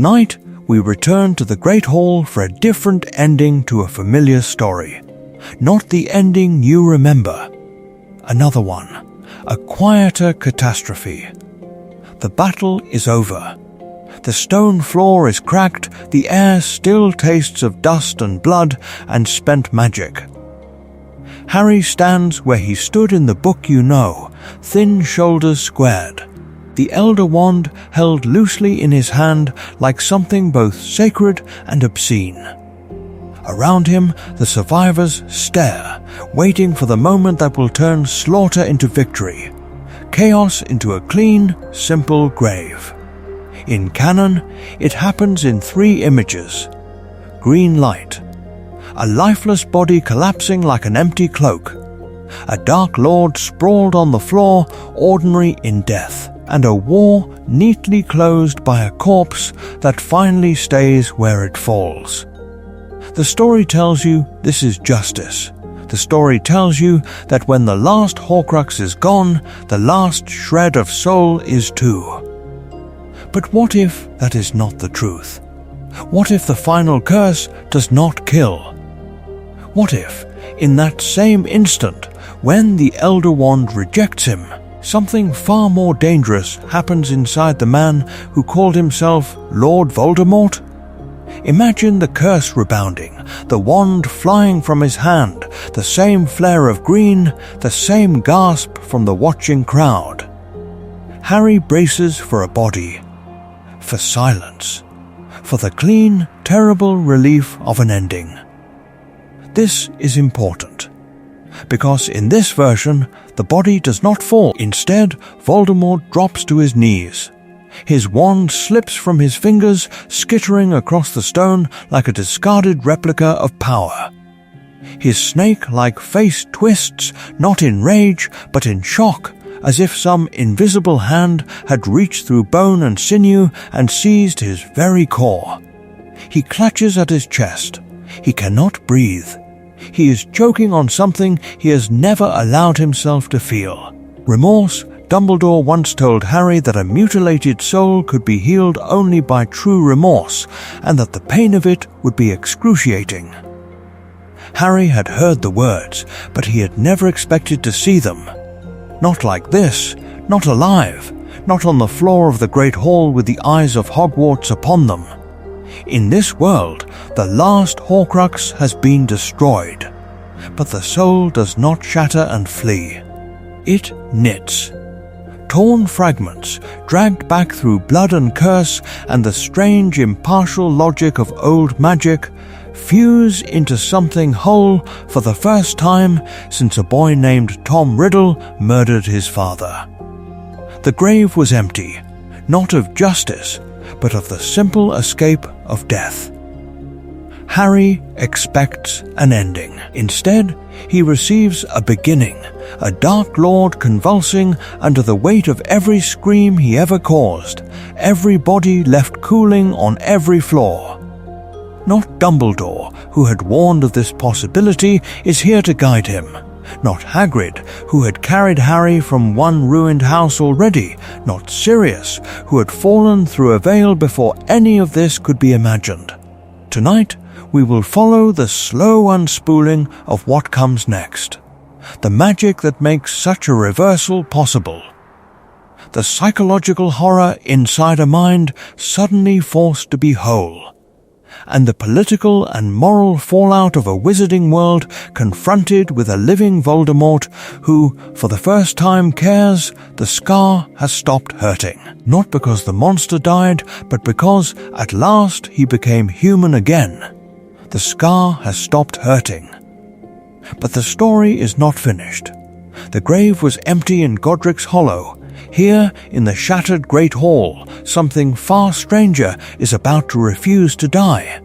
Tonight, we return to the Great Hall for a different ending to a familiar story. Not the ending you remember. Another one. A quieter catastrophe. The battle is over. The stone floor is cracked, the air still tastes of dust and blood and spent magic. Harry stands where he stood in the book you know, thin shoulders squared, the Elder Wand held loosely in his hand like something both sacred and obscene. Around him, the survivors stare, waiting for the moment that will turn slaughter into victory, chaos into a clean, simple grave. In canon, it happens in 3 images. Green light. A lifeless body collapsing like an empty cloak. A dark lord sprawled on the floor, ordinary in death. And a war neatly closed by a corpse that finally stays where it falls. The story tells you this is justice. The story tells you that when the last Horcrux is gone, the last shred of soul is too. But what if that is not the truth? What if the final curse does not kill? What if, in that same instant, when the Elder Wand rejects him, something far more dangerous happens inside the man who called himself Lord Voldemort? Imagine the curse rebounding, the wand flying from his hand, the same flare of green, the same gasp from the watching crowd. Harry braces for a body, for silence, for the clean, terrible relief of an ending. This is important, because in this version, the body does not fall. Instead, Voldemort drops to his knees. His wand slips from his fingers, skittering across the stone like a discarded replica of power. His snake-like face twists, not in rage, but in shock, as if some invisible hand had reached through bone and sinew and seized his very core. He clutches at his chest. He cannot breathe. He is choking on something he has never allowed himself to feel. Remorse. Dumbledore once told Harry that a mutilated soul could be healed only by true remorse, and that the pain of it would be excruciating. Harry had heard the words, but he had never expected to see them. Not like this, not alive, not on the floor of the Great Hall with the eyes of Hogwarts upon them. In this world, the last Horcrux has been destroyed, but the soul does not shatter and flee. It knits. Torn fragments, dragged back through blood and curse and the strange impartial logic of old magic, fuse into something whole for the first time since a boy named Tom Riddle murdered his father. The grave was empty, not of justice, but of the simple escape of death. Harry expects an ending. Instead, he receives a beginning, a dark lord convulsing under the weight of every scream he ever caused, every body left cooling on every floor. Not Dumbledore, who had warned of this possibility, is here to guide him. Not Hagrid, who had carried Harry from one ruined house already. Not Sirius, who had fallen through a veil before any of this could be imagined. Tonight, we will follow the slow unspooling of what comes next. The magic that makes such a reversal possible. The psychological horror inside a mind suddenly forced to be whole. And the political and moral fallout of a wizarding world confronted with a living Voldemort who, for the first time, cares the scar has stopped hurting. Not because the monster died, but because, at last, he became human again. The scar has stopped hurting. But the story is not finished. The grave was empty in Godric's Hollow. Here, in the shattered Great Hall, something far stranger is about to refuse to die.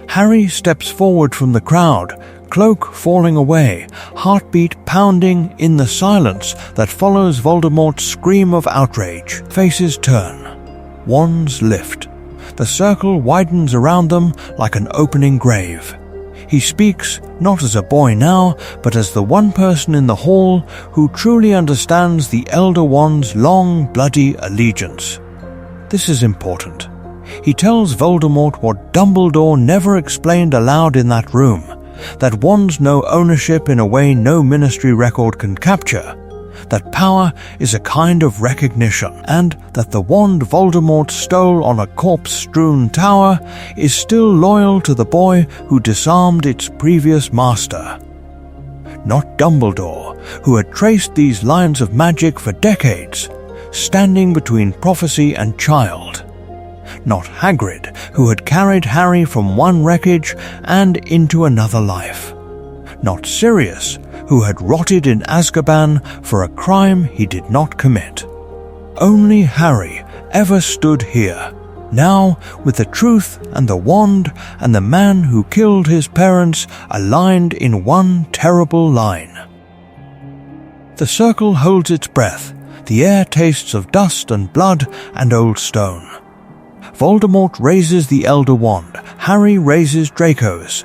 Harry steps forward from the crowd, cloak falling away, heartbeat pounding in the silence that follows Voldemort's scream of outrage. Faces turn. Wands lift. The circle widens around them like an opening grave. He speaks not as a boy now, but as the one person in the hall who truly understands the Elder Wand's long, bloody allegiance. This is important. He tells Voldemort what Dumbledore never explained aloud in that room, that wands know ownership in a way no ministry record can capture, that power is a kind of recognition, and that the wand Voldemort stole on a corpse-strewn tower is still loyal to the boy who disarmed its previous master. Not Dumbledore, who had traced these lines of magic for decades, standing between prophecy and child. Not Hagrid, who had carried Harry from one wreckage and into another life. Not Sirius, who had rotted in Azkaban for a crime he did not commit. Only Harry ever stood here, now with the truth and the wand and the man who killed his parents aligned in one terrible line. The circle holds its breath. The air tastes of dust and blood and old stone. Voldemort raises the Elder Wand. Harry raises Draco's.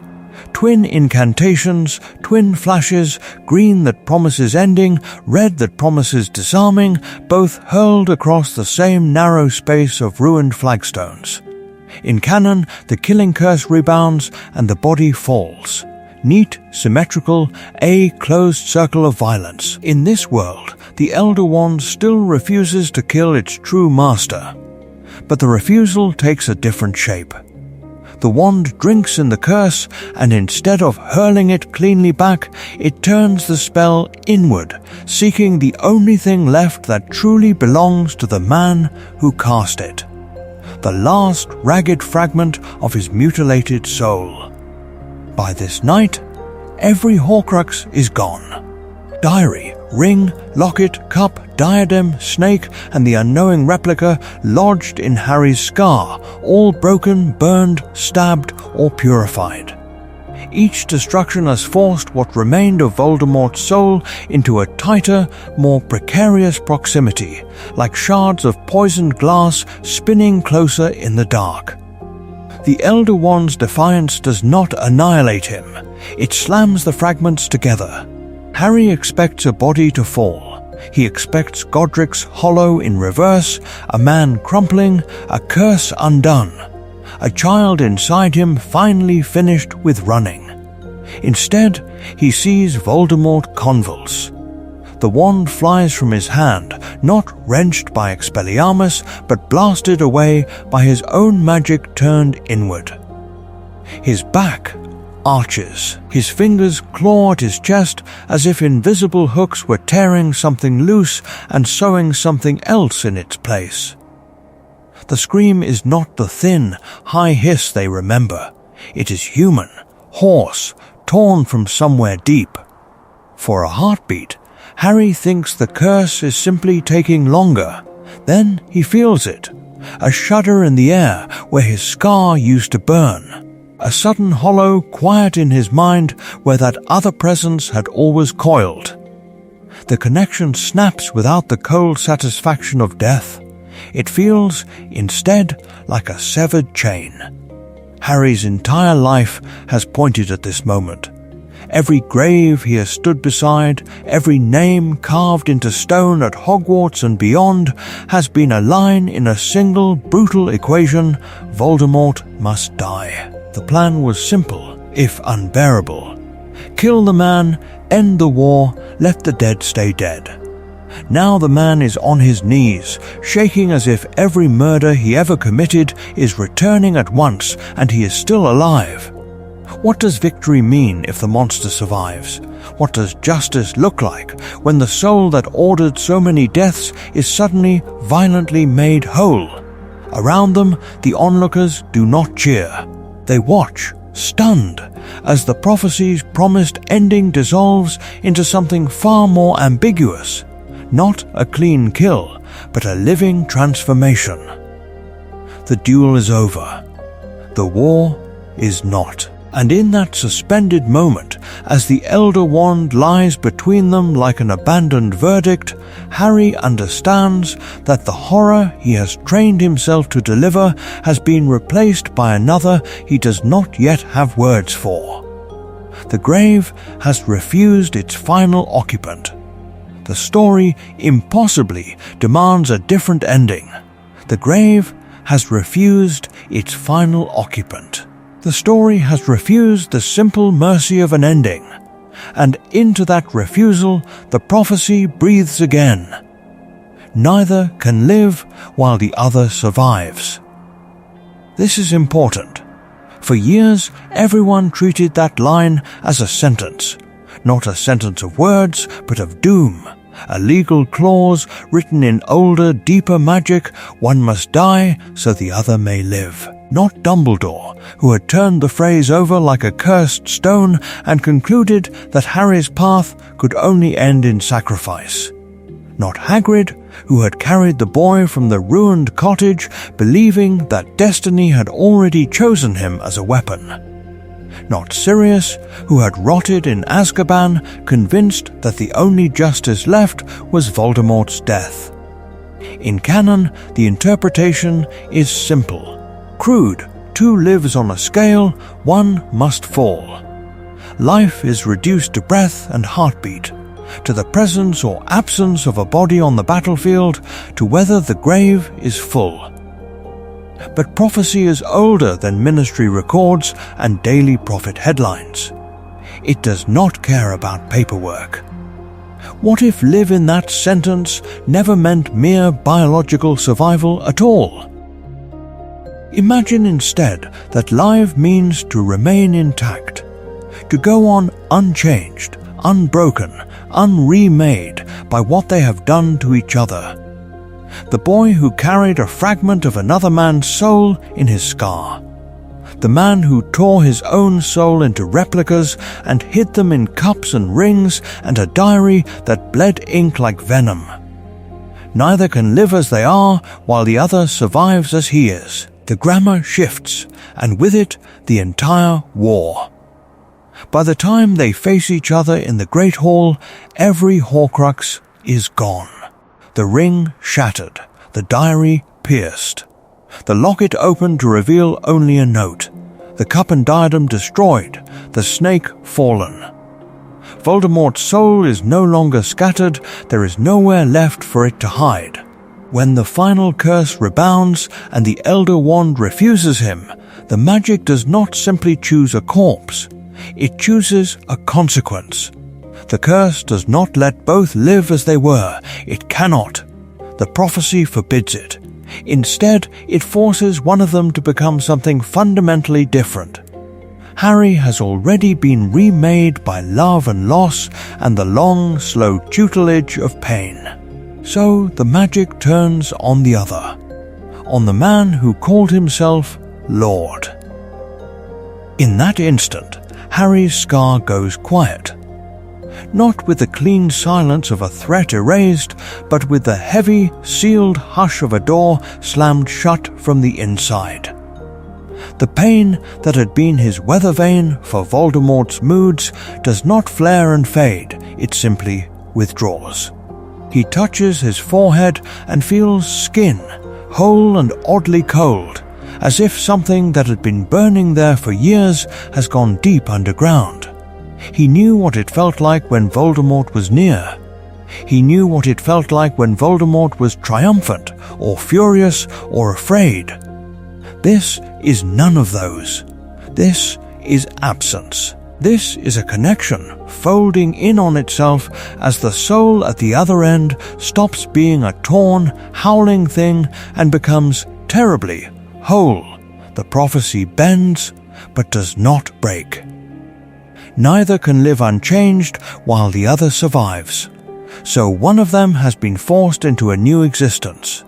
Twin incantations, twin flashes, green that promises ending, red that promises disarming, both hurled across the same narrow space of ruined flagstones. In canon, the killing curse rebounds and the body falls. Neat, symmetrical, a closed circle of violence. In this world, the Elder Wand still refuses to kill its true master. But the refusal takes a different shape. The wand drinks in the curse, and instead of hurling it cleanly back, it turns the spell inward, seeking the only thing left that truly belongs to the man who cast it. The last ragged fragment of his mutilated soul. By this night, every Horcrux is gone. Diary, ring, locket, cup, diadem, snake, and the unknowing replica lodged in Harry's scar, all broken, burned, stabbed, or purified. Each destruction has forced what remained of Voldemort's soul into a tighter, more precarious proximity, like shards of poisoned glass spinning closer in the dark. The Elder Wand's defiance does not annihilate him. It slams the fragments together. Harry expects a body to fall. He expects Godric's hollow in reverse, a man crumpling, a curse undone, a child inside him finally finished with running. Instead, he sees Voldemort convulse. The wand flies from his hand, not wrenched by Expelliarmus, but blasted away by his own magic turned inward. His back arches. His fingers claw at his chest as if invisible hooks were tearing something loose and sewing something else in its place. The scream is not the thin, high hiss they remember. It is human, hoarse, torn from somewhere deep. For a heartbeat, Harry thinks the curse is simply taking longer. Then he feels it, a shudder in the air where his scar used to burn. A sudden hollow quiet in his mind where that other presence had always coiled. The connection snaps without the cold satisfaction of death. It feels, instead, like a severed chain. Harry's entire life has pointed at this moment. Every grave he has stood beside, every name carved into stone at Hogwarts and beyond, has been a line in a single brutal equation: Voldemort must die. The plan was simple, if unbearable. Kill the man, end the war, let the dead stay dead. Now the man is on his knees, shaking as if every murder he ever committed is returning at once and he is still alive. What does victory mean if the monster survives? What does justice look like when the soul that ordered so many deaths is suddenly violently made whole? Around them, the onlookers do not cheer. They watch, stunned, as the prophecy's promised ending dissolves into something far more ambiguous. Not a clean kill, but a living transformation. The duel is over. The war is not. And in that suspended moment, as the Elder Wand lies between them like an abandoned verdict, Harry understands that the horror he has trained himself to deliver has been replaced by another he does not yet have words for. The grave has refused its final occupant. The story impossibly demands a different ending. The grave has refused its final occupant. The story has refused the simple mercy of an ending, and into that refusal the prophecy breathes again. Neither can live while the other survives. This is important. For years, everyone treated that line as a sentence, not a sentence of words, but of doom, a legal clause written in older, deeper magic: one must die so the other may live. Not Dumbledore, who had turned the phrase over like a cursed stone and concluded that Harry's path could only end in sacrifice. Not Hagrid, who had carried the boy from the ruined cottage, believing that destiny had already chosen him as a weapon. Not Sirius, who had rotted in Azkaban, convinced that the only justice left was Voldemort's death. In canon, the interpretation is simple. Crude: two lives on a scale, one must fall. Life is reduced to breath and heartbeat, to the presence or absence of a body on the battlefield, to whether the grave is full. But prophecy is older than ministry records and daily prophet headlines. It does not care about paperwork. What if live in that sentence never meant mere biological survival at all? Imagine instead that life means to remain intact, to go on unchanged, unbroken, unremade by what they have done to each other. The boy who carried a fragment of another man's soul in his scar. The man who tore his own soul into replicas and hid them in cups and rings and a diary that bled ink like venom. Neither can live as they are while the other survives as he is. The grammar shifts, and with it the entire war. By the time they face each other in the Great Hall, every Horcrux is gone. The ring shattered, the diary pierced, the locket opened to reveal only a note, the cup and diadem destroyed, the snake fallen. Voldemort's soul is no longer scattered, there is nowhere left for it to hide. When the final curse rebounds and the Elder Wand refuses him, the magic does not simply choose a corpse. It chooses a consequence. The curse does not let both live as they were. It cannot. The prophecy forbids it. Instead, it forces one of them to become something fundamentally different. Harry has already been remade by love and loss and the long, slow tutelage of pain. So the magic turns on the other, on the man who called himself Lord. In that instant, Harry's scar goes quiet. Not with the clean silence of a threat erased, but with the heavy, sealed hush of a door slammed shut from the inside. The pain that had been his weather vane for Voldemort's moods does not flare and fade, it simply withdraws. He touches his forehead and feels skin, whole and oddly cold, as if something that had been burning there for years has gone deep underground. He knew what it felt like when Voldemort was near. He knew what it felt like when Voldemort was triumphant, or furious, or afraid. This is none of those. This is absence. This is a connection folding in on itself as the soul at the other end stops being a torn, howling thing and becomes terribly whole. The prophecy bends, but does not break. Neither can live unchanged while the other survives. So one of them has been forced into a new existence.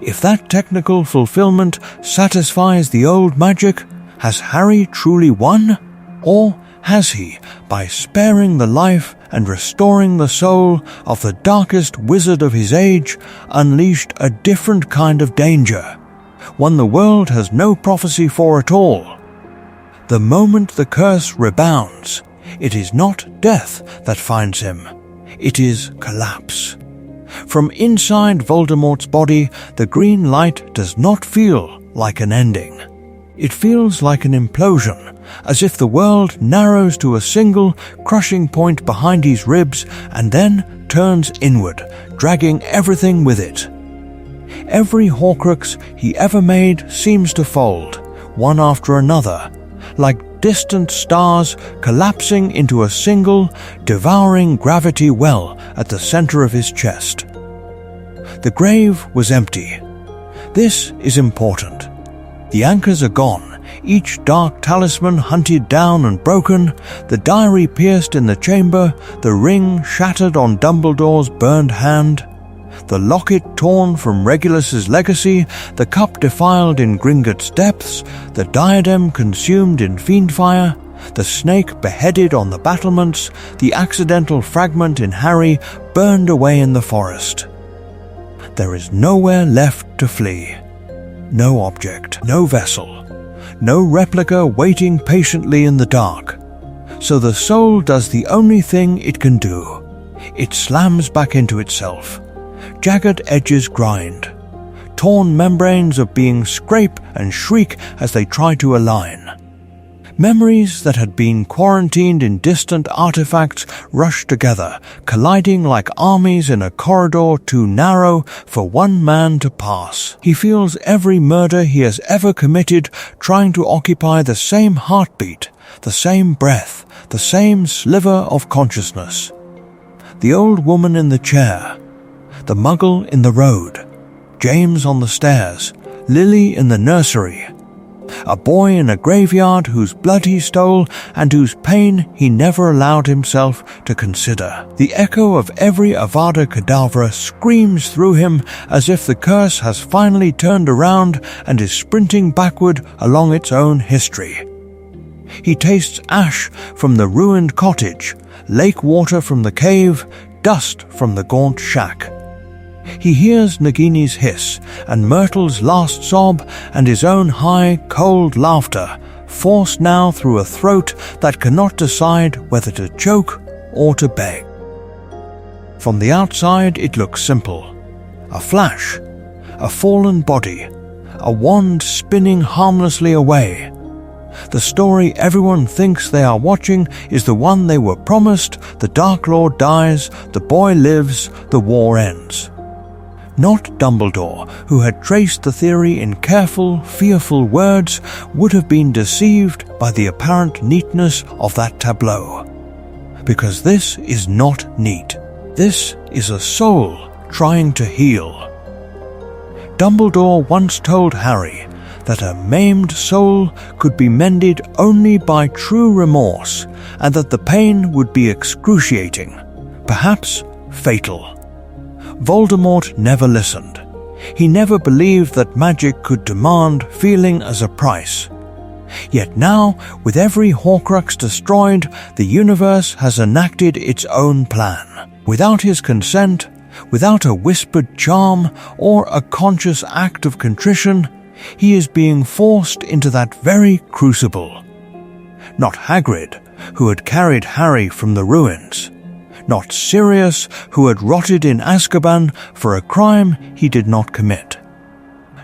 If that technical fulfillment satisfies the old magic, has Harry truly won? Or has he, by sparing the life and restoring the soul of the darkest wizard of his age, unleashed a different kind of danger, one the world has no prophecy for at all? The moment the curse rebounds, it is not death that finds him, it is collapse. From inside Voldemort's body, the green light does not feel like an ending. It feels like an implosion, as if the world narrows to a single, crushing point behind his ribs and then turns inward, dragging everything with it. Every Horcrux he ever made seems to fold, one after another, like distant stars collapsing into a single, devouring gravity well at the center of his chest. The grave was empty. This is important. The anchors are gone, each dark talisman hunted down and broken, the diary pierced in the chamber, the ring shattered on Dumbledore's burned hand, the locket torn from Regulus's legacy, the cup defiled in Gringotts depths, the diadem consumed in fiendfire, the snake beheaded on the battlements, the accidental fragment in Harry burned away in the forest. There is nowhere left to flee. No object, no vessel, no replica waiting patiently in the dark. So the soul does the only thing it can do. It slams back into itself. Jagged edges grind. Torn membranes of being scrape and shriek as they try to align. Memories that had been quarantined in distant artifacts rush together, colliding like armies in a corridor too narrow for one man to pass. He feels every murder he has ever committed trying to occupy the same heartbeat, the same breath, the same sliver of consciousness. The old woman in the chair, the muggle in the road, James on the stairs, Lily in the nursery, a boy in a graveyard whose blood he stole and whose pain he never allowed himself to consider. The echo of every Avada Kedavra screams through him as if the curse has finally turned around and is sprinting backward along its own history. He tastes ash from the ruined cottage, lake water from the cave, dust from the gaunt shack. He hears Nagini's hiss, and Myrtle's last sob, and his own high, cold laughter, forced now through a throat that cannot decide whether to choke or to beg. From the outside it looks simple. A flash, a fallen body, a wand spinning harmlessly away. The story everyone thinks they are watching is the one they were promised. The Dark Lord dies, the boy lives, the war ends. Not Dumbledore, who had traced the theory in careful, fearful words, would have been deceived by the apparent neatness of that tableau. Because this is not neat. This is a soul trying to heal. Dumbledore once told Harry that a maimed soul could be mended only by true remorse, and that the pain would be excruciating, perhaps fatal. Voldemort never listened. He never believed that magic could demand feeling as a price. Yet now, with every Horcrux destroyed, the universe has enacted its own plan. Without his consent, without a whispered charm or a conscious act of contrition, he is being forced into that very crucible. Not Hagrid, who had carried Harry from the ruins. Not Sirius, who had rotted in Azkaban for a crime he did not commit.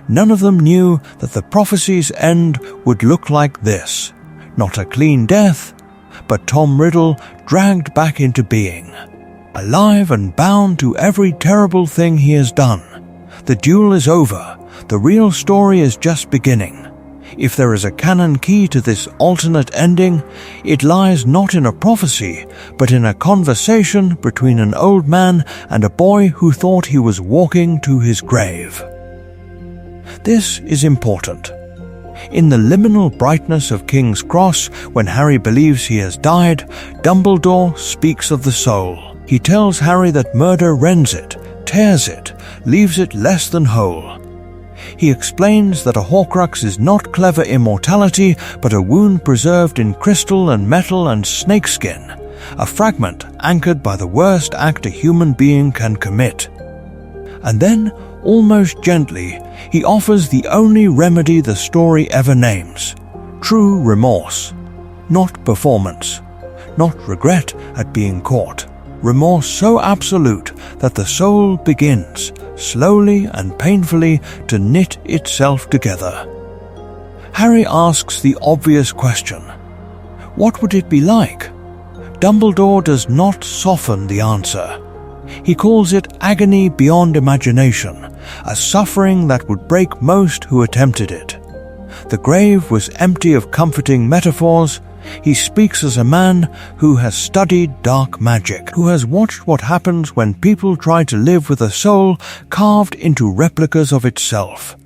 None of them knew that the prophecy's end would look like this. Not a clean death, but Tom Riddle dragged back into being. Alive and bound to every terrible thing he has done. The duel is over. The real story is just beginning. If there is a canon key to this alternate ending, it lies not in a prophecy, but in a conversation between an old man and a boy who thought he was walking to his grave. This is important. In the liminal brightness of King's Cross, when Harry believes he has died, Dumbledore speaks of the soul. He tells Harry that murder rends it, tears it, leaves it less than whole. He explains that a Horcrux is not clever immortality, but a wound preserved in crystal and metal and snakeskin, a fragment anchored by the worst act a human being can commit. And then, almost gently, he offers the only remedy the story ever names: true remorse, not performance, not regret at being caught. Remorse so absolute that the soul begins, slowly and painfully, to knit itself together. Harry asks the obvious question: what would it be like? Dumbledore does not soften the answer. He calls it agony beyond imagination, a suffering that would break most who attempted it. The grave was empty of comforting metaphors. He speaks as a man who has studied dark magic, who has watched what happens when people try to live with a soul carved into replicas of itself.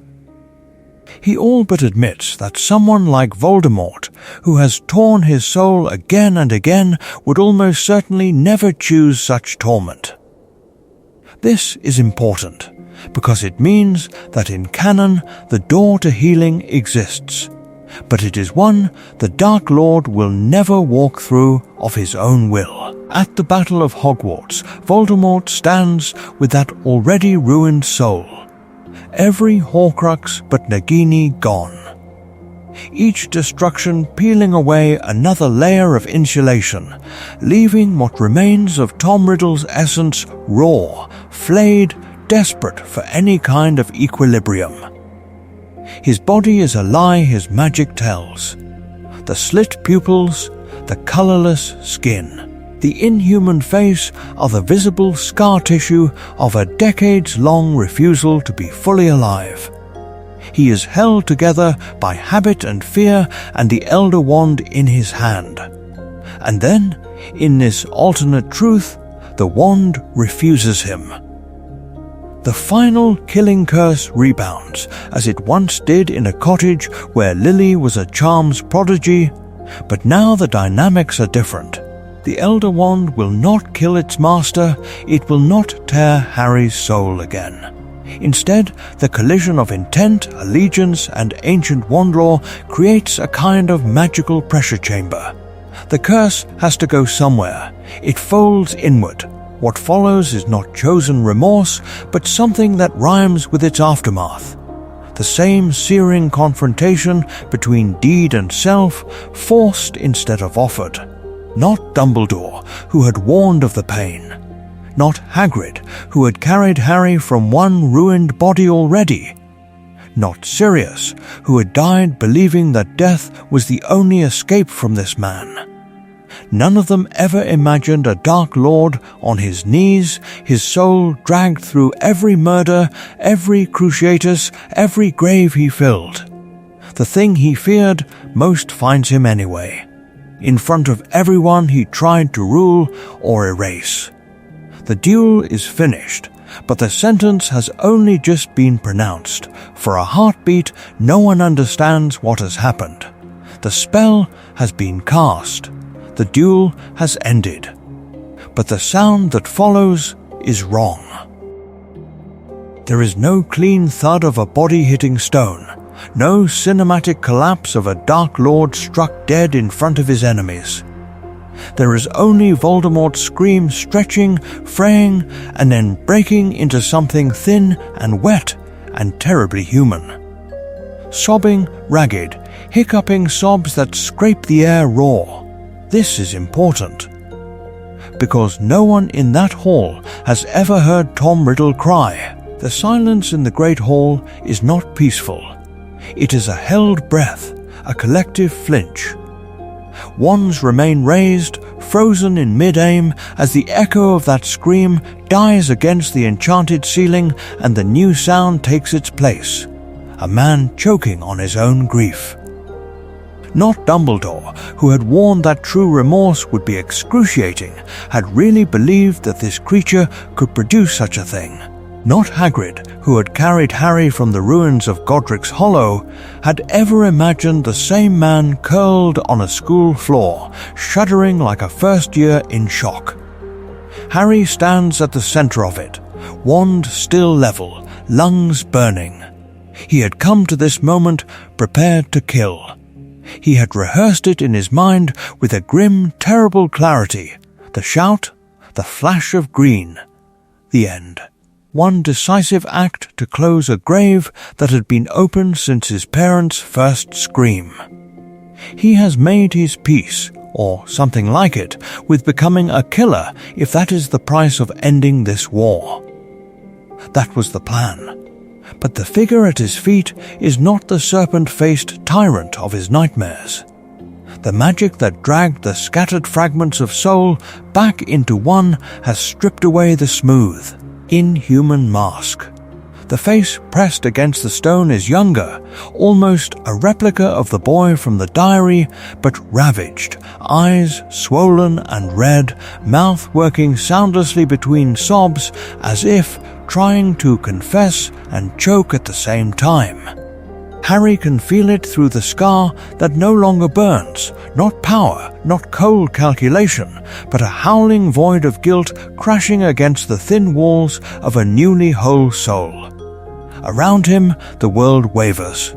He all but admits that someone like Voldemort, who has torn his soul again and again, would almost certainly never choose such torment. This is important, because it means that in canon the door to healing exists, but it is one the Dark Lord will never walk through of his own will. At the Battle of Hogwarts, Voldemort stands with that already ruined soul. Every Horcrux but Nagini gone. Each destruction peeling away another layer of insulation, leaving what remains of Tom Riddle's essence raw, flayed, desperate for any kind of equilibrium. His body is a lie his magic tells. The slit pupils, the colorless skin, the inhuman face are the visible scar tissue of a decades-long refusal to be fully alive. He is held together by habit and fear and the Elder Wand in his hand. And then, in this alternate truth, the wand refuses him. The final killing curse rebounds, as it once did in a cottage where Lily was a charms prodigy, but now the dynamics are different. The Elder Wand will not kill its master, it will not tear Harry's soul again. Instead, the collision of intent, allegiance, and ancient wand lore creates a kind of magical pressure chamber. The curse has to go somewhere. It folds inward. What follows is not chosen remorse, but something that rhymes with its aftermath. The same searing confrontation between deed and self, forced instead of offered. Not Dumbledore, who had warned of the pain. Not Hagrid, who had carried Harry from one ruined body already. Not Sirius, who had died believing that death was the only escape from this man. None of them ever imagined a Dark Lord on his knees, his soul dragged through every murder, every cruciatus, every grave he filled. The thing he feared most finds him anyway, in front of everyone he tried to rule or erase. The duel is finished, but the sentence has only just been pronounced. For a heartbeat, no one understands what has happened. The spell has been cast. The duel has ended. But the sound that follows is wrong. There is no clean thud of a body hitting stone, no cinematic collapse of a Dark Lord struck dead in front of his enemies. There is only Voldemort's scream stretching, fraying, and then breaking into something thin and wet and terribly human. Sobbing, ragged, hiccuping sobs that scrape the air raw. This is important, because no one in that hall has ever heard Tom Riddle cry. The silence in the Great Hall is not peaceful. It is a held breath, a collective flinch. Wands remain raised, frozen in mid-aim, as the echo of that scream dies against the enchanted ceiling and the new sound takes its place. A man choking on his own grief. Not Dumbledore, who had warned that true remorse would be excruciating, had really believed that this creature could produce such a thing. Not Hagrid, who had carried Harry from the ruins of Godric's Hollow, had ever imagined the same man curled on a school floor, shuddering like a first year in shock. Harry stands at the center of it, wand still level, lungs burning. He had come to this moment prepared to kill. He had rehearsed it in his mind with a grim, terrible clarity. The shout, the flash of green, the end. One decisive act to close a grave that had been open since his parents' first scream. He has made his peace, or something like it, with becoming a killer if that is the price of ending this war. That was the plan. But the figure at his feet is not the serpent-faced tyrant of his nightmares. The magic that dragged the scattered fragments of soul back into one has stripped away the smooth, inhuman mask. The face pressed against the stone is younger, almost a replica of the boy from the diary, but ravaged, eyes swollen and red, mouth working soundlessly between sobs as if trying to confess and choke at the same time. Harry can feel it through the scar that no longer burns, not power, not cold calculation, but a howling void of guilt crashing against the thin walls of a newly whole soul. Around him, the world wavers.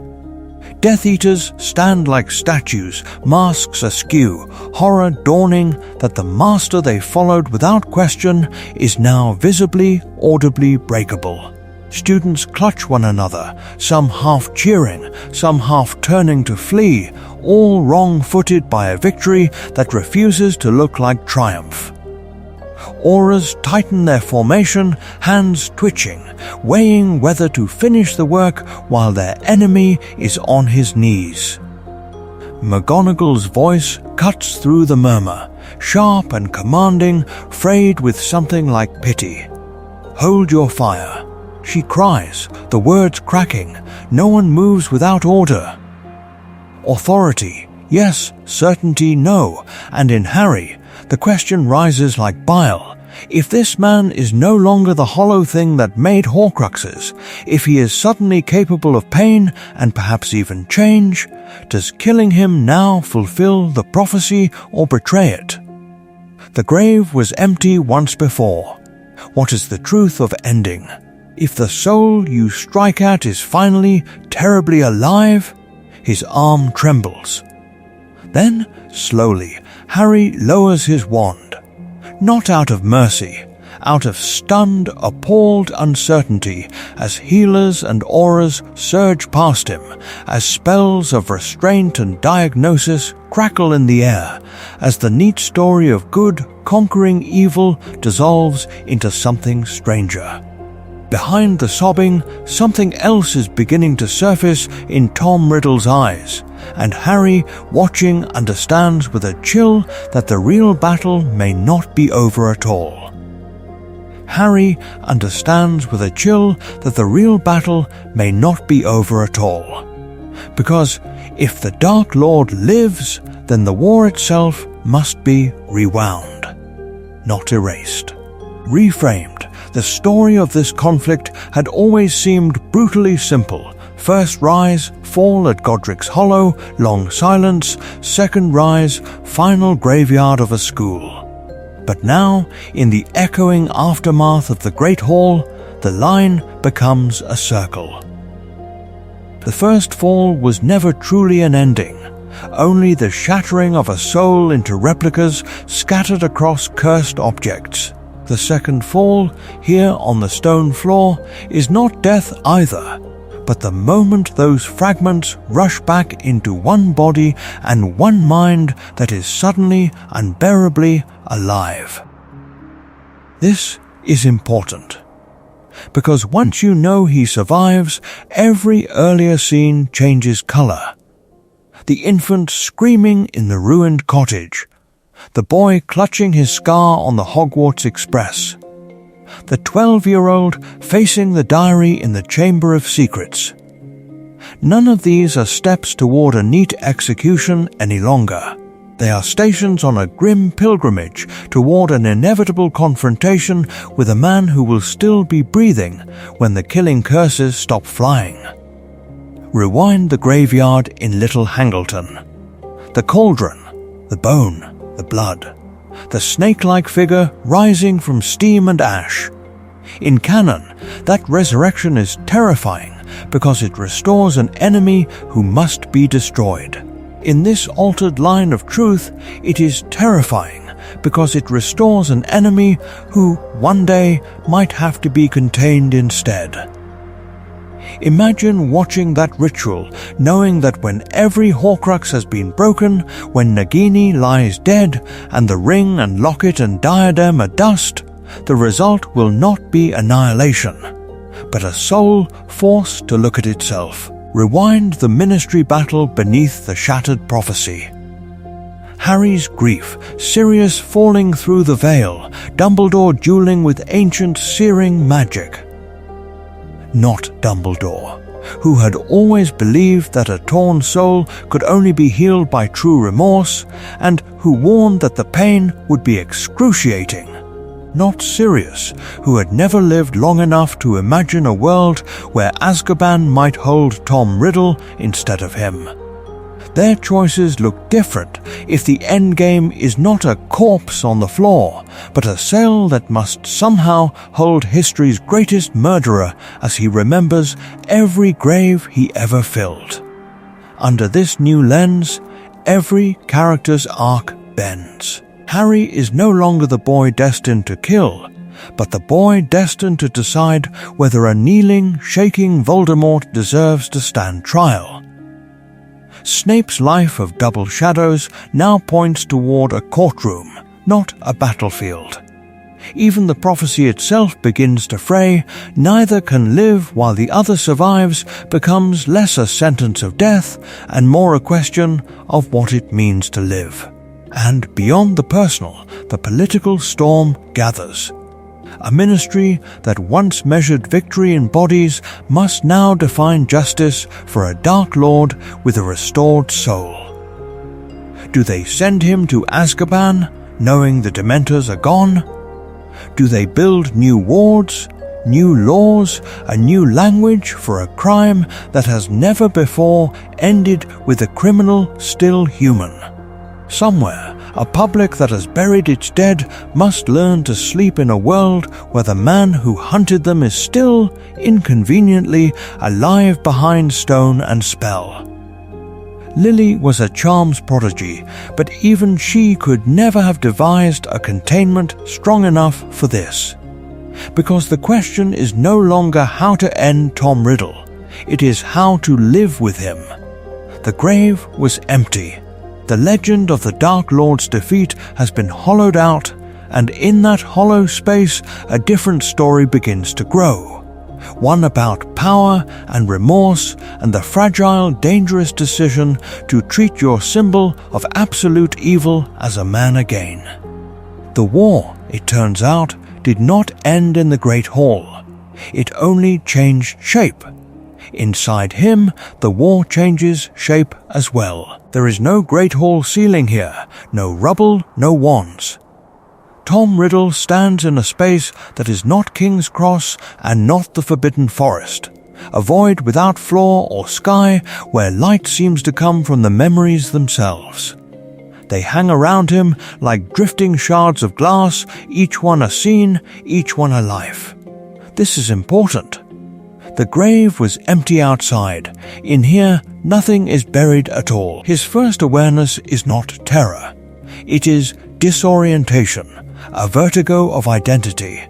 Death Eaters stand like statues, masks askew, horror dawning that the master they followed without question is now visibly, audibly breakable. Students clutch one another, some half cheering, some half turning to flee, all wrong-footed by a victory that refuses to look like triumph. Auras tighten their formation, hands twitching, weighing whether to finish the work while their enemy is on his knees. McGonagall's voice cuts through the murmur, sharp and commanding, frayed with something like pity. "Hold your fire," she cries, the words cracking. No one moves without order. Authority, yes. Certainty, no. And in Harry, the question rises like bile. If this man is no longer the hollow thing that made Horcruxes, if he is suddenly capable of pain and perhaps even change, does killing him now fulfill the prophecy or betray it? The grave was empty once before. What is the truth of ending? If the soul you strike at is finally terribly alive, his arm trembles. Then, slowly, Harry lowers his wand. Not out of mercy, out of stunned, appalled uncertainty, as healers and auras surge past him, as spells of restraint and diagnosis crackle in the air, as the neat story of good conquering evil dissolves into something stranger. Behind the sobbing, something else is beginning to surface in Tom Riddle's eyes, and Harry, watching, understands with a chill that the real battle may not be over at all. Harry understands with a chill that the real battle may not be over at all. Because if the Dark Lord lives, then the war itself must be rewound, not erased. Reframed, the story of this conflict had always seemed brutally simple. First rise, fall at Godric's Hollow, long silence, second rise, final graveyard of a school. But now, in the echoing aftermath of the Great Hall, the line becomes a circle. The first fall was never truly an ending, only the shattering of a soul into replicas scattered across cursed objects. The second fall, here on the stone floor, is not death either, but the moment those fragments rush back into one body and one mind that is suddenly, unbearably alive. This is important, because once you know he survives, every earlier scene changes color. The infant screaming in the ruined cottage, the boy clutching his scar on the Hogwarts Express, the 12-year-old facing the diary in the Chamber of Secrets. None of these are steps toward a neat execution any longer. They are stations on a grim pilgrimage toward an inevitable confrontation with a man who will still be breathing when the killing curses stop flying. Rewind the graveyard in Little Hangleton. The cauldron, the bone, the blood, the snake-like figure rising from steam and ash. In canon, that resurrection is terrifying because it restores an enemy who must be destroyed. In this altered line of truth, it is terrifying because it restores an enemy who, one day, might have to be contained instead. Imagine watching that ritual, knowing that when every Horcrux has been broken, when Nagini lies dead, and the ring and locket and diadem are dust, the result will not be annihilation, but a soul forced to look at itself. Rewind the ministry battle beneath the shattered prophecy. Harry's grief, Sirius falling through the veil, Dumbledore dueling with ancient searing magic. not Dumbledore, who had always believed that a torn soul could only be healed by true remorse, and who warned that the pain would be excruciating. Not Sirius, who had never lived long enough to imagine a world where Azkaban might hold Tom Riddle instead of him. Their choices look different if the endgame is not a corpse on the floor, but a cell that must somehow hold history's greatest murderer as he remembers every grave he ever filled. Under this new lens, every character's arc bends. Harry is no longer the boy destined to kill, but the boy destined to decide whether a kneeling, shaking Voldemort deserves to stand trial. Snape's life of double shadows now points toward a courtroom, not a battlefield. Even the prophecy itself begins to fray. Neither can live while the other survives becomes less a sentence of death and more a question of what it means to live. And beyond the personal, the political storm gathers. A ministry that once measured victory in bodies must now define justice for a Dark Lord with a restored soul. Do they send him to Azkaban, knowing the Dementors are gone? Do they build new wards, new laws, a new language for a crime that has never before ended with a criminal still human? Somewhere, a public that has buried its dead must learn to sleep in a world where the man who hunted them is still, inconveniently, alive behind stone and spell. Lily was a charms prodigy, but even she could never have devised a containment strong enough for this. Because the question is no longer how to end Tom Riddle, it is how to live with him. The grave was empty. The legend of the Dark Lord's defeat has been hollowed out, and in that hollow space a different story begins to grow. One about power and remorse and the fragile, dangerous decision to treat your symbol of absolute evil as a man again. The war, it turns out, did not end in the Great Hall. It only changed shape. Inside him, the war changes shape as well. There is no Great Hall ceiling here, no rubble, no wands. Tom Riddle stands in a space that is not King's Cross and not the Forbidden Forest, a void without floor or sky where light seems to come from the memories themselves. They hang around him like drifting shards of glass, each one a scene, each one a life. This is important. The grave was empty outside. In here, nothing is buried at all. His first awareness is not terror. It is disorientation, a vertigo of identity.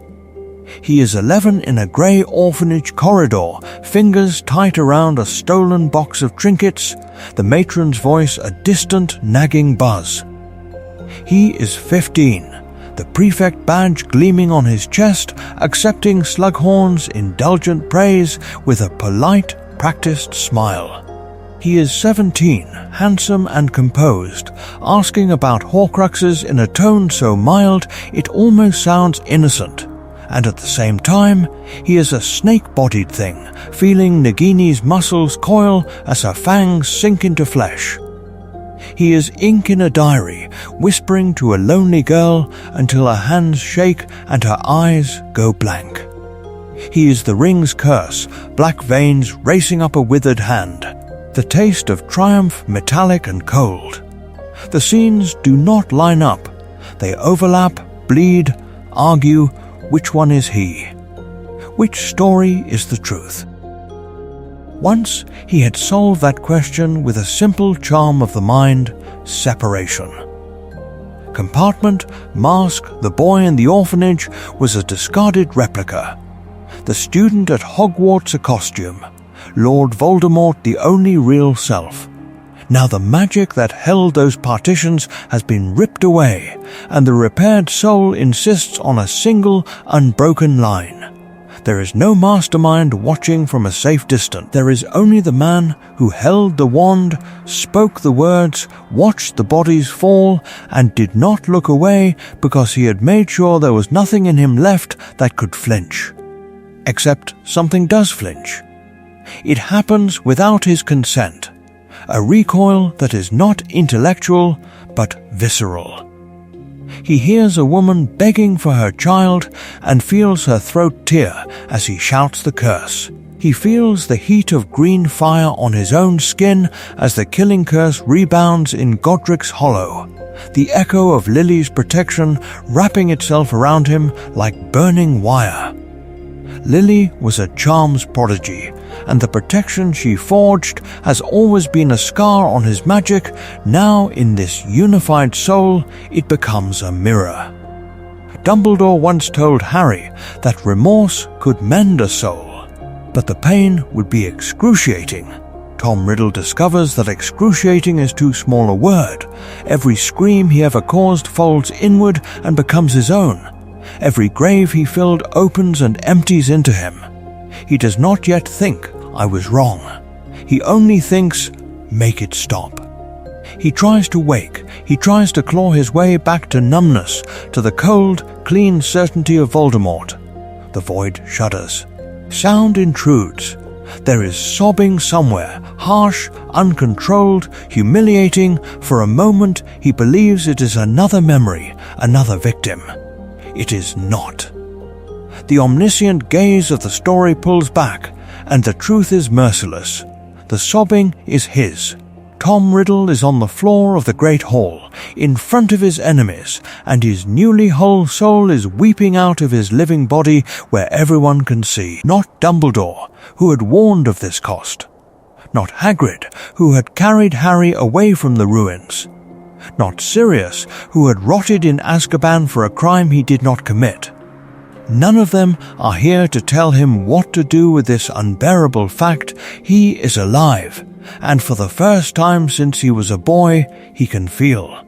He is 11 in a grey orphanage corridor, fingers tight around a stolen box of trinkets, the matron's voice a distant, nagging buzz. He is 15. The prefect badge gleaming on his chest, accepting Slughorn's indulgent praise with a polite, practiced smile. He is 17, handsome and composed, asking about Horcruxes in a tone so mild it almost sounds innocent. And at the same time, he is a snake-bodied thing, feeling Nagini's muscles coil as her fangs sink into flesh. He is ink in a diary, whispering to a lonely girl until her hands shake and her eyes go blank. He is the ring's curse, black veins racing up a withered hand, the taste of triumph metallic and cold. The scenes do not line up. They overlap, bleed, argue, which one is he? Which story is the truth? Once he had solved that question with a simple charm of the mind, separation. Compartment, mask, the boy in the orphanage was a discarded replica. The student at Hogwarts a costume. Lord Voldemort the only real self. Now the magic that held those partitions has been ripped away, and the repaired soul insists on a single, unbroken line. There is no mastermind watching from a safe distance. There is only the man who held the wand, spoke the words, watched the bodies fall, and did not look away because he had made sure there was nothing in him left that could flinch. Except something does flinch. It happens without his consent, a recoil that is not intellectual but visceral. He hears a woman begging for her child and feels her throat tear as he shouts the curse. He feels the heat of green fire on his own skin as the killing curse rebounds in Godric's hollow, the echo of Lily's protection wrapping itself around him like burning wire. Lily was a charms prodigy, and the protection she forged has always been a scar on his magic. Now, in this unified soul, it becomes a mirror. Dumbledore once told Harry that remorse could mend a soul, but the pain would be excruciating. Tom Riddle discovers that excruciating is too small a word. Every scream he ever caused folds inward and becomes his own. Every grave he filled opens and empties into him. He does not yet think, I was wrong. He only thinks, make it stop. He tries to wake. He tries to claw his way back to numbness, to the cold, clean certainty of Voldemort. The void shudders. Sound intrudes. There is sobbing somewhere, harsh, uncontrolled, humiliating. For a moment, he believes it is another memory, another victim. It is not. The omniscient gaze of the story pulls back, and the truth is merciless. The sobbing is his. Tom Riddle is on the floor of the Great Hall, in front of his enemies, and his newly whole soul is weeping out of his living body where everyone can see. Not Dumbledore, who had warned of this cost. Not Hagrid, who had carried Harry away from the ruins. Not Sirius, who had rotted in Azkaban for a crime he did not commit. None of them are here to tell him what to do with this unbearable fact. He is alive, and for the first time since he was a boy, he can feel.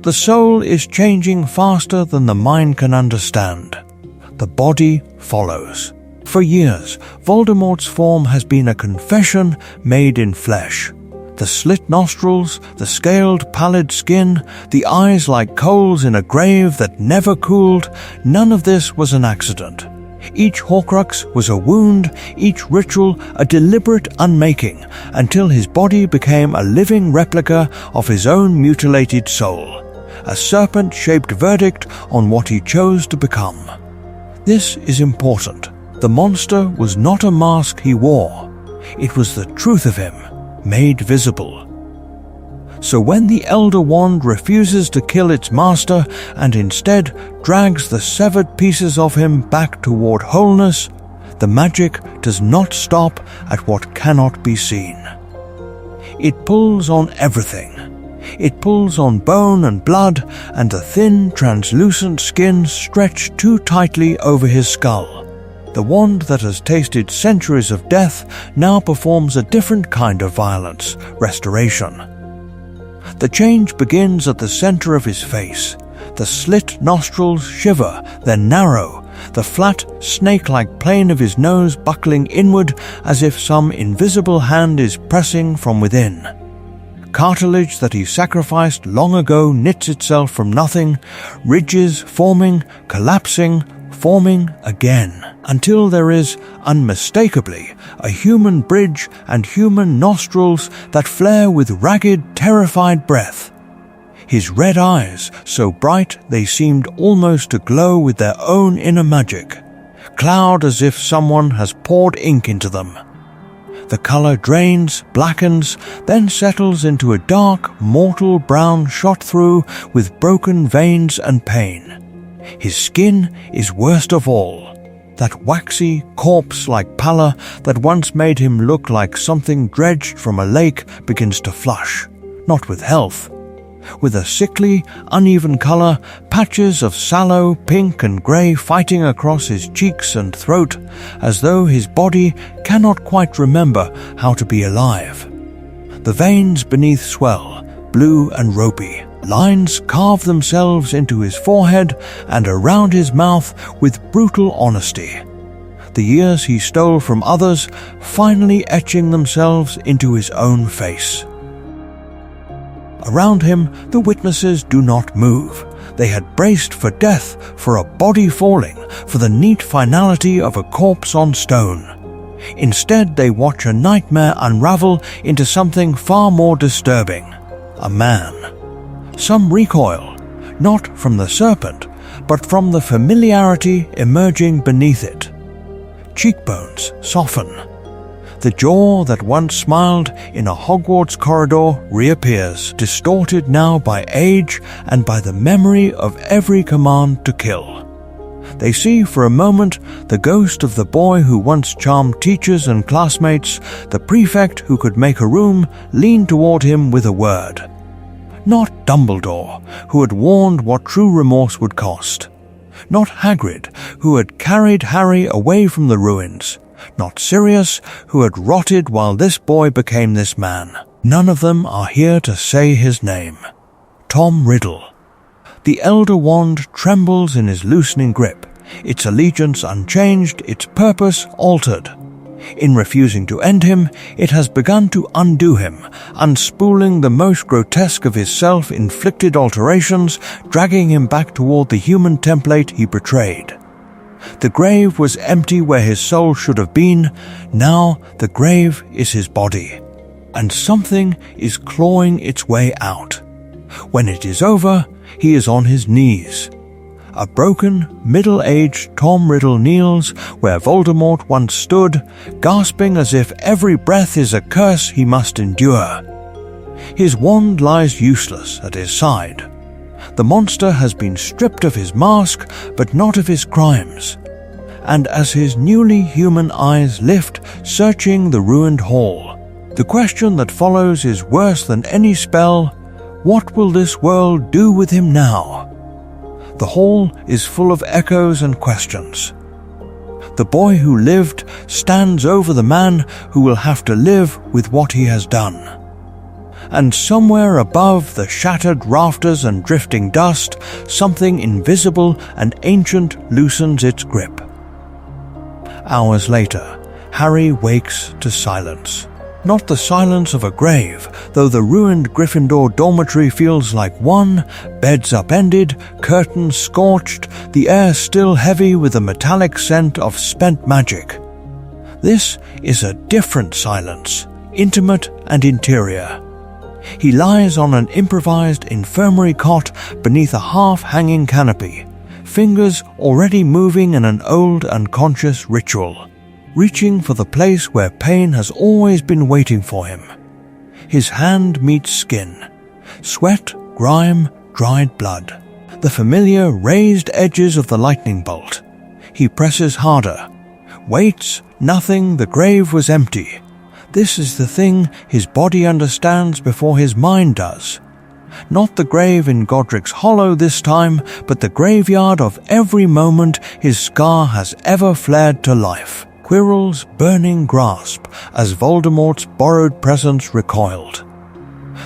The soul is changing faster than the mind can understand. The body follows. For years, Voldemort's form has been a confession made in flesh. The slit nostrils, the scaled pallid skin, the eyes like coals in a grave that never cooled, none of this was an accident. Each Horcrux was a wound, each ritual a deliberate unmaking, until his body became a living replica of his own mutilated soul, a serpent-shaped verdict on what he chose to become. This is important. The monster was not a mask he wore. It was the truth of him, made visible. So when the Elder Wand refuses to kill its master and instead drags the severed pieces of him back toward wholeness, the magic does not stop at what cannot be seen. It pulls on everything. It pulls on bone and blood and the thin, translucent skin stretched too tightly over his skull. The wand that has tasted centuries of death now performs a different kind of violence, restoration. The change begins at the center of his face. The slit nostrils shiver, then narrow, the flat, snake-like plane of his nose buckling inward as if some invisible hand is pressing from within. Cartilage that he sacrificed long ago knits itself from nothing, ridges forming, collapsing, forming again, until there is, unmistakably, a human bridge and human nostrils that flare with ragged, terrified breath. His red eyes, so bright they seemed almost to glow with their own inner magic, cloud as if someone has poured ink into them. The color drains, blackens, then settles into a dark, mortal brown shot through with broken veins and pain. His skin is worst of all. That waxy, corpse-like pallor that once made him look like something dredged from a lake begins to flush, not with health. With a sickly, uneven color, patches of sallow, pink and grey fighting across his cheeks and throat, as though his body cannot quite remember how to be alive. The veins beneath swell, blue and ropey. Lines carve themselves into his forehead and around his mouth with brutal honesty. The years he stole from others finally etching themselves into his own face. Around him, the witnesses do not move. They had braced for death, for a body falling, for the neat finality of a corpse on stone. Instead, they watch a nightmare unravel into something far more disturbing: a man. Some recoil, not from the serpent, but from the familiarity emerging beneath it. Cheekbones soften. The jaw that once smiled in a Hogwarts corridor reappears, distorted now by age and by the memory of every command to kill. They see for a moment the ghost of the boy who once charmed teachers and classmates, the prefect who could make a room lean toward him with a word. Not Dumbledore, who had warned what true remorse would cost. Not Hagrid, who had carried Harry away from the ruins. Not Sirius, who had rotted while this boy became this man. None of them are here to say his name. Tom Riddle. The Elder Wand trembles in his loosening grip, its allegiance unchanged, its purpose altered. In refusing to end him, it has begun to undo him, unspooling the most grotesque of his self-inflicted alterations, dragging him back toward the human template he betrayed. The grave was empty where his soul should have been. Now the grave is his body, and something is clawing its way out. When it is over, he is on his knees. A broken, middle-aged Tom Riddle kneels where Voldemort once stood, gasping as if every breath is a curse he must endure. His wand lies useless at his side. The monster has been stripped of his mask, but not of his crimes. And as his newly human eyes lift, searching the ruined hall, the question that follows is worse than any spell: what will this world do with him now? The hall is full of echoes and questions. The boy who lived stands over the man who will have to live with what he has done. And somewhere above the shattered rafters and drifting dust, something invisible and ancient loosens its grip. Hours later, Harry wakes to silence. Not the silence of a grave, though the ruined Gryffindor dormitory feels like one, beds upended, curtains scorched, the air still heavy with the metallic scent of spent magic. This is a different silence, intimate and interior. He lies on an improvised infirmary cot beneath a half-hanging canopy, fingers already moving in an old unconscious ritual, reaching for the place where pain has always been waiting for him. His hand meets skin. Sweat, grime, dried blood. The familiar raised edges of the lightning bolt. He presses harder. Waits, nothing, the grave was empty. This is the thing his body understands before his mind does. Not the grave in Godric's Hollow this time, but the graveyard of every moment his scar has ever flared to life. Quirrell's burning grasp as Voldemort's borrowed presence recoiled.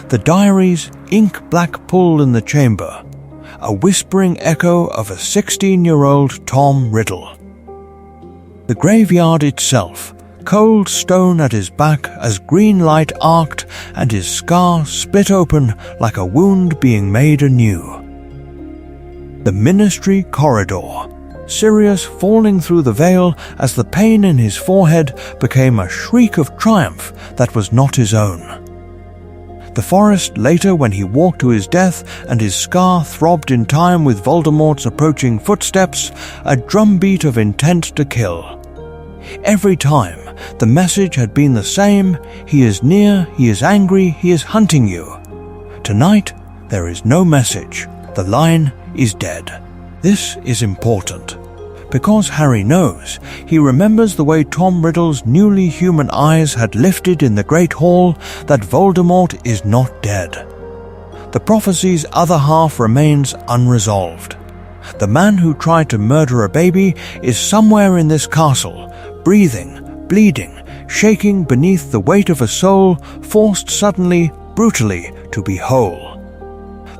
The diary's ink-black pull in the chamber, a whispering echo of a 16-year-old Tom Riddle. The graveyard itself, cold stone at his back as green light arced and his scar split open like a wound being made anew. The Ministry corridor, Sirius falling through the veil as the pain in his forehead became a shriek of triumph that was not his own. The forest later when he walked to his death and his scar throbbed in time with Voldemort's approaching footsteps, a drumbeat of intent to kill. Every time, the message had been the same: he is near, he is angry, he is hunting you. Tonight, there is no message. The line is dead. This is important. Because Harry knows, he remembers the way Tom Riddle's newly human eyes had lifted in the Great Hall, that Voldemort is not dead. The prophecy's other half remains unresolved. The man who tried to murder a baby is somewhere in this castle, breathing, bleeding, shaking beneath the weight of a soul forced suddenly, brutally, to be whole.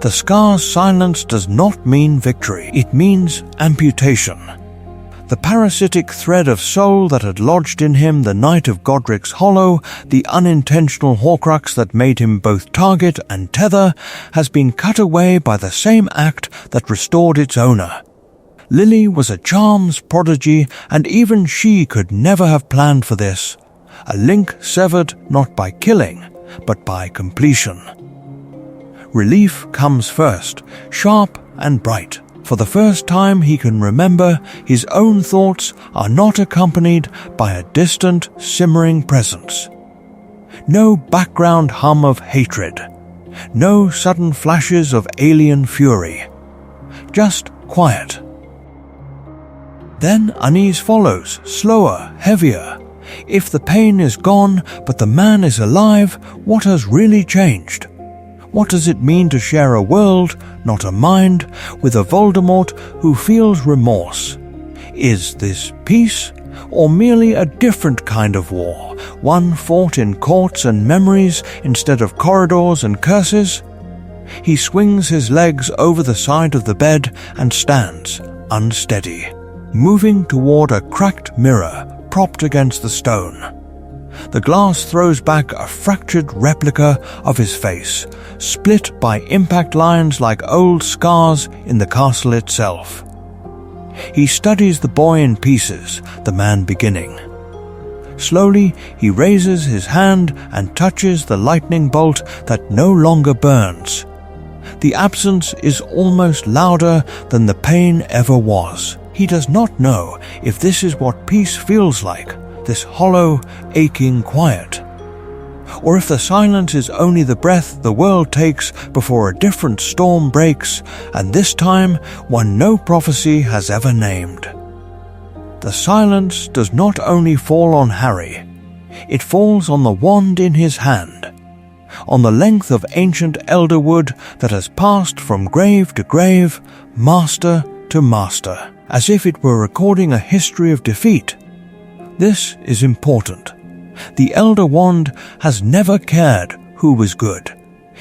The scar's silence does not mean victory, it means amputation. The parasitic thread of soul that had lodged in him the night of Godric's Hollow, the unintentional Horcrux that made him both target and tether, has been cut away by the same act that restored its owner. Lily was a charms prodigy, and even she could never have planned for this. A link severed not by killing, but by completion. Relief comes first, sharp and bright. For the first time he can remember, his own thoughts are not accompanied by a distant, simmering presence. No background hum of hatred. No sudden flashes of alien fury. Just quiet. Then unease follows, slower, heavier. If the pain is gone, but the man is alive, what has really changed? What does it mean to share a world, not a mind, with a Voldemort who feels remorse? Is this peace, or merely a different kind of war, one fought in courts and memories instead of corridors and curses? He swings his legs over the side of the bed and stands, unsteady, moving toward a cracked mirror propped against the stone. The glass throws back a fractured replica of his face, split by impact lines like old scars in the castle itself. He studies the boy in pieces, the man beginning. Slowly, he raises his hand and touches the lightning bolt that no longer burns. The absence is almost louder than the pain ever was. He does not know if this is what peace feels like, this hollow, aching quiet. Or if the silence is only the breath the world takes before a different storm breaks, and this time one no prophecy has ever named. The silence does not only fall on Harry, it falls on the wand in his hand, on the length of ancient elderwood that has passed from grave to grave, master to master, as if it were recording a history of defeat. This is important. The Elder Wand has never cared who was good.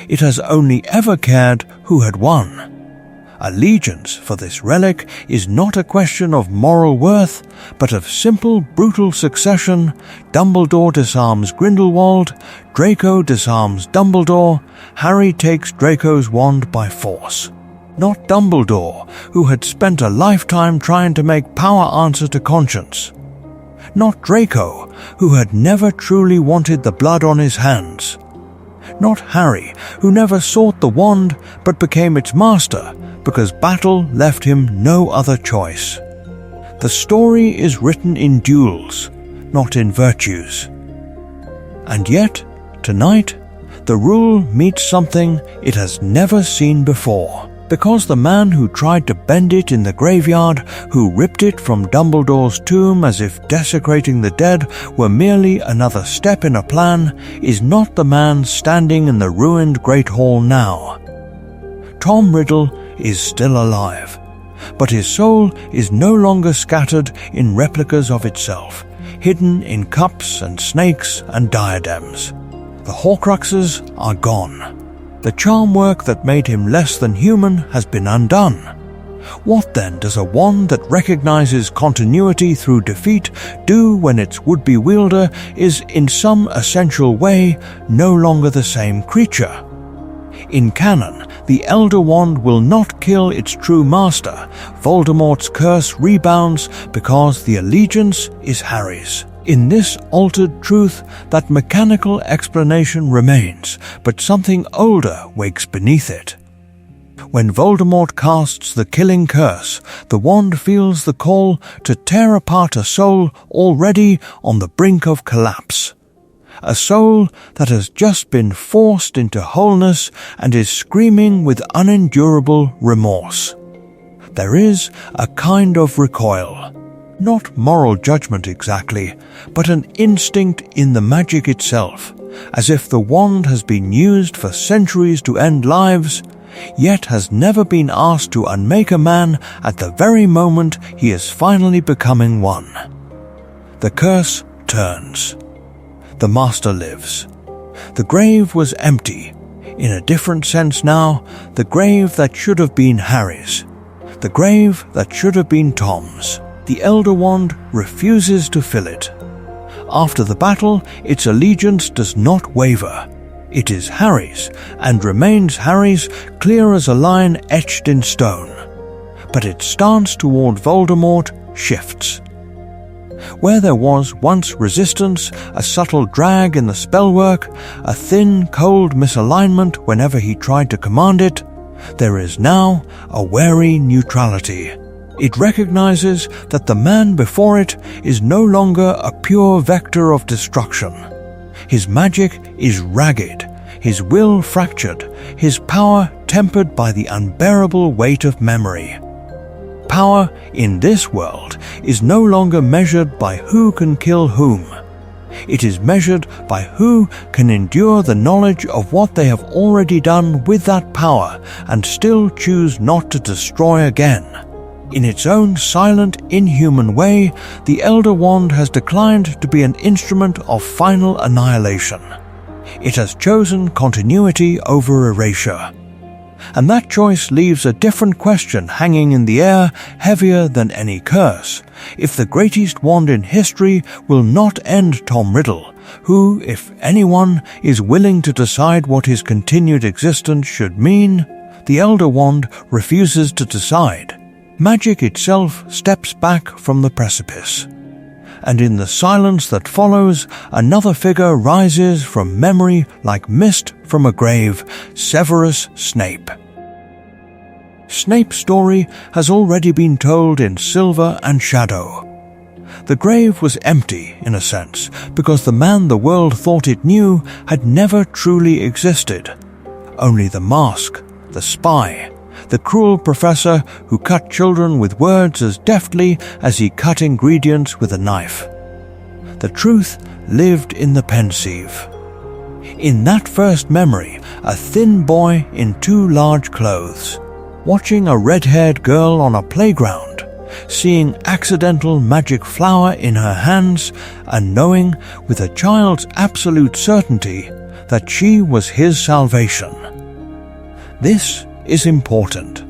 It has only ever cared who had won. Allegiance for this relic is not a question of moral worth, but of simple, brutal succession. Dumbledore disarms Grindelwald, Draco disarms Dumbledore, Harry takes Draco's wand by force. Not Dumbledore, who had spent a lifetime trying to make power answer to conscience. Not Draco, who had never truly wanted the blood on his hands. Not Harry, who never sought the wand but became its master because battle left him no other choice. The story is written in duels, not in virtues. And yet, tonight, the rule meets something it has never seen before. Because the man who tried to bend it in the graveyard, who ripped it from Dumbledore's tomb as if desecrating the dead were merely another step in a plan, is not the man standing in the ruined Great Hall now. Tom Riddle is still alive, but his soul is no longer scattered in replicas of itself, hidden in cups and snakes and diadems. The Horcruxes are gone. The charm work that made him less than human has been undone. What then does a wand that recognizes continuity through defeat do when its would-be wielder is in some essential way no longer the same creature? In canon, the Elder Wand will not kill its true master. Voldemort's curse rebounds because the allegiance is Harry's. In this altered truth, that mechanical explanation remains, but something older wakes beneath it. When Voldemort casts the killing curse, the wand feels the call to tear apart a soul already on the brink of collapse. A soul that has just been forced into wholeness and is screaming with unendurable remorse. There is a kind of recoil. Not moral judgment exactly, but an instinct in the magic itself, as if the wand has been used for centuries to end lives, yet has never been asked to unmake a man at the very moment he is finally becoming one. The curse turns. The master lives. The grave was empty. In a different sense now, the grave that should have been Harry's. The grave that should have been Tom's. the Elder Wand refuses to fill it. After the battle, its allegiance does not waver. It is Harry's, and remains Harry's, clear as a line etched in stone. But its stance toward Voldemort shifts. Where there was once resistance, a subtle drag in the spellwork, a thin, cold misalignment whenever he tried to command it, there is now a wary neutrality. It recognizes that the man before it is no longer a pure vector of destruction. His magic is ragged, his will fractured, his power tempered by the unbearable weight of memory. Power in this world is no longer measured by who can kill whom. It is measured by who can endure the knowledge of what they have already done with that power and still choose not to destroy again. In its own silent, inhuman way, the Elder Wand has declined to be an instrument of final annihilation. It has chosen continuity over erasure. And that choice leaves a different question hanging in the air, heavier than any curse. If the greatest wand in history will not end Tom Riddle, who, if anyone, is willing to decide what his continued existence should mean, the Elder Wand refuses to decide. Magic itself steps back from the precipice. And in the silence that follows, another figure rises from memory like mist from a grave, Severus Snape. Snape's story has already been told in Silver and Shadow. The grave was empty, in a sense, because the man the world thought it knew had never truly existed. Only the mask, the spy, the cruel professor who cut children with words as deftly as he cut ingredients with a knife. The truth lived in the pensieve. In that first memory, a thin boy in too large clothes, watching a red-haired girl on a playground, seeing accidental magic flower in her hands and knowing with a child's absolute certainty that she was his salvation. This is important,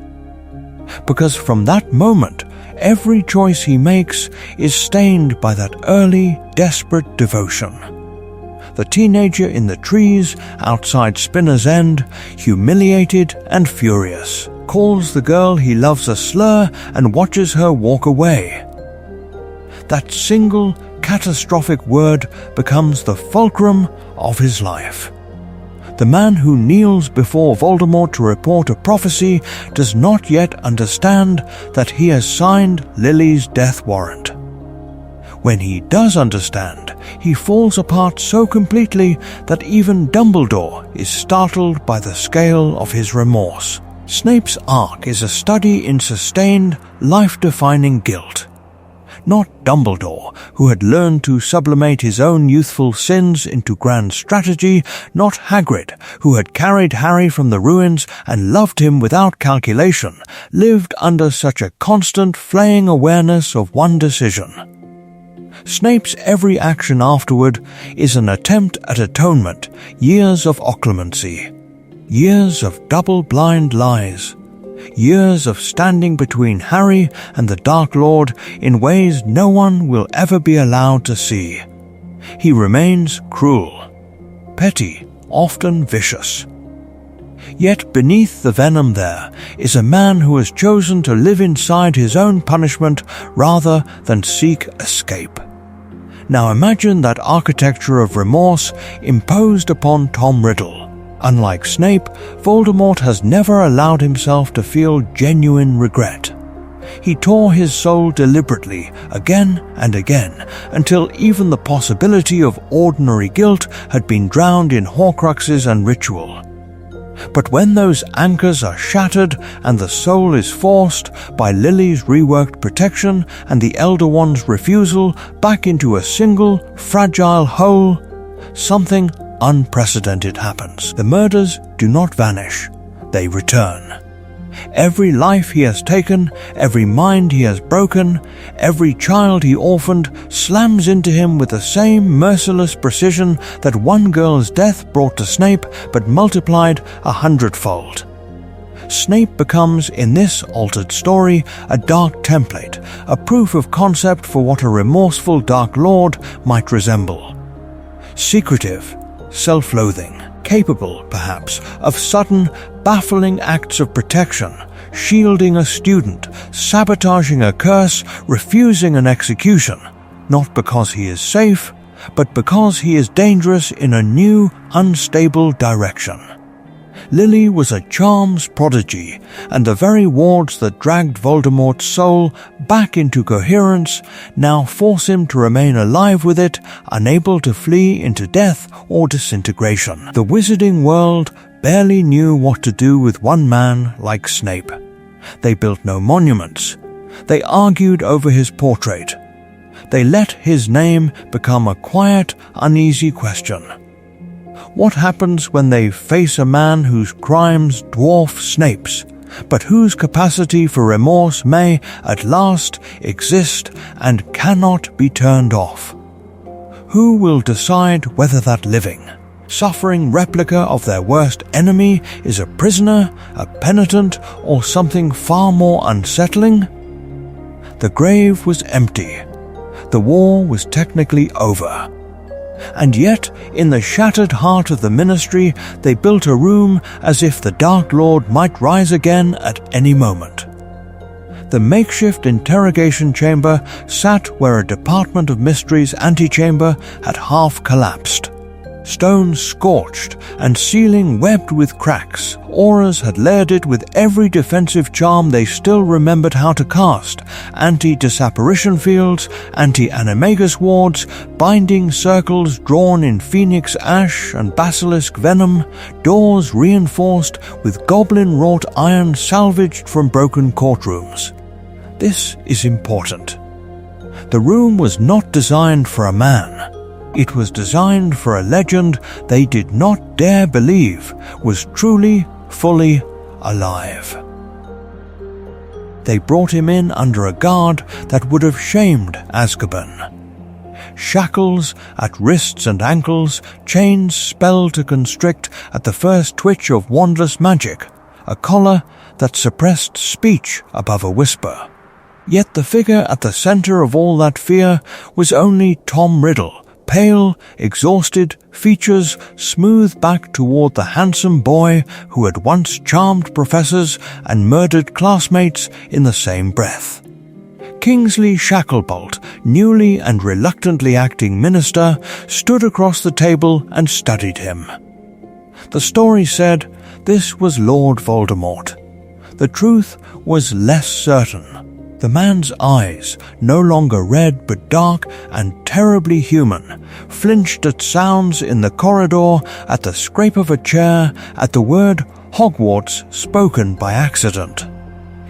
because from that moment, every choice he makes is stained by that early, desperate devotion. The teenager in the trees outside Spinner's End, humiliated and furious, calls the girl he loves a slur and watches her walk away. That single, catastrophic word becomes the fulcrum of his life. The man who kneels before Voldemort to report a prophecy does not yet understand that he has signed Lily's death warrant. When he does understand, he falls apart so completely that even Dumbledore is startled by the scale of his remorse. Snape's arc is a study in sustained, life-defining guilt. Not Dumbledore, who had learned to sublimate his own youthful sins into grand strategy, not Hagrid, who had carried Harry from the ruins and loved him without calculation, lived under such a constant, flaying awareness of one decision. Snape's every action afterward is an attempt at atonement, years of occlumency, years of double-blind lies, years of standing between Harry and the Dark Lord in ways no one will ever be allowed to see. He remains cruel, petty, often vicious. Yet beneath the venom there is a man who has chosen to live inside his own punishment rather than seek escape. Now imagine that architecture of remorse imposed upon Tom Riddle. Unlike Snape, Voldemort has never allowed himself to feel genuine regret. He tore his soul deliberately, again and again, until even the possibility of ordinary guilt had been drowned in Horcruxes and ritual. But when those anchors are shattered and the soul is forced, by Lily's reworked protection and the Elder Wand's refusal, back into a single, fragile whole, something unprecedented happens. The murders do not vanish, they return. Every life he has taken, every mind he has broken, every child he orphaned slams into him with the same merciless precision that one girl's death brought to Snape but multiplied 100-fold. Snape becomes, in this altered story, a dark template, a proof of concept for what a remorseful Dark Lord might resemble. Secretive, self-loathing, capable, perhaps, of sudden, baffling acts of protection, shielding a student, sabotaging a curse, refusing an execution, not because he is safe, but because he is dangerous in a new, unstable direction. Lily was a charms prodigy, and the very wards that dragged Voldemort's soul back into coherence now force him to remain alive with it, unable to flee into death or disintegration. The wizarding world barely knew what to do with one man like Snape. They built no monuments. They argued over his portrait. They let his name become a quiet, uneasy question. What happens when they face a man whose crimes dwarf Snape's, but whose capacity for remorse may, at last, exist and cannot be turned off? Who will decide whether that living, suffering replica of their worst enemy is a prisoner, a penitent, or something far more unsettling? The grave was empty. The war was technically over. And yet, in the shattered heart of the Ministry, they built a room as if the Dark Lord might rise again at any moment. The makeshift interrogation chamber sat where a Department of Mysteries antechamber had half collapsed. Stone scorched and ceiling webbed with cracks, auras had layered it with every defensive charm they still remembered how to cast: anti-disapparition fields, anti-animagus wards, binding circles drawn in phoenix ash and basilisk venom, doors reinforced with goblin-wrought iron salvaged from broken courtrooms. This is important. The room was not designed for a man. It was designed for a legend they did not dare believe was truly, fully alive. They brought him in under a guard that would have shamed Azkaban. Shackles at wrists and ankles, chains spelled to constrict at the first twitch of wandless magic, a collar that suppressed speech above a whisper. Yet the figure at the center of all that fear was only Tom Riddle, pale, exhausted, features smoothed back toward the handsome boy who had once charmed professors and murdered classmates in the same breath. Kingsley Shacklebolt, newly and reluctantly acting minister, stood across the table and studied him. The story said this was Lord Voldemort. The truth was less certain. The man's eyes, no longer red but dark and terribly human, flinched at sounds in the corridor, at the scrape of a chair, at the word Hogwarts spoken by accident.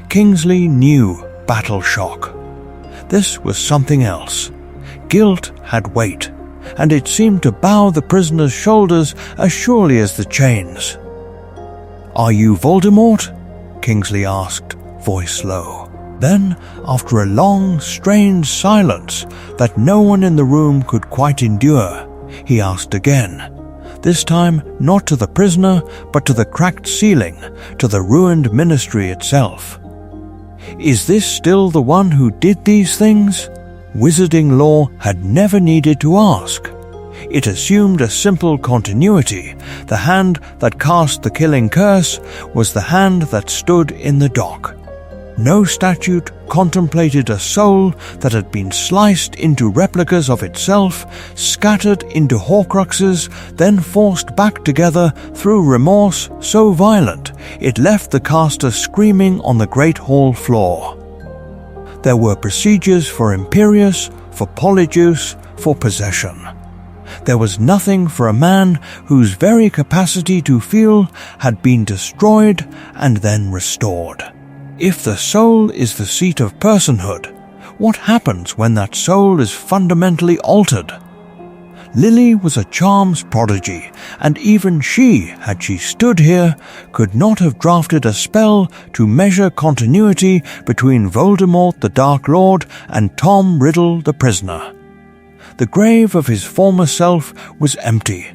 Kingsley knew battle shock. This was something else. Guilt had weight, and it seemed to bow the prisoner's shoulders as surely as the chains. "Are you Voldemort?" Kingsley asked, voice low. Then, after a long, strange silence that no one in the room could quite endure, he asked again, this time not to the prisoner, but to the cracked ceiling, to the ruined ministry itself. "Is this still the one who did these things?" Wizarding law had never needed to ask. It assumed a simple continuity. The hand that cast the killing curse was the hand that stood in the dock. No statute contemplated a soul that had been sliced into replicas of itself, scattered into Horcruxes, then forced back together through remorse so violent it left the caster screaming on the Great Hall floor. There were procedures for Imperius, for Polyjuice, for possession. There was nothing for a man whose very capacity to feel had been destroyed and then restored. If the soul is the seat of personhood, what happens when that soul is fundamentally altered? Lily was a charms prodigy, and even she, had she stood here, could not have drafted a spell to measure continuity between Voldemort the Dark Lord and Tom Riddle the prisoner. The grave of his former self was empty.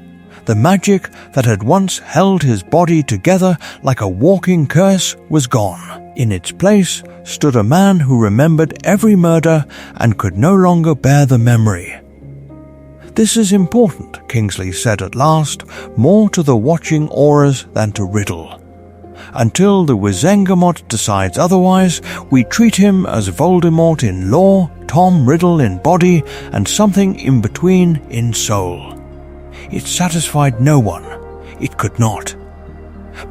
The magic that had once held his body together like a walking curse was gone. In its place stood a man who remembered every murder and could no longer bear the memory. "This is important," Kingsley said at last, more to the watching Aurors than to Riddle. "Until the Wizengamot decides otherwise, we treat him as Voldemort in law, Tom Riddle in body, and something in between in soul." It satisfied no one. It could not.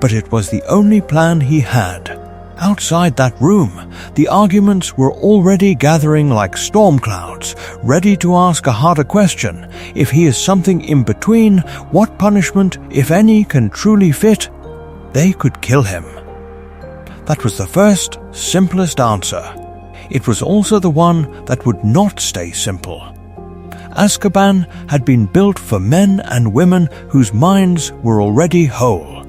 But it was the only plan he had. Outside that room, the arguments were already gathering like storm clouds, ready to ask a harder question. If he is something in between, what punishment, if any, can truly fit? They could kill him. That was the first, simplest answer. It was also the one that would not stay simple. Azkaban had been built for men and women whose minds were already whole,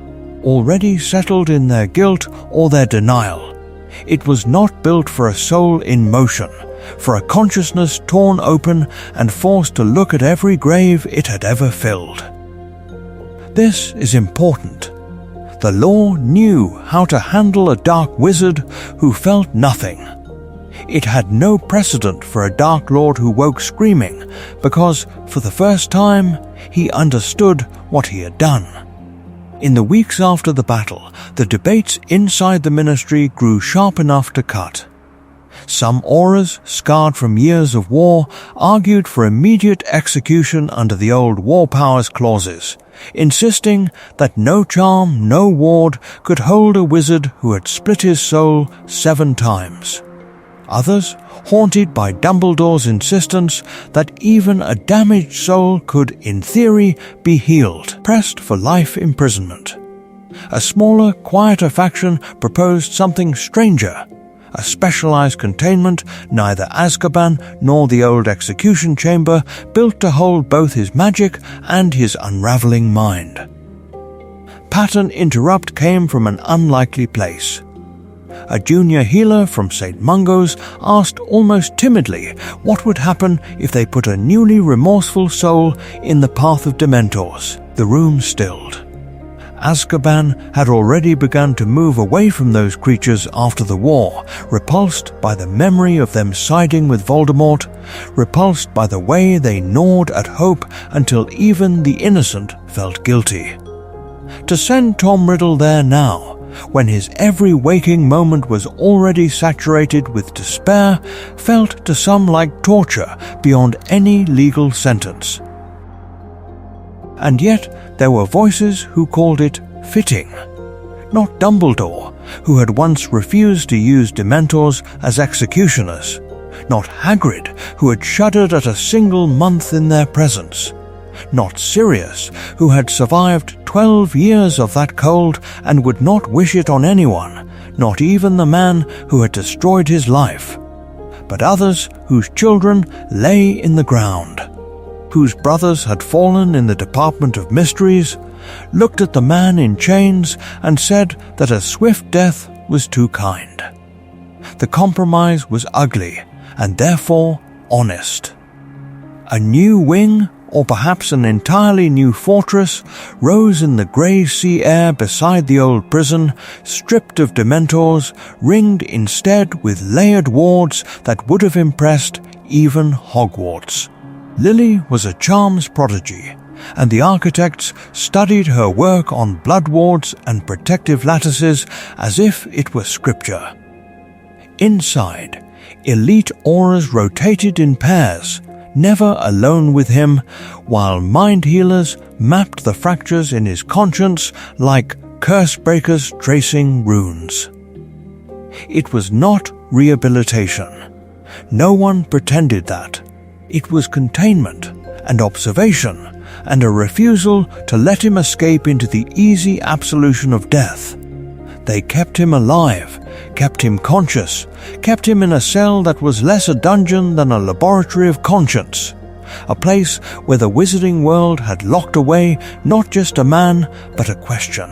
already settled in their guilt or their denial. It was not built for a soul in motion, for a consciousness torn open and forced to look at every grave it had ever filled. This is important. The law knew how to handle a dark wizard who felt nothing. It had no precedent for a Dark Lord who woke screaming, because, for the first time, he understood what he had done. In the weeks after the battle, the debates inside the Ministry grew sharp enough to cut. Some Aurors, scarred from years of war, argued for immediate execution under the old War Powers clauses, insisting that no charm, no ward could hold a wizard who had split his soul 7 times. Others, haunted by Dumbledore's insistence that even a damaged soul could, in theory, be healed, pressed for life imprisonment. A smaller, quieter faction proposed something stranger, a specialized containment neither Azkaban nor the old execution chamber built to hold both his magic and his unraveling mind. Pattern Interrupt came from an unlikely place. A junior healer from St. Mungo's asked almost timidly what would happen if they put a newly remorseful soul in the path of Dementors. The room stilled. Azkaban had already begun to move away from those creatures after the war, repulsed by the memory of them siding with Voldemort, repulsed by the way they gnawed at hope until even the innocent felt guilty. To send Tom Riddle there now, when his every waking moment was already saturated with despair, felt to some like torture beyond any legal sentence. And yet there were voices who called it fitting. Not Dumbledore, who had once refused to use Dementors as executioners. Not Hagrid, who had shuddered at a single month in their presence. Not Sirius, who had survived 12 years of that cold and would not wish it on anyone, not even the man who had destroyed his life. But others whose children lay in the ground, whose brothers had fallen in the Department of Mysteries, looked at the man in chains and said that a swift death was too kind. The compromise was ugly and therefore honest. A new wing, or perhaps an entirely new fortress, rose in the grey sea air beside the old prison, stripped of Dementors, ringed instead with layered wards that would have impressed even Hogwarts. Lily was a charms prodigy, and the architects studied her work on blood wards and protective lattices as if it were scripture. Inside, elite Aurors rotated in pairs, never alone with him, while mind healers mapped the fractures in his conscience like curse breakers tracing runes. It was not rehabilitation. No one pretended that. It was containment and observation and a refusal to let him escape into the easy absolution of death. They kept him alive, kept him conscious, kept him in a cell that was less a dungeon than a laboratory of conscience, a place where the wizarding world had locked away not just a man, but a question.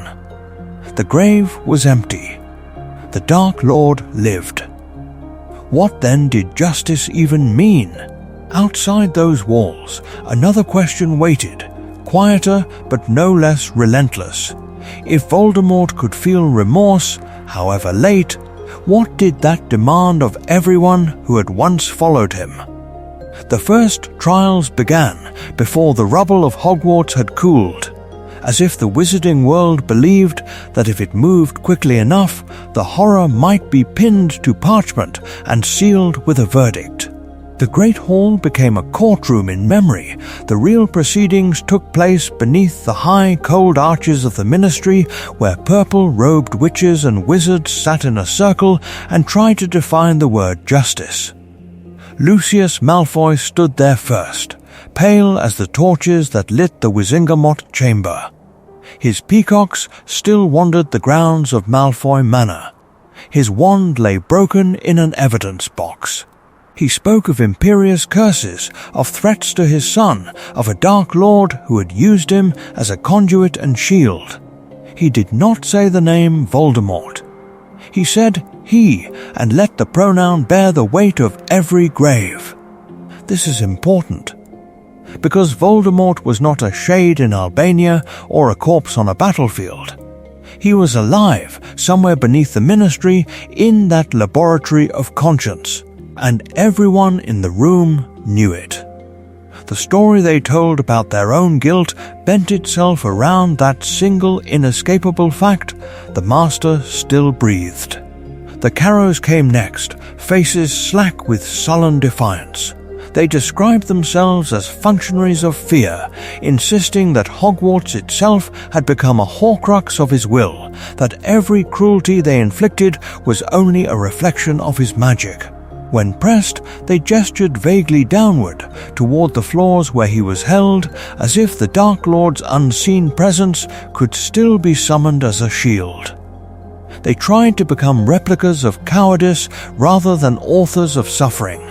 The grave was empty. The Dark Lord lived. What then did justice even mean? Outside those walls, another question waited, quieter but no less relentless. If Voldemort could feel remorse, however late, what did that demand of everyone who had once followed him? The first trials began before the rubble of Hogwarts had cooled, as if the wizarding world believed that if it moved quickly enough, the horror might be pinned to parchment and sealed with a verdict. The Great Hall became a courtroom in memory. The real proceedings took place beneath the high, cold arches of the Ministry, where purple-robed witches and wizards sat in a circle and tried to define the word justice. Lucius Malfoy stood there first, pale as the torches that lit the Wizengamot chamber. His peacocks still wandered the grounds of Malfoy Manor. His wand lay broken in an evidence box. He spoke of imperious curses, of threats to his son, of a Dark Lord who had used him as a conduit and shield. He did not say the name Voldemort. He said he, and let the pronoun bear the weight of every grave. This is important, because Voldemort was not a shade in Albania or a corpse on a battlefield. He was alive somewhere beneath the Ministry in that laboratory of conscience, and everyone in the room knew it. The story they told about their own guilt bent itself around that single inescapable fact: the Master still breathed. The Carrows came next, faces slack with sullen defiance. They described themselves as functionaries of fear, insisting that Hogwarts itself had become a Horcrux of his will, that every cruelty they inflicted was only a reflection of his magic. When pressed, they gestured vaguely downward, toward the floors where he was held, as if the Dark Lord's unseen presence could still be summoned as a shield. They tried to become replicas of cowardice rather than authors of suffering.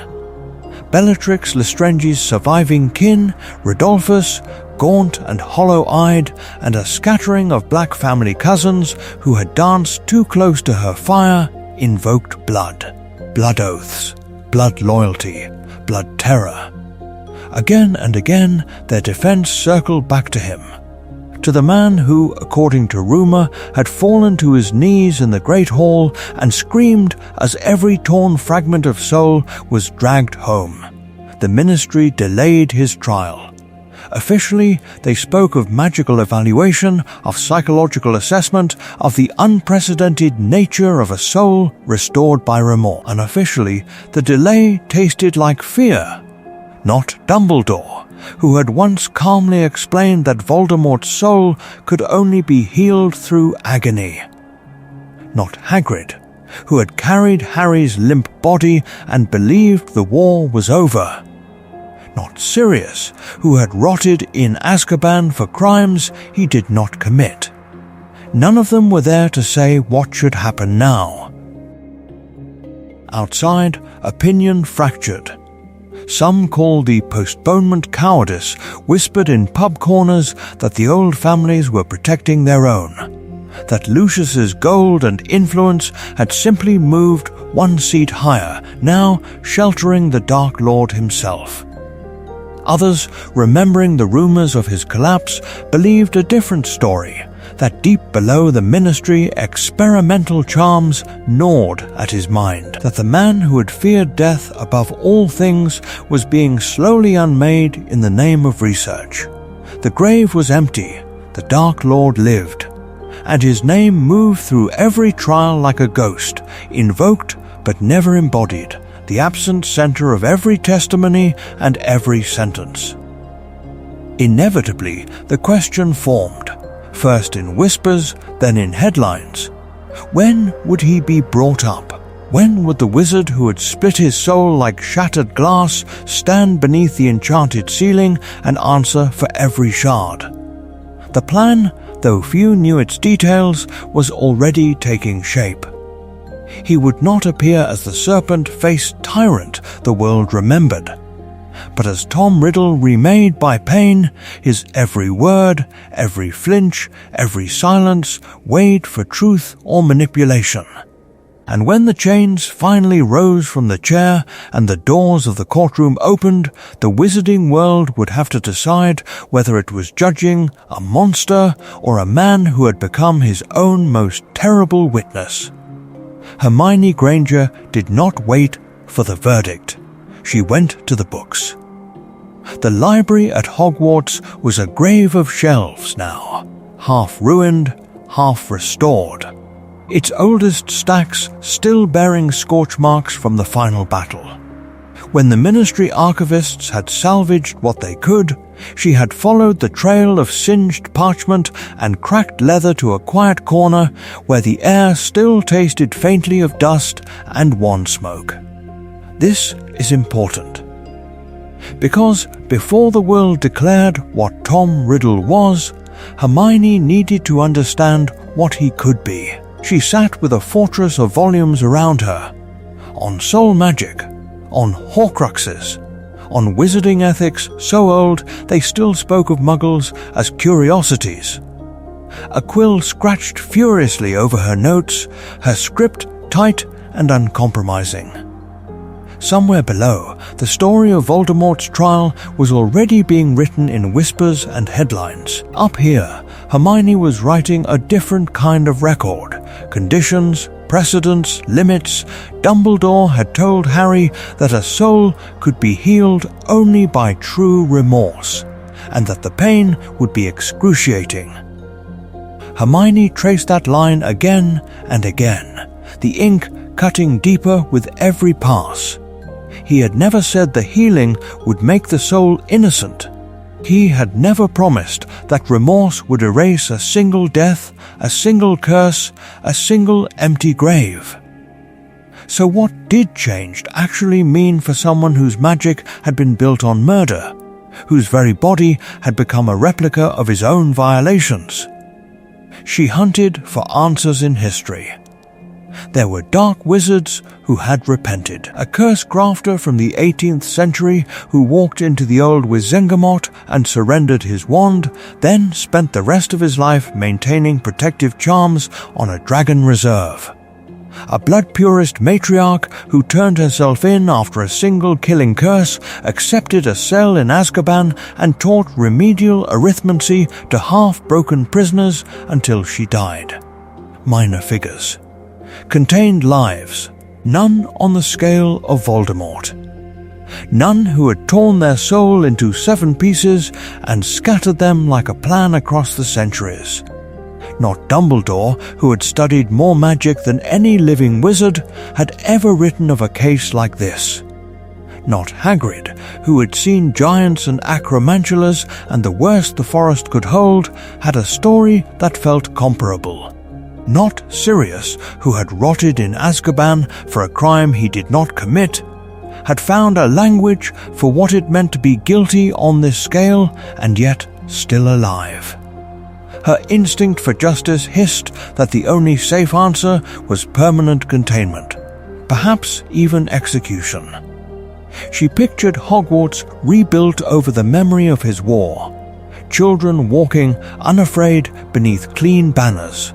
Bellatrix Lestrange's surviving kin, Rodolphus, gaunt and hollow-eyed, and a scattering of black family cousins who had danced too close to her fire, invoked blood. Blood oaths, blood loyalty, blood terror. Again and again, their defense circled back to him. To the man who, according to rumor, had fallen to his knees in the Great Hall and screamed as every torn fragment of soul was dragged home. The Ministry delayed his trial. Officially, they spoke of magical evaluation, of psychological assessment, of the unprecedented nature of a soul restored by remorse. Unofficially, the delay tasted like fear. Not Dumbledore, who had once calmly explained that Voldemort's soul could only be healed through agony. Not Hagrid, who had carried Harry's limp body and believed the war was over. Not Sirius, who had rotted in Azkaban for crimes he did not commit. None of them were there to say what should happen now. Outside, opinion fractured. Some called the postponement cowardice, whispered in pub corners that the old families were protecting their own, that Lucius's gold and influence had simply moved one seat higher, now sheltering the Dark Lord himself. Others, remembering the rumors of his collapse, believed a different story, that deep below the Ministry experimental charms gnawed at his mind, that the man who had feared death above all things was being slowly unmade in the name of research. The grave was empty, the Dark Lord lived, and his name moved through every trial like a ghost, invoked but never embodied, the absent center of every testimony and every sentence. Inevitably, the question formed, first in whispers, then in headlines. When would he be brought up? When would the wizard who had split his soul like shattered glass stand beneath the enchanted ceiling and answer for every shard? The plan, though few knew its details, was already taking shape. He would not appear as the serpent-faced tyrant the world remembered, but as Tom Riddle remade by pain, his every word, every flinch, every silence weighed for truth or manipulation. And when the chains finally rose from the chair and the doors of the courtroom opened, the wizarding world would have to decide whether it was judging a monster or a man who had become his own most terrible witness. Hermione Granger did not wait for the verdict. She went to the books. The library at Hogwarts was a grave of shelves now, half ruined, half restored, its oldest stacks still bearing scorch marks from the final battle. When the Ministry archivists had salvaged what they could, she had followed the trail of singed parchment and cracked leather to a quiet corner where the air still tasted faintly of dust and wand smoke. This is important, because before the world declared what Tom Riddle was, Hermione needed to understand what he could be. She sat with a fortress of volumes around her, on soul magic, on Horcruxes, on wizarding ethics so old they still spoke of muggles as curiosities. A quill scratched furiously over her notes, her script tight and uncompromising. Somewhere below, the story of Voldemort's trial was already being written in whispers and headlines. Up here, Hermione was writing a different kind of record. Conditions, precedents, limits. Dumbledore had told Harry that a soul could be healed only by true remorse, and that the pain would be excruciating. Hermione traced that line again and again, the ink cutting deeper with every pass. He had never said the healing would make the soul innocent. He had never promised that remorse would erase a single death, a single curse, a single empty grave. So what did changed actually mean for someone whose magic had been built on murder, whose very body had become a replica of his own violations? She hunted for answers in history. There were dark wizards who had repented. A cursed grafter from the 18th century who walked into the old Wizengamot and surrendered his wand, then spent the rest of his life maintaining protective charms on a dragon reserve. A blood-purist matriarch who turned herself in after a single killing curse, accepted a cell in Azkaban and taught remedial arithmancy to half-broken prisoners until she died. Minor figures. Contained lives, none on the scale of Voldemort. None who had torn their soul into 7 pieces and scattered them like a plan across the centuries. Not Dumbledore, who had studied more magic than any living wizard, had ever written of a case like this. Not Hagrid, who had seen giants and acromantulas and the worst the forest could hold, had a story that felt comparable. Not Sirius, who had rotted in Azkaban for a crime he did not commit, had found a language for what it meant to be guilty on this scale and yet still alive. Her instinct for justice hissed that the only safe answer was permanent containment, perhaps even execution. She pictured Hogwarts rebuilt over the memory of his war, children walking unafraid beneath clean banners.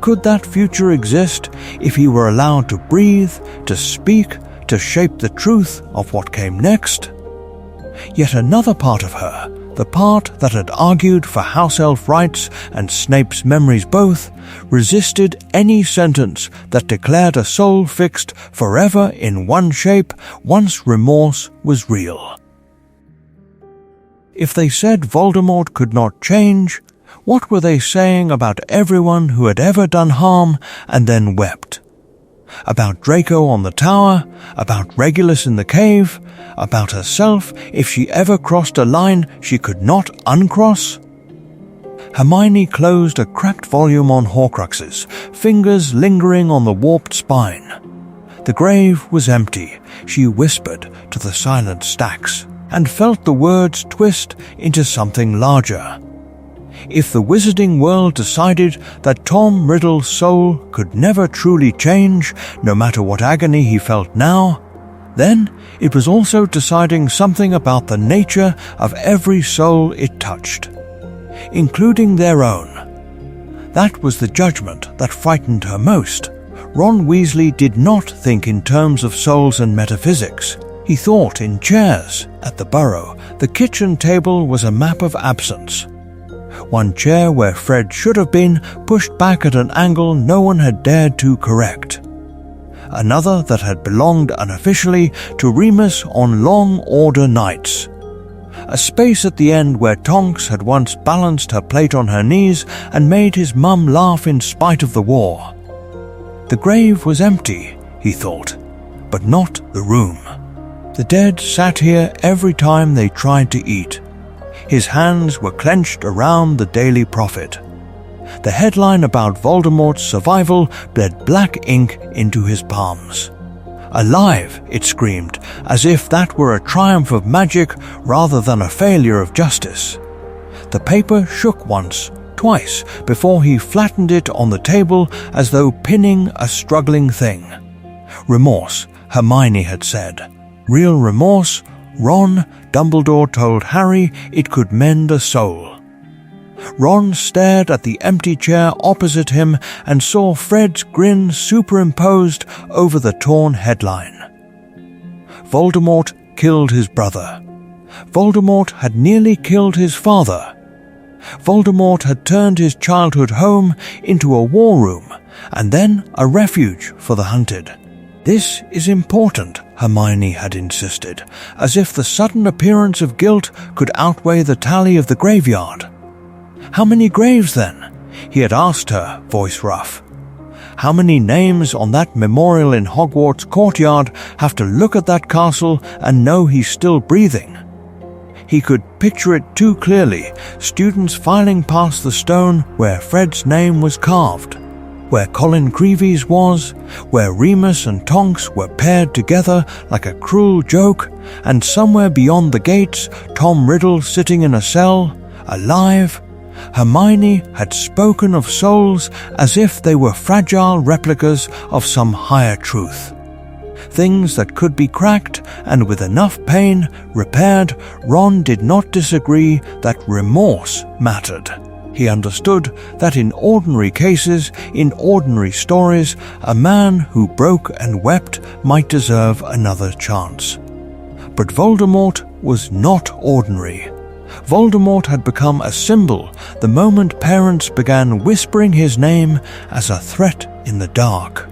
Could that future exist if he were allowed to breathe, to speak, to shape the truth of what came next? Yet another part of her, the part that had argued for house elf rights and Snape's memories both, resisted any sentence that declared a soul fixed forever in one shape once remorse was real. If they said Voldemort could not change, what were they saying about everyone who had ever done harm and then wept? About Draco on the tower, about Regulus in the cave, about herself if she ever crossed a line she could not uncross? Hermione closed a cracked volume on Horcruxes, fingers lingering on the warped spine. The grave was empty, she whispered to the silent stacks, and felt the words twist into something larger. If the wizarding world decided that Tom Riddle's soul could never truly change, no matter what agony he felt now, then it was also deciding something about the nature of every soul it touched, including their own. That was the judgment that frightened her most, Ron Weasley did not think in terms of souls and metaphysics. He thought in chairs. At the Burrow, the kitchen table was a map of absence. One chair where Fred should have been pushed back at an angle no one had dared to correct. Another that had belonged unofficially to Remus on long order nights. A space at the end where Tonks had once balanced her plate on her knees and made his mum laugh in spite of the war. The grave was empty, he thought, but not the room. The dead sat here every time they tried to eat. His hands were clenched around the Daily Prophet. The headline about Voldemort's survival bled black ink into his palms. Alive, it screamed, as if that were a triumph of magic rather than a failure of justice. The paper shook once, twice, before he flattened it on the table as though pinning a struggling thing. Remorse, Hermione had said. Real remorse, Ron, Dumbledore told Harry it could mend a soul. Ron stared at the empty chair opposite him and saw Fred's grin superimposed over the torn headline. Voldemort killed his brother. Voldemort had nearly killed his father. Voldemort had turned his childhood home into a war room and then a refuge for the hunted. This is important, Hermione had insisted, as if the sudden appearance of guilt could outweigh the tally of the graveyard. How many graves, then? He had asked her, voice rough. How many names on that memorial in Hogwarts courtyard have to look at that castle and know he's still breathing? He could picture it too clearly, students filing past the stone where Fred's name was carved, where Colin Creevy's was, where Remus and Tonks were paired together like a cruel joke, and somewhere beyond the gates, Tom Riddle sitting in a cell, alive. Hermione had spoken of souls as if they were fragile replicas of some higher truth. Things that could be cracked and with enough pain repaired. Ron did not disagree that remorse mattered. He understood that in ordinary cases, in ordinary stories, a man who broke and wept might deserve another chance. But Voldemort was not ordinary. Voldemort had become a symbol the moment parents began whispering his name as a threat in the dark.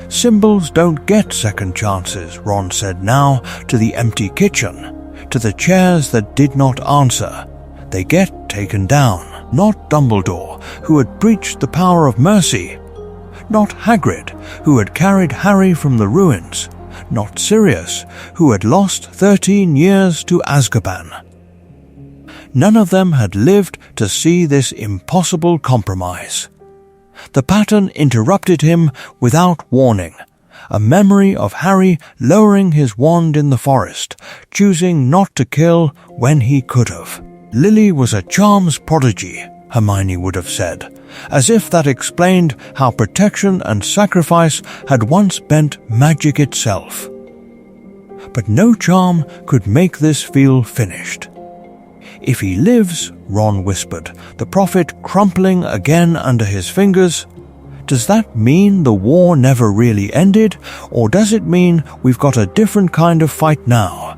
Symbols don't get second chances, Ron said now to the empty kitchen, to the chairs that did not answer. They get taken down, not Dumbledore, who had preached the power of mercy, not Hagrid, who had carried Harry from the ruins, not Sirius, who had lost 13 years to Azkaban. None of them had lived to see this impossible compromise. The pattern interrupted him without warning, a memory of Harry lowering his wand in the forest, choosing not to kill when he could have. Lily was a charms prodigy, Hermione would have said, as if that explained how protection and sacrifice had once bent magic itself. But no charm could make this feel finished. If he lives, Ron whispered, the prophet crumpling again under his fingers, does that mean the war never really ended, or does it mean we've got a different kind of fight now?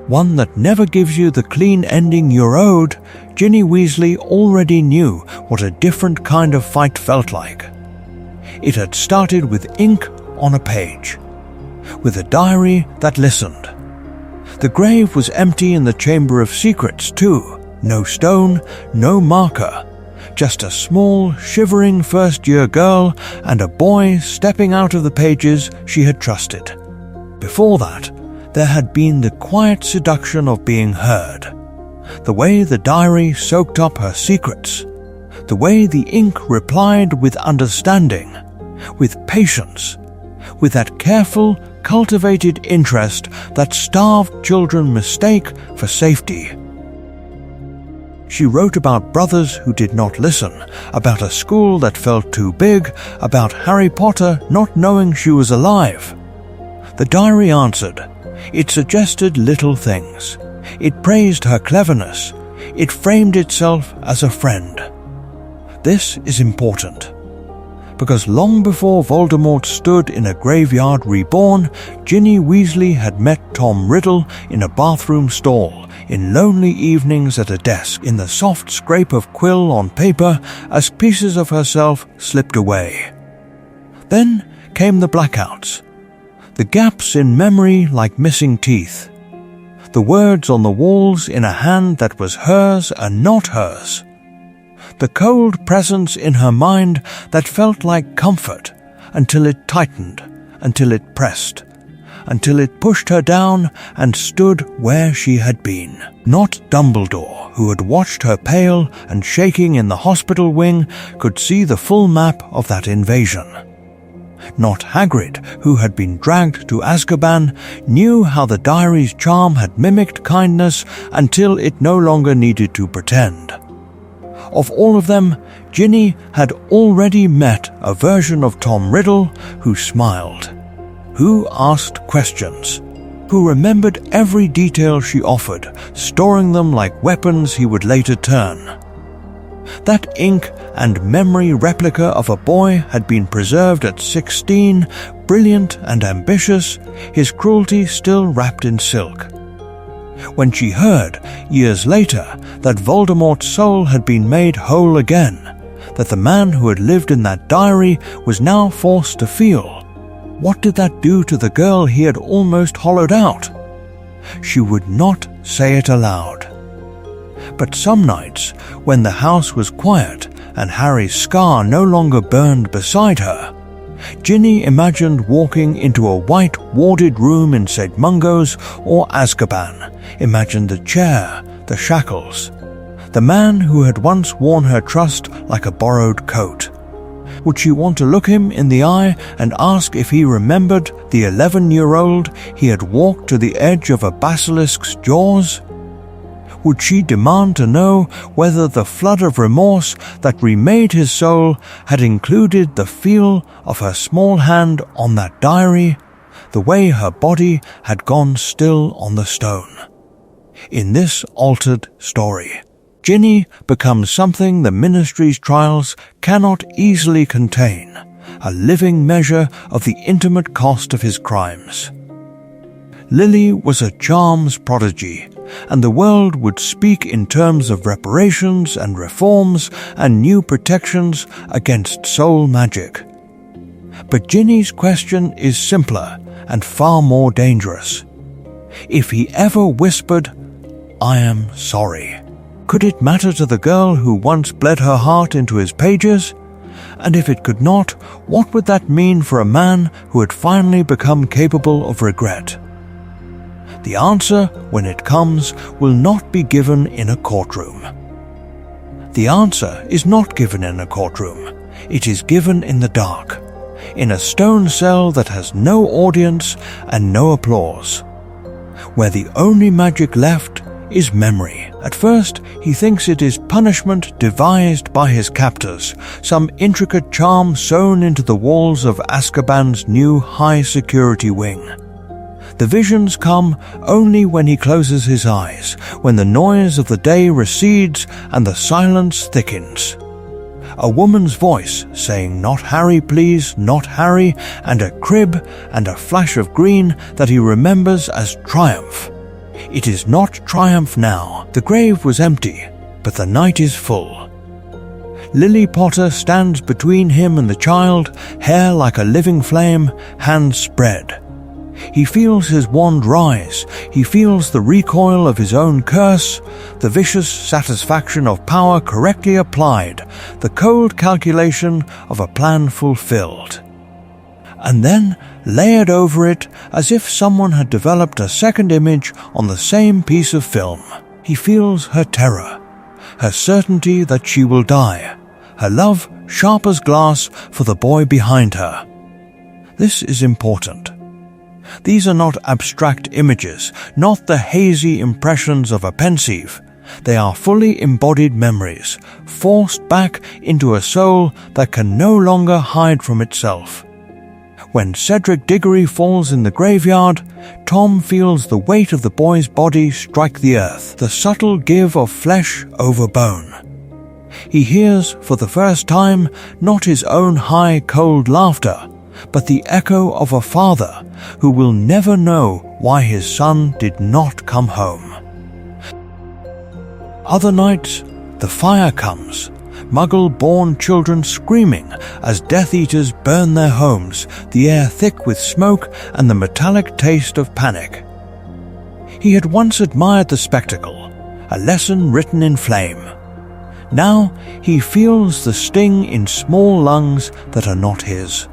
One that never gives you the clean ending you're owed. Ginny Weasley already knew what a different kind of fight felt like. It had started with ink on a page, with a diary that listened. The grave was empty in the Chamber of Secrets too. No stone, no marker. Just a small, shivering first-year girl and a boy stepping out of the pages she had trusted. Before that, there had been the quiet seduction of being heard. The way the diary soaked up her secrets. The way the ink replied with understanding, with patience, with that careful, cultivated interest that starved children mistake for safety. She wrote about brothers who did not listen, about a school that felt too big, about Harry Potter not knowing she was alive. The diary answered. It suggested little things. It praised her cleverness. It framed itself as a friend. This is important. because long before Voldemort stood in a graveyard reborn, Ginny Weasley had met Tom Riddle in a bathroom stall, in lonely evenings at a desk, in the soft scrape of quill on paper as pieces of herself slipped away. Then came the blackouts, the gaps in memory like missing teeth, the words on the walls in a hand that was hers and not hers, the cold presence in her mind that felt like comfort until it tightened, until it pressed, until it pushed her down and stood where she had been. Not Dumbledore, who had watched her pale and shaking in the hospital wing, could see the full map of that invasion. Not Hagrid, who had been dragged to Azkaban, knew how the diary's charm had mimicked kindness until it no longer needed to pretend. Of all of them, Ginny had already met a version of Tom Riddle who smiled, who asked questions, who remembered every detail she offered, storing them like weapons he would later turn. That ink and memory replica of a boy had been preserved at 16, brilliant and ambitious, his cruelty still wrapped in silk. When she heard, years later, that Voldemort's soul had been made whole again, that the man who had lived in that diary was now forced to feel, what did that do to the girl he had almost hollowed out? She would not say it aloud. But some nights, when the house was quiet and Harry's scar no longer burned beside her, Ginny imagined walking into a white warded room in St. Mungo's or Azkaban, imagined the chair, the shackles, the man who had once worn her trust like a borrowed coat. Would she want to look him in the eye and ask if he remembered the 11-year-old he had walked to the edge of a basilisk's jaws? Would she demand to know whether the flood of remorse that remade his soul had included the feel of her small hand on that diary, the way her body had gone still on the stone? In this altered story, Ginny becomes something the Ministry's trials cannot easily contain, a living measure of the intimate cost of his crimes. Lily was a charms prodigy, and the world would speak in terms of reparations and reforms and new protections against soul magic. But Ginny's question is simpler and far more dangerous. If he ever whispered, "I am sorry," could it matter to the girl who once bled her heart into his pages? And if it could not, what would that mean for a man who had finally become capable of regret? The answer, when it comes, will not be given in a courtroom. The answer is not given in a courtroom. It is given in the dark, in a stone cell that has no audience and no applause, where the only magic left is memory. At first, he thinks it is punishment devised by his captors, some intricate charm sewn into the walls of Azkaban's new high-security wing. The visions come only when he closes his eyes, when the noise of the day recedes and the silence thickens. A woman's voice saying, "Not Harry, please, not Harry," and a crib and a flash of green that he remembers as triumph. It is not triumph now. The grave was empty, but the night is full. Lily Potter stands between him and the child, hair like a living flame, hands spread. He feels his wand rise, he feels the recoil of his own curse, the vicious satisfaction of power correctly applied, the cold calculation of a plan fulfilled. And then, layered over it, as if someone had developed a second image on the same piece of film, he feels her terror, her certainty that she will die, her love sharp as glass for the boy behind her. This is important. These are not abstract images, not the hazy impressions of a pensieve. They are fully embodied memories, forced back into a soul that can no longer hide from itself. When Cedric Diggory falls in the graveyard, Tom feels the weight of the boy's body strike the earth, the subtle give of flesh over bone. He hears for the first time not his own high, cold laughter, but the echo of a father who will never know why his son did not come home. Other nights, the fire comes, Muggle-born children screaming as Death Eaters burn their homes, the air thick with smoke and the metallic taste of panic. He had once admired the spectacle, a lesson written in flame. Now he feels the sting in small lungs that are not his.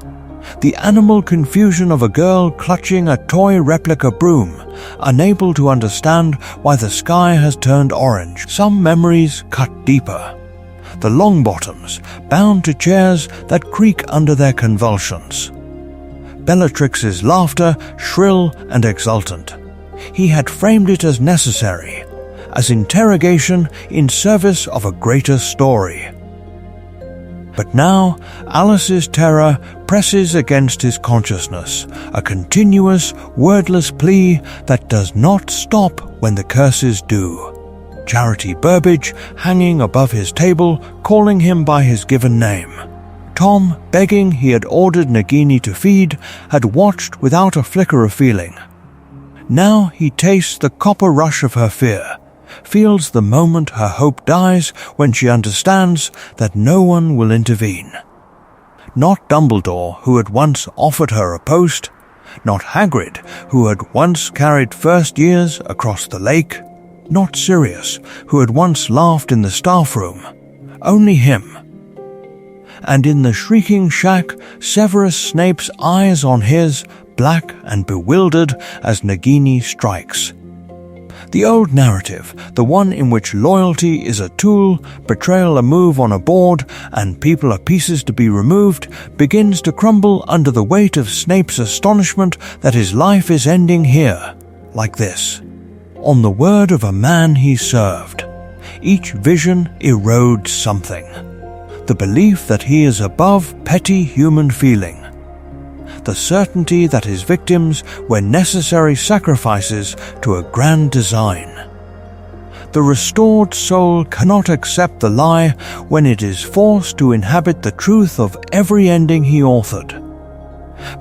The animal confusion of a girl clutching a toy replica broom, unable to understand why the sky has turned orange. Some memories cut deeper. The Longbottoms, bound to chairs that creak under their convulsions. Bellatrix's laughter, shrill and exultant. He had framed it as necessary, as interrogation in service of a greater story. But now Alice's terror presses against his consciousness, a continuous, wordless plea that does not stop when the curses do. Charity Burbage hanging above his table, calling him by his given name. Tom, begging he had ordered Nagini to feed, had watched without a flicker of feeling. Now he tastes the copper rush of her fear, feels the moment her hope dies when she understands that no one will intervene. Not Dumbledore, who had once offered her a post, not Hagrid, who had once carried first years across the lake, not Sirius, who had once laughed in the staff room, only him. And in the shrieking shack, Severus Snape's eyes on his, black and bewildered as Nagini strikes. The old narrative, the one in which loyalty is a tool, betrayal a move on a board, and people are pieces to be removed, begins to crumble under the weight of Snape's astonishment that his life is ending here, like this, on the word of a man he served. Each vision erodes something. The belief that he is above petty human feeling. The certainty that his victims were necessary sacrifices to a grand design. The restored soul cannot accept the lie when it is forced to inhabit the truth of every ending he authored.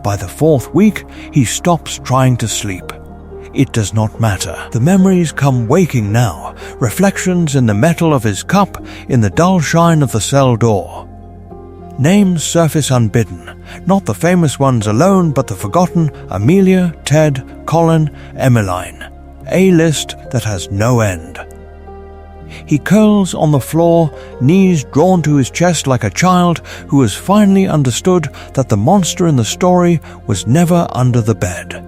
By the fourth week, he stops trying to sleep. It does not matter. The memories come waking now, reflections in the metal of his cup, in the dull shine of the cell door. Names surface unbidden, not the famous ones alone, but the forgotten Amelia, Ted, Colin, Emmeline. A list that has no end. He curls on the floor, knees drawn to his chest like a child who has finally understood that the monster in the story was never under the bed.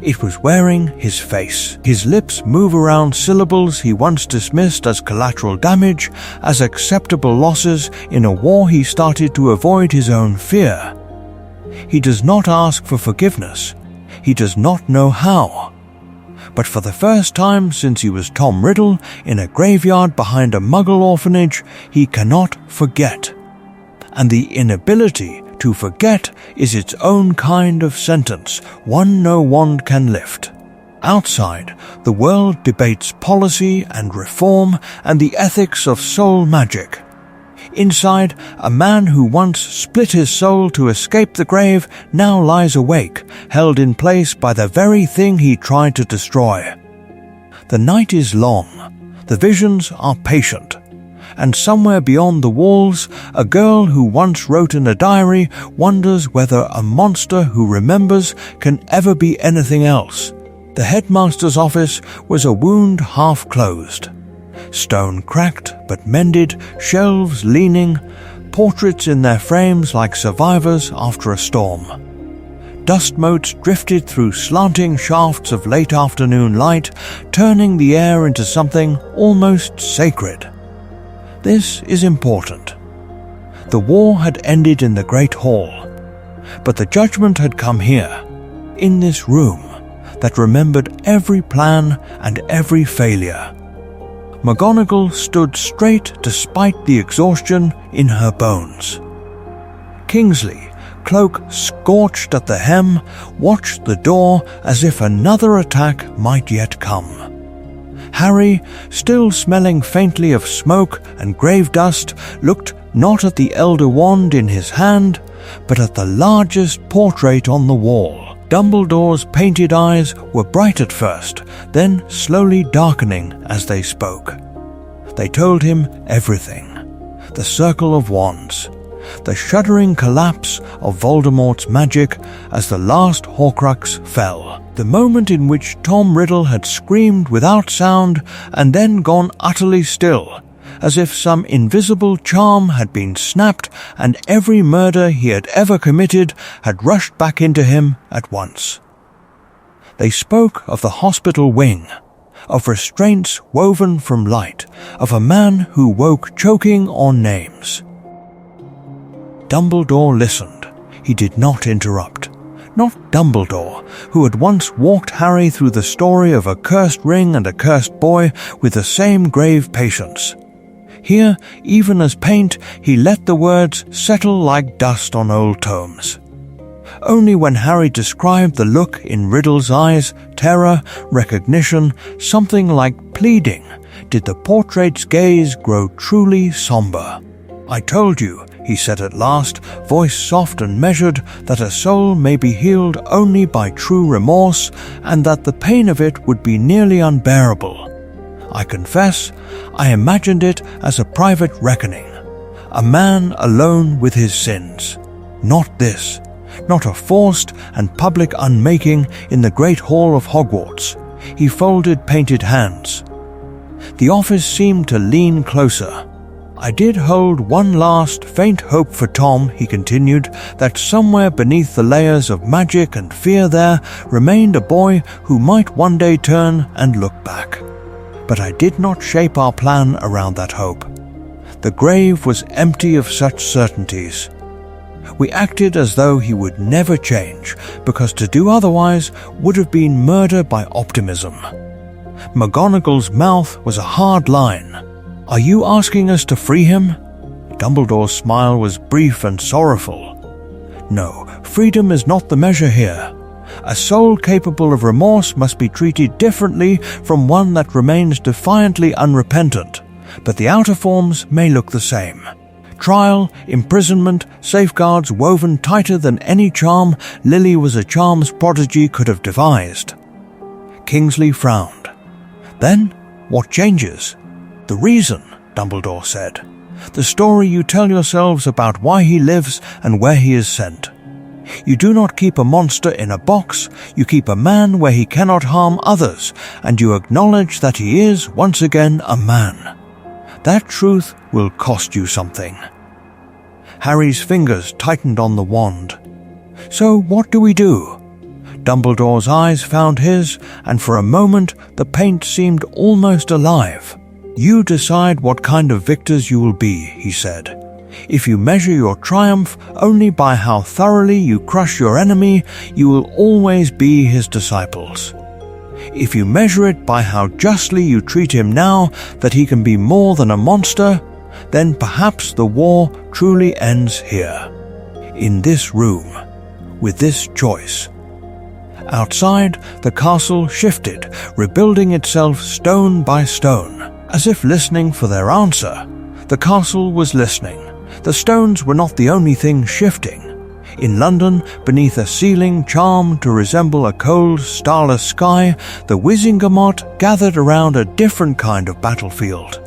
It was wearing his face. His lips move around syllables he once dismissed as collateral damage, as acceptable losses in a war he started to avoid his own fear. He does not ask for forgiveness. He does not know how. But for the first time since he was Tom Riddle in a graveyard behind a Muggle orphanage, he cannot forget. And the inability to forget is its own kind of sentence, one no wand can lift. Outside, the world debates policy and reform and the ethics of soul magic. Inside, a man who once split his soul to escape the grave now lies awake, held in place by the very thing he tried to destroy. The night is long, the visions are patient. And somewhere beyond the walls, a girl who once wrote in a diary wonders whether a monster who remembers can ever be anything else. The headmaster's office was a wound half closed. Stone cracked but mended, shelves leaning, portraits in their frames like survivors after a storm. Dust motes drifted through slanting shafts of late afternoon light, turning the air into something almost sacred. This is important. The war had ended in the Great Hall, but the judgment had come here, in this room, that remembered every plan and every failure. McGonagall stood straight despite the exhaustion in her bones. Kingsley, cloak scorched at the hem, watched the door as if another attack might yet come. Harry, still smelling faintly of smoke and grave dust, looked not at the elder wand in his hand, but at the largest portrait on the wall. Dumbledore's painted eyes were bright at first, then slowly darkening as they spoke. They told him everything. The circle of wands, the shuddering collapse of Voldemort's magic as the last Horcrux fell, the moment in which Tom Riddle had screamed without sound and then gone utterly still, as if some invisible charm had been snapped and every murder he had ever committed had rushed back into him at once. They spoke of the hospital wing, of restraints woven from light, of a man who woke choking on names. Dumbledore listened. He did not interrupt. Not Dumbledore, who had once walked Harry through the story of a cursed ring and a cursed boy with the same grave patience. Here, even as paint, he let the words settle like dust on old tomes. Only when Harry described the look in Riddle's eyes, terror, recognition, something like pleading, did the portrait's gaze grow truly somber. "I told you," he said at last, voice soft and measured, "that a soul may be healed only by true remorse, and that the pain of it would be nearly unbearable. I confess, I imagined it as a private reckoning, a man alone with his sins. Not this, not a forced and public unmaking in the great hall of Hogwarts." He folded painted hands. The office seemed to lean closer. "I did hold one last faint hope for Tom," he continued, "that somewhere beneath the layers of magic and fear there remained a boy who might one day turn and look back. But I did not shape our plan around that hope. The grave was empty of such certainties. We acted as though he would never change, because to do otherwise would have been murder by optimism." McGonagall's mouth was a hard line. "Are you asking us to free him?" Dumbledore's smile was brief and sorrowful. "No, freedom is not the measure here. A soul capable of remorse must be treated differently from one that remains defiantly unrepentant, but the outer forms may look the same. Trial, imprisonment, safeguards woven tighter than any charm Lily was a charms prodigy could have devised." Kingsley frowned. "Then, what changes?" "The reason," Dumbledore said. "The story you tell yourselves about why he lives and where he is sent. You do not keep a monster in a box, you keep a man where he cannot harm others, and you acknowledge that he is, once again, a man. That truth will cost you something." Harry's fingers tightened on the wand. "So what do we do?" Dumbledore's eyes found his, and for a moment the paint seemed almost alive. "You decide what kind of victors you will be," he said. "If you measure your triumph only by how thoroughly you crush your enemy, you will always be his disciples. If you measure it by how justly you treat him now that he can be more than a monster, then perhaps the war truly ends here, in this room, with this choice." Outside, the castle shifted, rebuilding itself stone by stone, as if listening for their answer. The castle was listening. The stones were not the only thing shifting. In London, beneath a ceiling charmed to resemble a cold, starless sky, the Wizengamot gathered around a different kind of battlefield.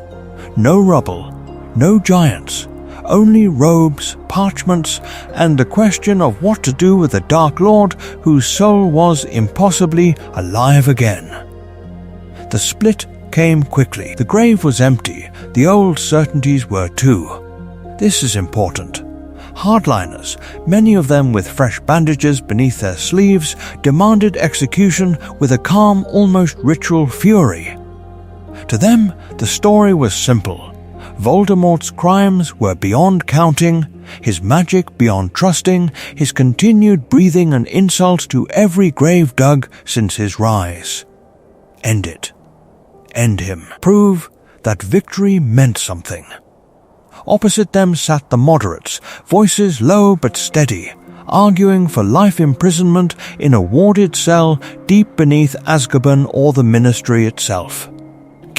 No rubble, no giants, only robes, parchments, and the question of what to do with the Dark Lord whose soul was impossibly alive again. The split came quickly. The grave was empty. The old certainties were too. This is important. Hardliners, many of them with fresh bandages beneath their sleeves, demanded execution with a calm, almost ritual fury. To them, the story was simple. Voldemort's crimes were beyond counting, his magic beyond trusting, his continued breathing an insult to every grave dug since his rise. End it. End him. Prove that victory meant something. Opposite them sat the moderates, voices low but steady, arguing for life imprisonment in a warded cell deep beneath Azkaban or the Ministry itself.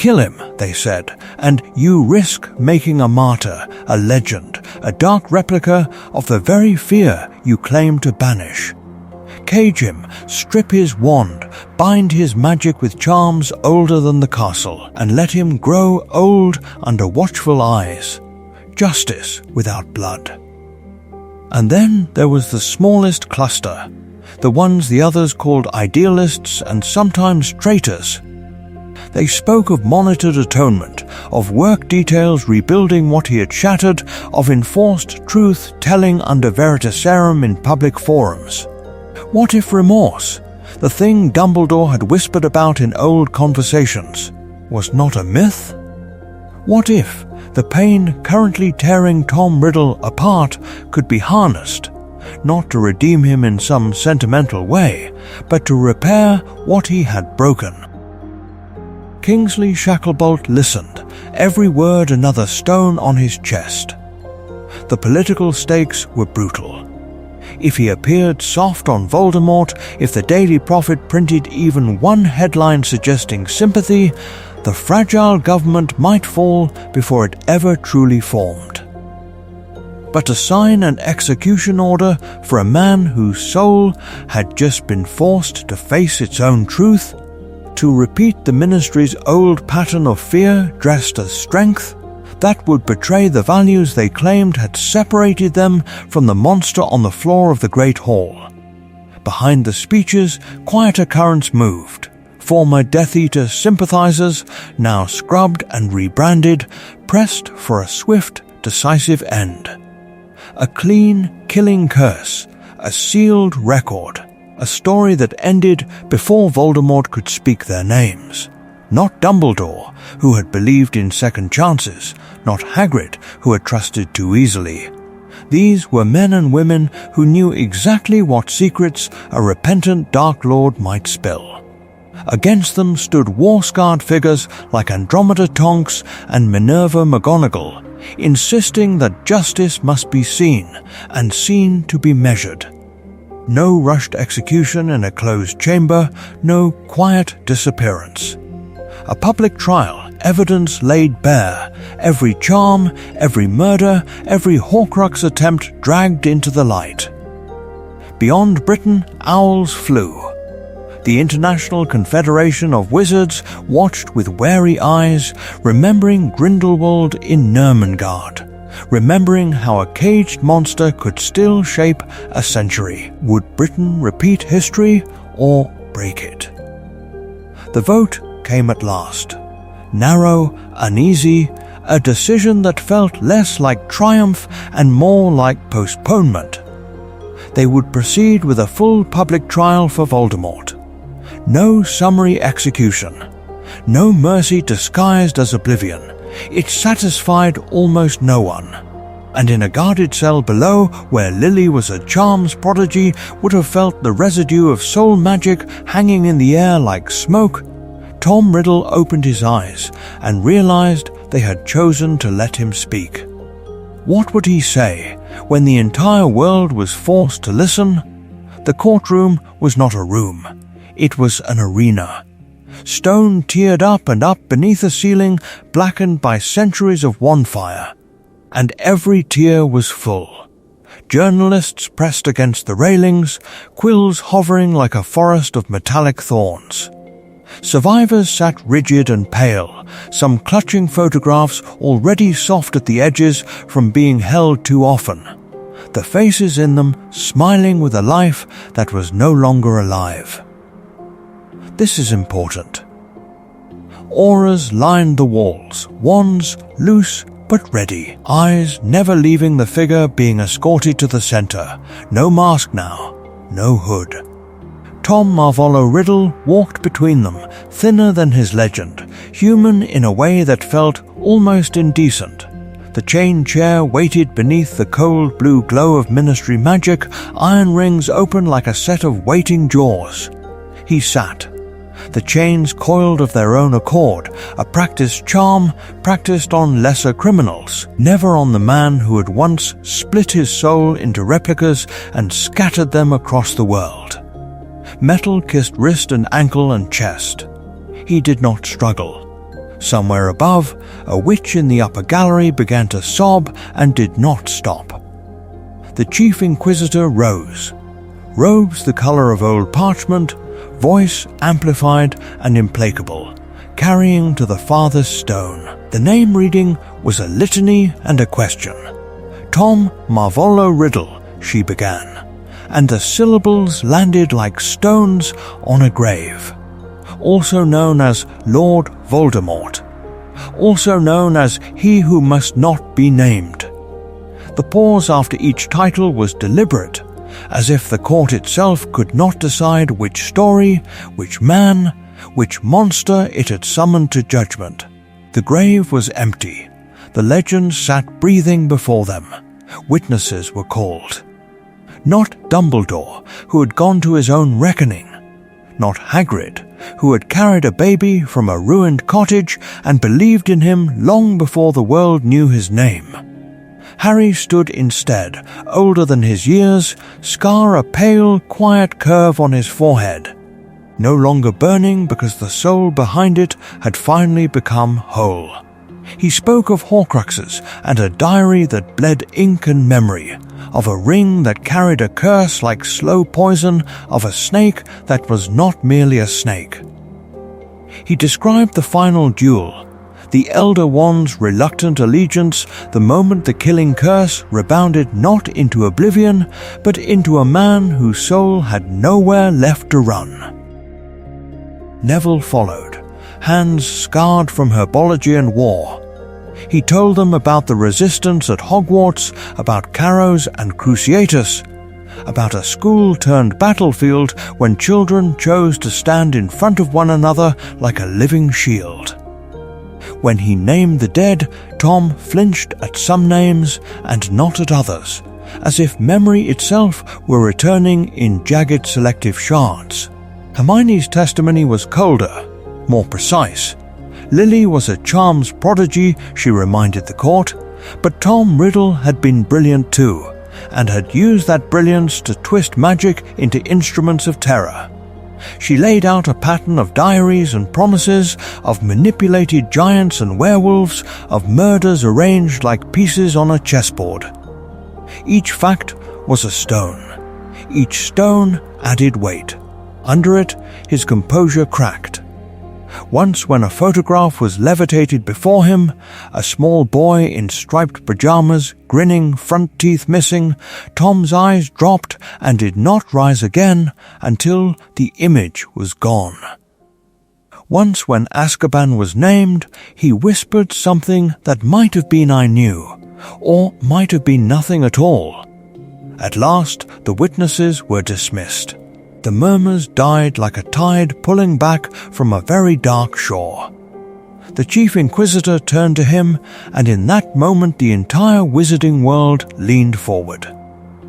Kill him, they said, and you risk making a martyr, a legend, a dark replica of the very fear you claim to banish. Cage him, strip his wand, bind his magic with charms older than the castle, and let him grow old under watchful eyes. Justice without blood. And then there was the smallest cluster, the ones the others called idealists and sometimes traitors. They spoke of monitored atonement, of work details rebuilding what he had shattered, of enforced truth-telling under veritaserum in public forums. What if remorse, the thing Dumbledore had whispered about in old conversations, was not a myth? What if the pain currently tearing Tom Riddle apart could be harnessed, not to redeem him in some sentimental way, but to repair what he had broken? Kingsley Shacklebolt listened, every word another stone on his chest. The political stakes were brutal. If he appeared soft on Voldemort, if the Daily Prophet printed even one headline suggesting sympathy, the fragile government might fall before it ever truly formed. But to sign an execution order for a man whose soul had just been forced to face its own truth, to repeat the ministry's old pattern of fear dressed as strength, that would betray the values they claimed had separated them from the monster on the floor of the Great Hall. Behind the speeches, quieter currents moved. Former Death Eater sympathizers, now scrubbed and rebranded, pressed for a swift, decisive end. A clean, killing curse, a sealed record, a story that ended before Voldemort could speak their names. Not Dumbledore, who had believed in second chances, not Hagrid, who had trusted too easily. These were men and women who knew exactly what secrets a repentant Dark Lord might spill. Against them stood war-scarred figures like Andromeda Tonks and Minerva McGonagall, insisting that justice must be seen, and seen to be measured. No rushed execution in a closed chamber, no quiet disappearance. A public trial, evidence laid bare, every charm, every murder, every Horcrux attempt dragged into the light. Beyond Britain, owls flew. The International Confederation of Wizards watched with wary eyes, remembering Grindelwald in Nurmengard, remembering how a caged monster could still shape a century. Would Britain repeat history or break it? The vote came at last. Narrow, uneasy, a decision that felt less like triumph and more like postponement. They would proceed with a full public trial for Voldemort. No summary execution. No mercy disguised as oblivion. It satisfied almost no one. And in a guarded cell below, where Lily was a charms prodigy, would have felt the residue of soul magic hanging in the air like smoke, Tom Riddle opened his eyes and realized they had chosen to let him speak. What would he say when the entire world was forced to listen? The courtroom was not a room. It was an arena. Stone tiered up and up beneath a ceiling blackened by centuries of wandfire. And every tier was full. Journalists pressed against the railings, quills hovering like a forest of metallic thorns. Survivors sat rigid and pale, some clutching photographs already soft at the edges from being held too often. The faces in them smiling with a life that was no longer alive. This is important. Auras lined the walls, wands loose but ready, eyes never leaving the figure being escorted to the center. No mask now, no hood. Tom Marvolo Riddle walked between them, thinner than his legend, human in a way that felt almost indecent. The chain chair waited beneath the cold blue glow of ministry magic, iron rings open like a set of waiting jaws. He sat. The chains coiled of their own accord, a practiced charm practiced on lesser criminals, never on the man who had once split his soul into replicas and scattered them across the world. Metal kissed wrist and ankle and chest. He did not struggle. Somewhere above, a witch in the upper gallery began to sob and did not stop. The chief inquisitor rose, robes the color of old parchment, voice amplified and implacable, carrying to the farthest stone. The name reading was a litany and a question. "Tom Riddle," she began, and the syllables landed like stones on a grave. Also known as Lord Voldemort, also known as He Who Must Not Be Named. The pause after each title was deliberate, as if the court itself could not decide which story, which man, which monster it had summoned to judgment. The grave was empty. The legends sat breathing before them. Witnesses were called. Not Dumbledore, who had gone to his own reckoning. Not Hagrid, who had carried a baby from a ruined cottage and believed in him long before the world knew his name. Harry stood instead, older than his years, scar a pale, quiet curve on his forehead, no longer burning because the soul behind it had finally become whole. He spoke of Horcruxes and a diary that bled ink and memory, of a ring that carried a curse like slow poison, of a snake that was not merely a snake. He described the final duel, the Elder Wand's reluctant allegiance, the moment the killing curse rebounded not into oblivion, but into a man whose soul had nowhere left to run. Neville followed, hands scarred from herbology and war. He told them about the resistance at Hogwarts, about Carrows and Cruciatus, about a school-turned-battlefield when children chose to stand in front of one another like a living shield. When he named the dead, Tom flinched at some names and not at others, as if memory itself were returning in jagged selective shards. Hermione's testimony was colder, more precise. Lily was a charms prodigy, she reminded the court, but Tom Riddle had been brilliant too, and had used that brilliance to twist magic into instruments of terror. She laid out a pattern of diaries and promises, of manipulated giants and werewolves, of murders arranged like pieces on a chessboard. Each fact was a stone. Each stone added weight. Under it, his composure cracked. Once when a photograph was levitated before him, a small boy in striped pajamas, grinning, front teeth missing, Tom's eyes dropped and did not rise again until the image was gone. Once when Azkaban was named, he whispered something that might have been "I knew," or might have been nothing at all. At last, the witnesses were dismissed. The murmurs died like a tide pulling back from a very dark shore. The chief inquisitor turned to him, and in that moment the entire wizarding world leaned forward.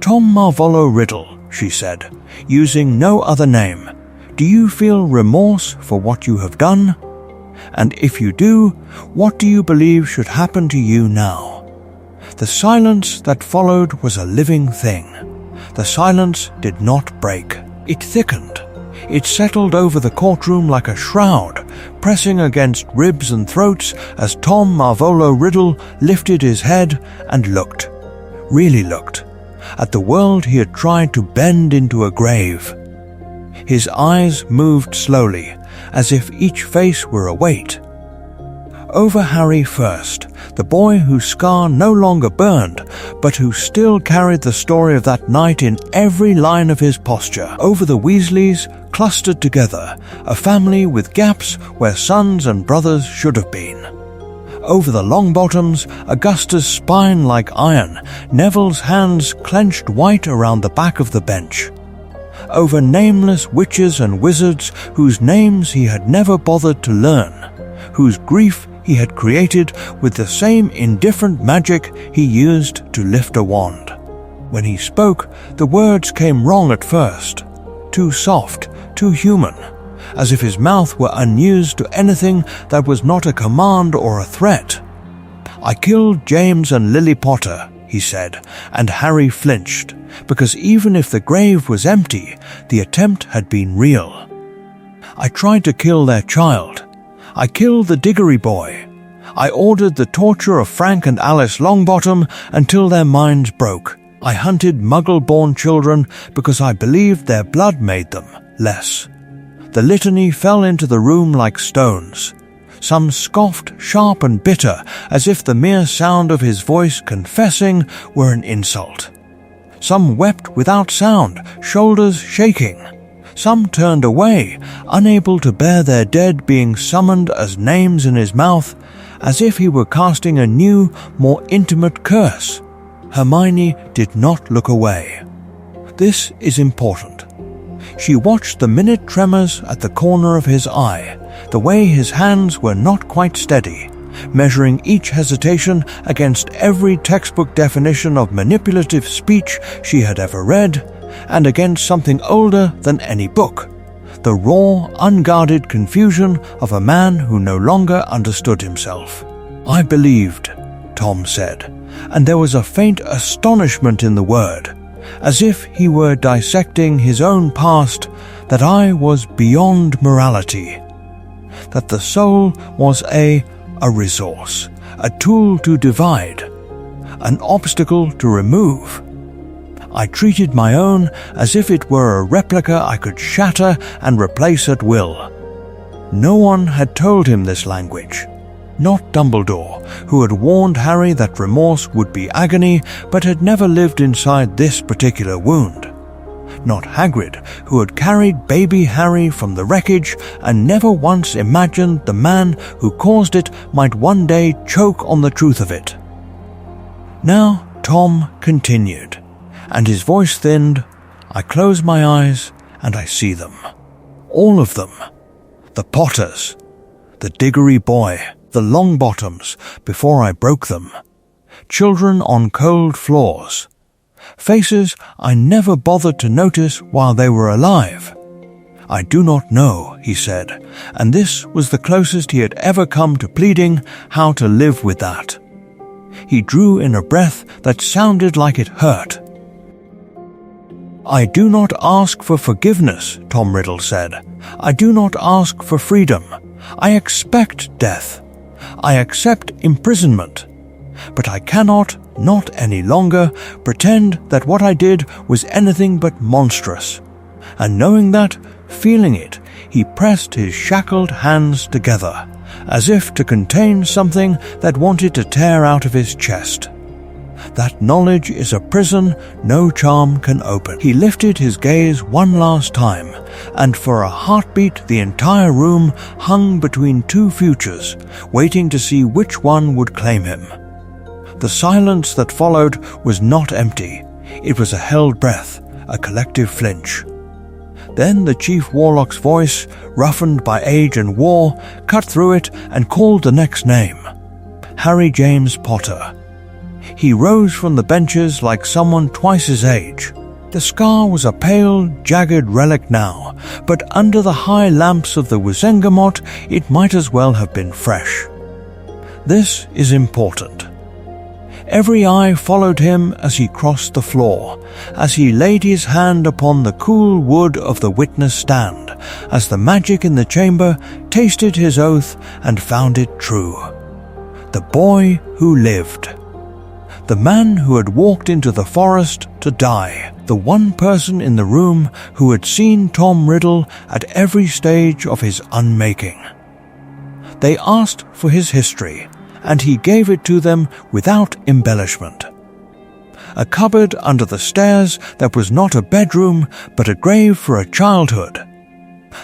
"Tom Riddle," she said, using no other name, "do you feel remorse for what you have done? And if you do, what do you believe should happen to you now?" The silence that followed was a living thing. The silence did not break. It thickened. It settled over the courtroom like a shroud, pressing against ribs and throats as Tom Riddle lifted his head and looked, really looked, at the world he had tried to bend into a grave. His eyes moved slowly, as if each face were a weight. Over Harry first, the boy whose scar no longer burned, but who still carried the story of that night in every line of his posture. Over the Weasleys, clustered together, a family with gaps where sons and brothers should have been. Over the Longbottoms, Augusta's spine like iron, Neville's hands clenched white around the back of the bench. Over nameless witches and wizards whose names he had never bothered to learn, whose grief he had created with the same indifferent magic he used to lift a wand. When he spoke, the words came wrong at first, too soft, too human, as if his mouth were unused to anything that was not a command or a threat. "I killed James and Lily Potter," he said, and Harry flinched, because even if the grave was empty, the attempt had been real. "I tried to kill their child. I killed the Diggory boy. I ordered the torture of Frank and Alice Longbottom until their minds broke. I hunted Muggle-born children because I believed their blood made them less. The litany fell into the room like stones. Some scoffed, sharp and bitter, as if the mere sound of his voice confessing were an insult. Some wept without sound, shoulders shaking. Some turned away, unable to bear their dead being summoned as names in his mouth, as if he were casting a new, more intimate curse. Hermione did not look away. This is important. She watched the minute tremors at the corner of his eye, the way his hands were not quite steady, measuring each hesitation against every textbook definition of manipulative speech she had ever read, and against something older than any book, the raw, unguarded confusion of a man who no longer understood himself. "I believed," Tom said, and there was a faint astonishment in the word, as if he were dissecting his own past, that I was beyond morality, that the soul was a resource, a tool to divide, an obstacle to remove. I treated my own as if it were a replica I could shatter and replace at will. No one had told him this language. Not Dumbledore, who had warned Harry that remorse would be agony but had never lived inside this particular wound. Not Hagrid, who had carried baby Harry from the wreckage and never once imagined the man who caused it might one day choke on the truth of it. Now Tom continued, and his voice thinned. I close my eyes and I see them. All of them. The Potters, the Diggory boy, the Longbottoms before I broke them. Children on cold floors. Faces I never bothered to notice while they were alive. I do not know, he said, and this was the closest he had ever come to pleading how to live with that. He drew in a breath that sounded like it hurt. I do not ask for forgiveness, Tom Riddle said. I do not ask for freedom. I expect death. I accept imprisonment. But I cannot, not any longer, pretend that what I did was anything but monstrous. And knowing that, feeling it, he pressed his shackled hands together, as if to contain something that wanted to tear out of his chest. That knowledge is a prison no charm can open. He lifted his gaze one last time, and for a heartbeat the entire room hung between two futures, waiting to see which one would claim him. The silence that followed was not empty. It was a held breath, a collective flinch. Then the Chief Warlock's voice, roughened by age and war, cut through it and called the next name. Harry James Potter. He rose from the benches like someone twice his age. The scar was a pale, jagged relic now, but under the high lamps of the Wizengamot it might as well have been fresh. This is important. Every eye followed him as he crossed the floor, as he laid his hand upon the cool wood of the witness stand, as the magic in the chamber tasted his oath and found it true. The boy who lived. The man who had walked into the forest to die. The one person in the room who had seen Tom Riddle at every stage of his unmaking. They asked for his history, and he gave it to them without embellishment. A cupboard under the stairs that was not a bedroom, but a grave for a childhood.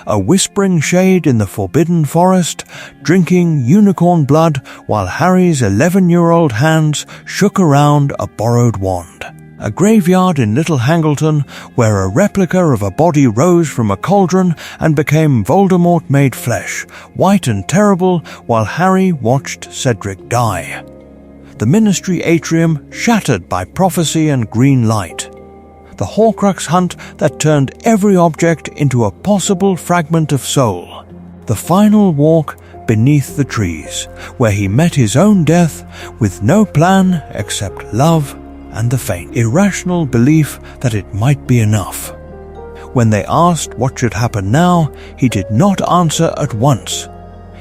A whispering shade in the forbidden forest, drinking unicorn blood while Harry's 11-year-old hands shook around a borrowed wand. A graveyard in Little Hangleton where a replica of a body rose from a cauldron and became Voldemort made flesh, white and terrible, while Harry watched Cedric die. The Ministry atrium shattered by prophecy and green light. The Horcrux hunt that turned every object into a possible fragment of soul. The final walk beneath the trees, where he met his own death with no plan except love and the faint, irrational belief that it might be enough. When they asked what should happen now, he did not answer at once.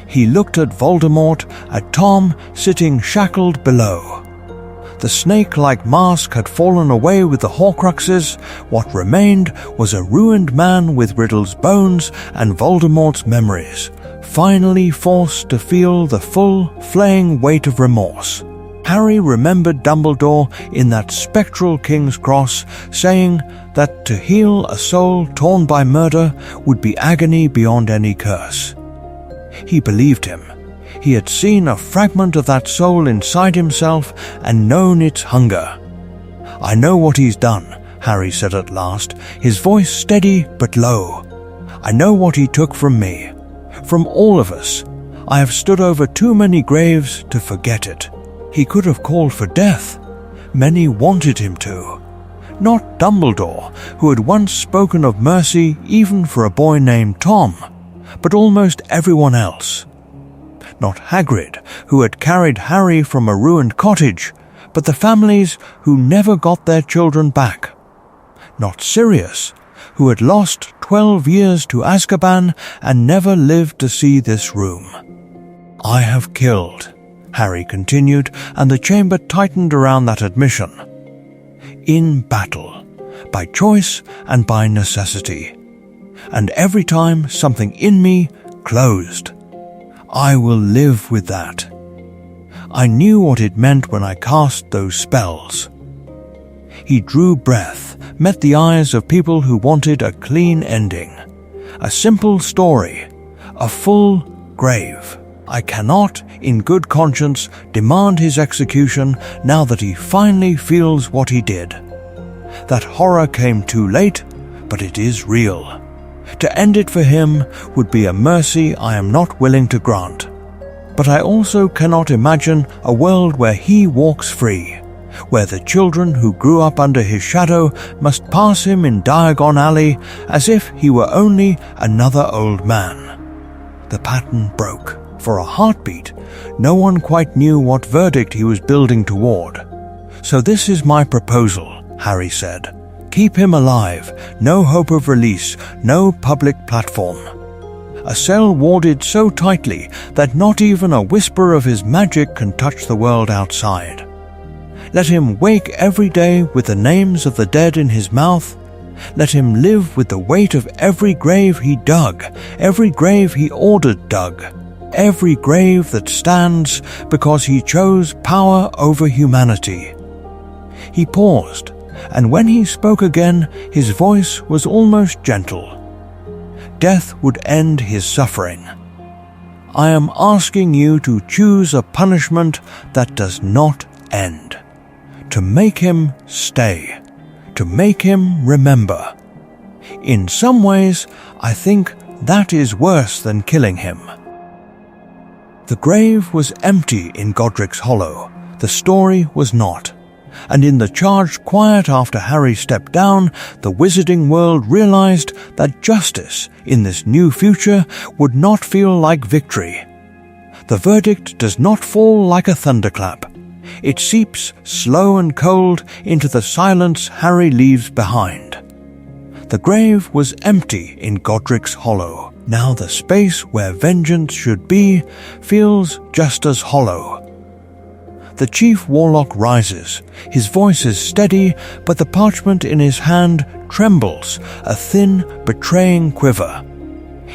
He looked at Voldemort, at Tom sitting shackled below. The snake-like mask had fallen away with the Horcruxes. What remained was a ruined man with Riddle's bones and Voldemort's memories, finally forced to feel the full, flaying weight of remorse. Harry remembered Dumbledore in that spectral King's Cross saying that to heal a soul torn by murder would be agony beyond any curse. He believed him. He had seen a fragment of that soul inside himself and known its hunger. "I know what he's done," Harry said at last, his voice steady but low. "I know what he took from me. From all of us. I have stood over too many graves to forget it. He could have called for death. Many wanted him to. Not Dumbledore, who had once spoken of mercy even for a boy named Tom, but almost everyone else. Not Hagrid, who had carried Harry from a ruined cottage, but the families who never got their children back. Not Sirius, who had lost 12 years to Azkaban and never lived to see this room. "I have killed," Harry continued, and the chamber tightened around that admission. "In battle, by choice and by necessity. And every time something in me closed. I will live with that. I knew what it meant when I cast those spells." He drew breath, met the eyes of people who wanted a clean ending. A simple story, a full grave. I cannot, in good conscience, demand his execution now that he finally feels what he did. That horror came too late, but it is real. To end it for him would be a mercy I am not willing to grant. But I also cannot imagine a world where he walks free, where the children who grew up under his shadow must pass him in Diagon Alley as if he were only another old man. The pattern broke. For a heartbeat, no one quite knew what verdict he was building toward. "So this is my proposal," Harry said. "Keep him alive, no hope of release, no public platform. A cell warded so tightly that not even a whisper of his magic can touch the world outside. Let him wake every day with the names of the dead in his mouth. Let him live with the weight of every grave he dug, every grave he ordered dug, every grave that stands because he chose power over humanity." He paused, and when he spoke again, his voice was almost gentle. Death would end his suffering. "I am asking you to choose a punishment that does not end. To make him stay. To make him remember. In some ways, I think that is worse than killing him." The grave was empty in Godric's Hollow. The story was not. And in the charged quiet after Harry stepped down, the wizarding world realized that justice in this new future would not feel like victory. The verdict does not fall like a thunderclap. It seeps slow and cold into the silence Harry leaves behind. The grave was empty in Godric's Hollow. Now the space where vengeance should be feels just as hollow. The Chief Warlock rises. His voice is steady, but the parchment in his hand trembles, a thin, betraying quiver.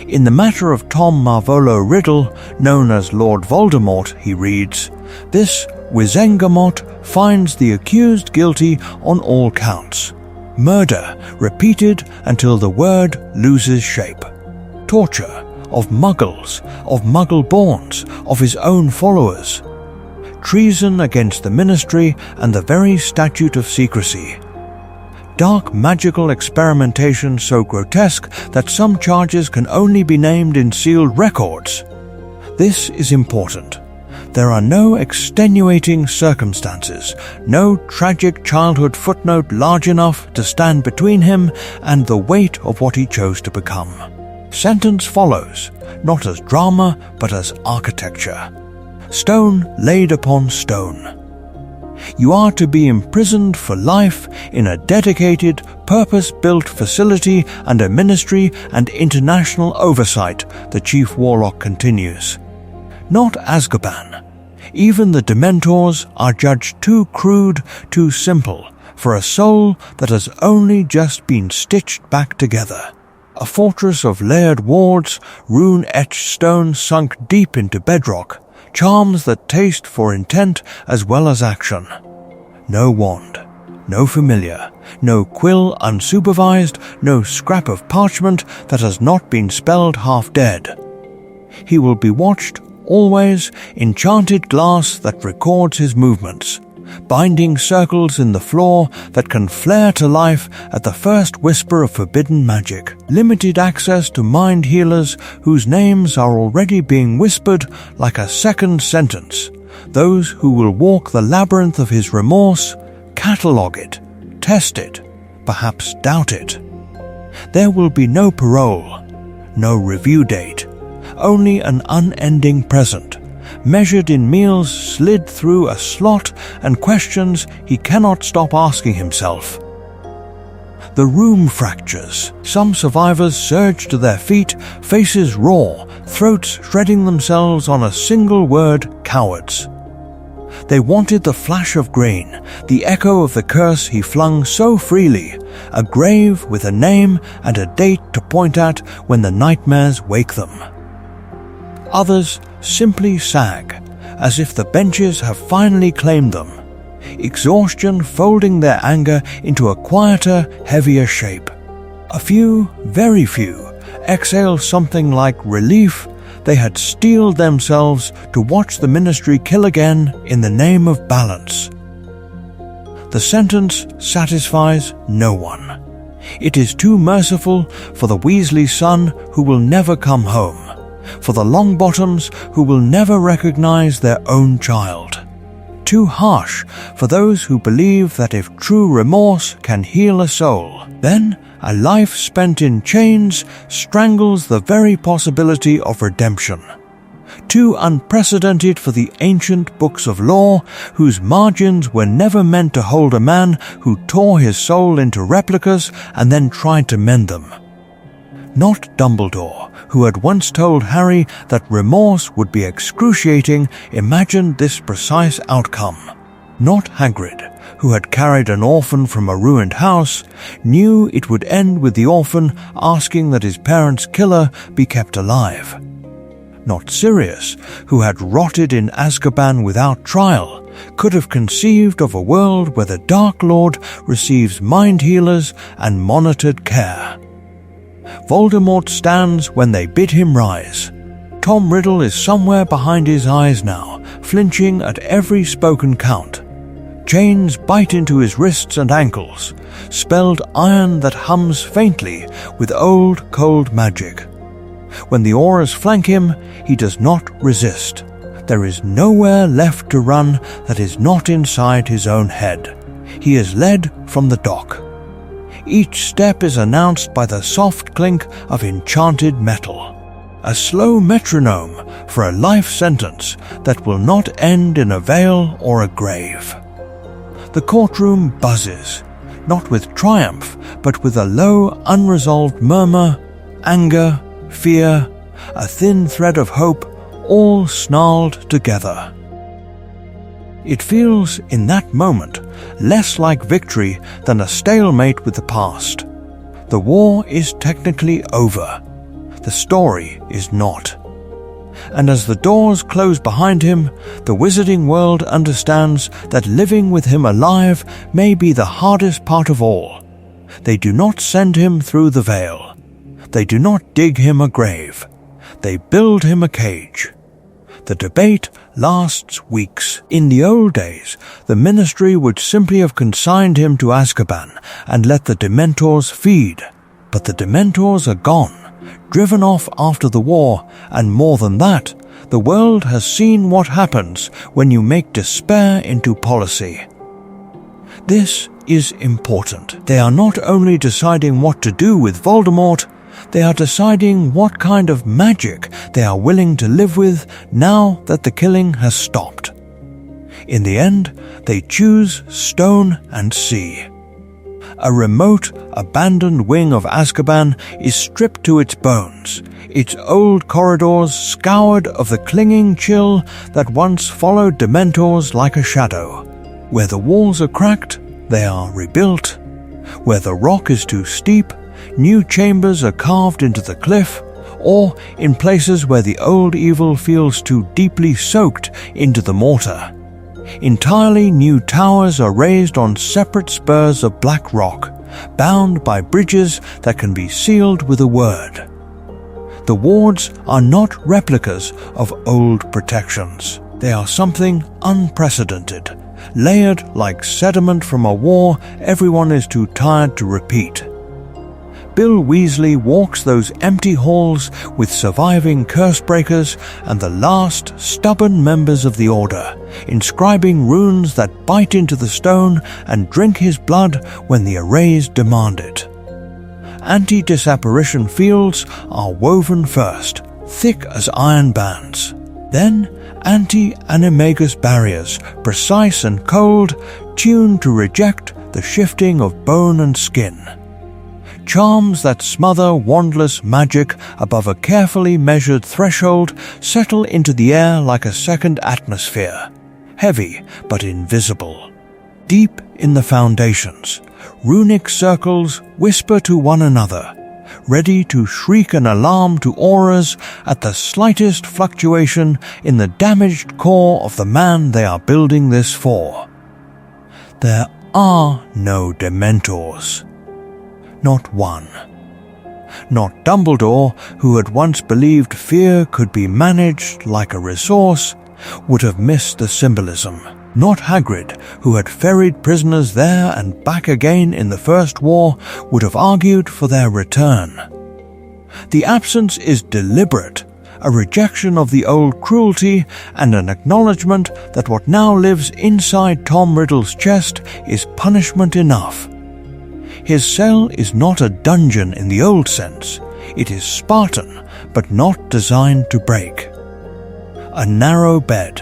In the matter of Tom Riddle, known as Lord Voldemort, he reads, "This Wizengamot finds the accused guilty on all counts. Murder repeated until the word loses shape. Torture of muggles, of muggle-borns, of his own followers. Treason against the ministry and the very statute of secrecy. Dark magical experimentation so grotesque that some charges can only be named in sealed records. This is important. There are no extenuating circumstances, no tragic childhood footnote large enough to stand between him and the weight of what he chose to become. Sentence follows, not as drama but as architecture. Stone laid upon stone. You are to be imprisoned for life in a dedicated, purpose-built facility under ministry and international oversight, the Chief Warlock continues. not Azkaban. Even the Dementors are judged too crude, too simple, for a soul that has only just been stitched back together. A fortress of layered wards, rune-etched stone sunk deep into bedrock, charms that taste for intent as well as action. No wand, no familiar, no quill unsupervised, no scrap of parchment that has not been spelled half dead. He will be watched, always, enchanted glass that records his movements, binding circles in the floor that can flare to life at the first whisper of forbidden magic, limited access to mind healers whose names are already being whispered like a second sentence, those who will walk the labyrinth of his remorse, catalogue it, test it, perhaps doubt it. There will be no parole, no review date, only an unending present, measured in meals slid through a slot and questions he cannot stop asking himself. The room fractures. Some survivors surge to their feet, faces raw, throats shredding themselves on a single word, cowards. They wanted the flash of grain, the echo of the curse he flung so freely, a grave with a name and a date to point at when the nightmares wake them. Others simply sag, as if the benches have finally claimed them, exhaustion folding their anger into a quieter, heavier shape. A few, very few, exhale something like relief they had steeled themselves to watch the ministry kill again in the name of balance. The sentence satisfies no one. It is too merciful for the Weasley son who will never come home, for the Longbottoms who will never recognize their own child. Too harsh for those who believe that if true remorse can heal a soul, then a life spent in chains strangles the very possibility of redemption. Too unprecedented for the ancient books of law, whose margins were never meant to hold a man who tore his soul into replicas and then tried to mend them. Not Dumbledore, who had once told Harry that remorse would be excruciating, imagined this precise outcome. Not Hagrid, who had carried an orphan from a ruined house, knew it would end with the orphan asking that his parents' killer be kept alive. Not Sirius, who had rotted in Azkaban without trial, could have conceived of a world where the Dark Lord receives mind healers and monitored care. Voldemort stands when they bid him rise. Tom Riddle is somewhere behind his eyes now, flinching at every spoken count. Chains bite into his wrists and ankles, spelled iron that hums faintly with old, cold magic. When the auras flank him, he does not resist. There is nowhere left to run that is not inside his own head. He is led from the dock. Each step is announced by the soft clink of enchanted metal, a slow metronome for a life sentence that will not end in a veil or a grave. The courtroom buzzes, not with triumph, but with a low, unresolved murmur, anger, fear, a thin thread of hope, all snarled together. It feels, in that moment, less like victory than a stalemate with the past. The war is technically over. The story is not. And as the doors close behind him, the wizarding world understands that living with him alive may be the hardest part of all. They do not send him through the veil. They do not dig him a grave. They build him a cage. The debate lasts weeks. In the old days, the ministry would simply have consigned him to Azkaban and let the Dementors feed. But the Dementors are gone, driven off after the war, and more than that, the world has seen what happens when you make despair into policy. This is important. They are not only deciding what to do with Voldemort, they are deciding what kind of magic they are willing to live with now that the killing has stopped. In the end, they choose stone and sea. a remote, abandoned wing of Azkaban is stripped to its bones, its old corridors scoured of the clinging chill that once followed Dementors like a shadow. Where the walls are cracked, they are rebuilt. Where the rock is too steep, new chambers are carved into the cliff, or in places where the old evil feels too deeply soaked into the mortar. Entirely new towers are raised on separate spurs of black rock, bound by bridges that can be sealed with a word. The wards are not replicas of old protections. They are something unprecedented, layered like sediment from a war everyone is too tired to repeat. Bill Weasley walks those empty halls with surviving curse-breakers and the last stubborn members of the Order, inscribing runes that bite into the stone and drink his blood when the arrays demand it. Anti-disapparition fields are woven first, thick as iron bands. Then anti-animagus barriers, precise and cold, tuned to reject the shifting of bone and skin. Charms that smother wandless magic above a carefully measured threshold settle into the air like a second atmosphere, heavy but invisible. Deep in the foundations, runic circles whisper to one another, ready to shriek an alarm to auras at the slightest fluctuation in the damaged core of the man they are building this for. There are no Dementors. Not one. Not Dumbledore, who had once believed fear could be managed like a resource, would have missed the symbolism. Not Hagrid, who had ferried prisoners there and back again in the First War, would have argued for their return. The absence is deliberate, a rejection of the old cruelty and an acknowledgement that what now lives inside Tom Riddle's chest is punishment enough. His cell is not a dungeon in the old sense. It is Spartan, but not designed to break. A narrow bed,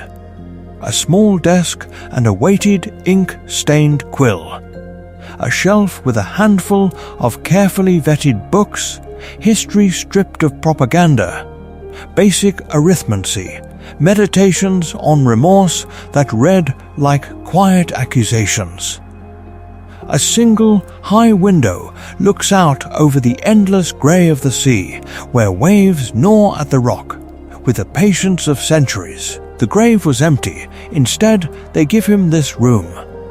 a small desk and a weighted ink-stained quill, a shelf with a handful of carefully vetted books, history stripped of propaganda, basic arithmancy, meditations on remorse that read like quiet accusations. A single high window looks out over the endless grey of the sea, where waves gnaw at the rock, with the patience of centuries. The grave was empty. Instead, they give him this room,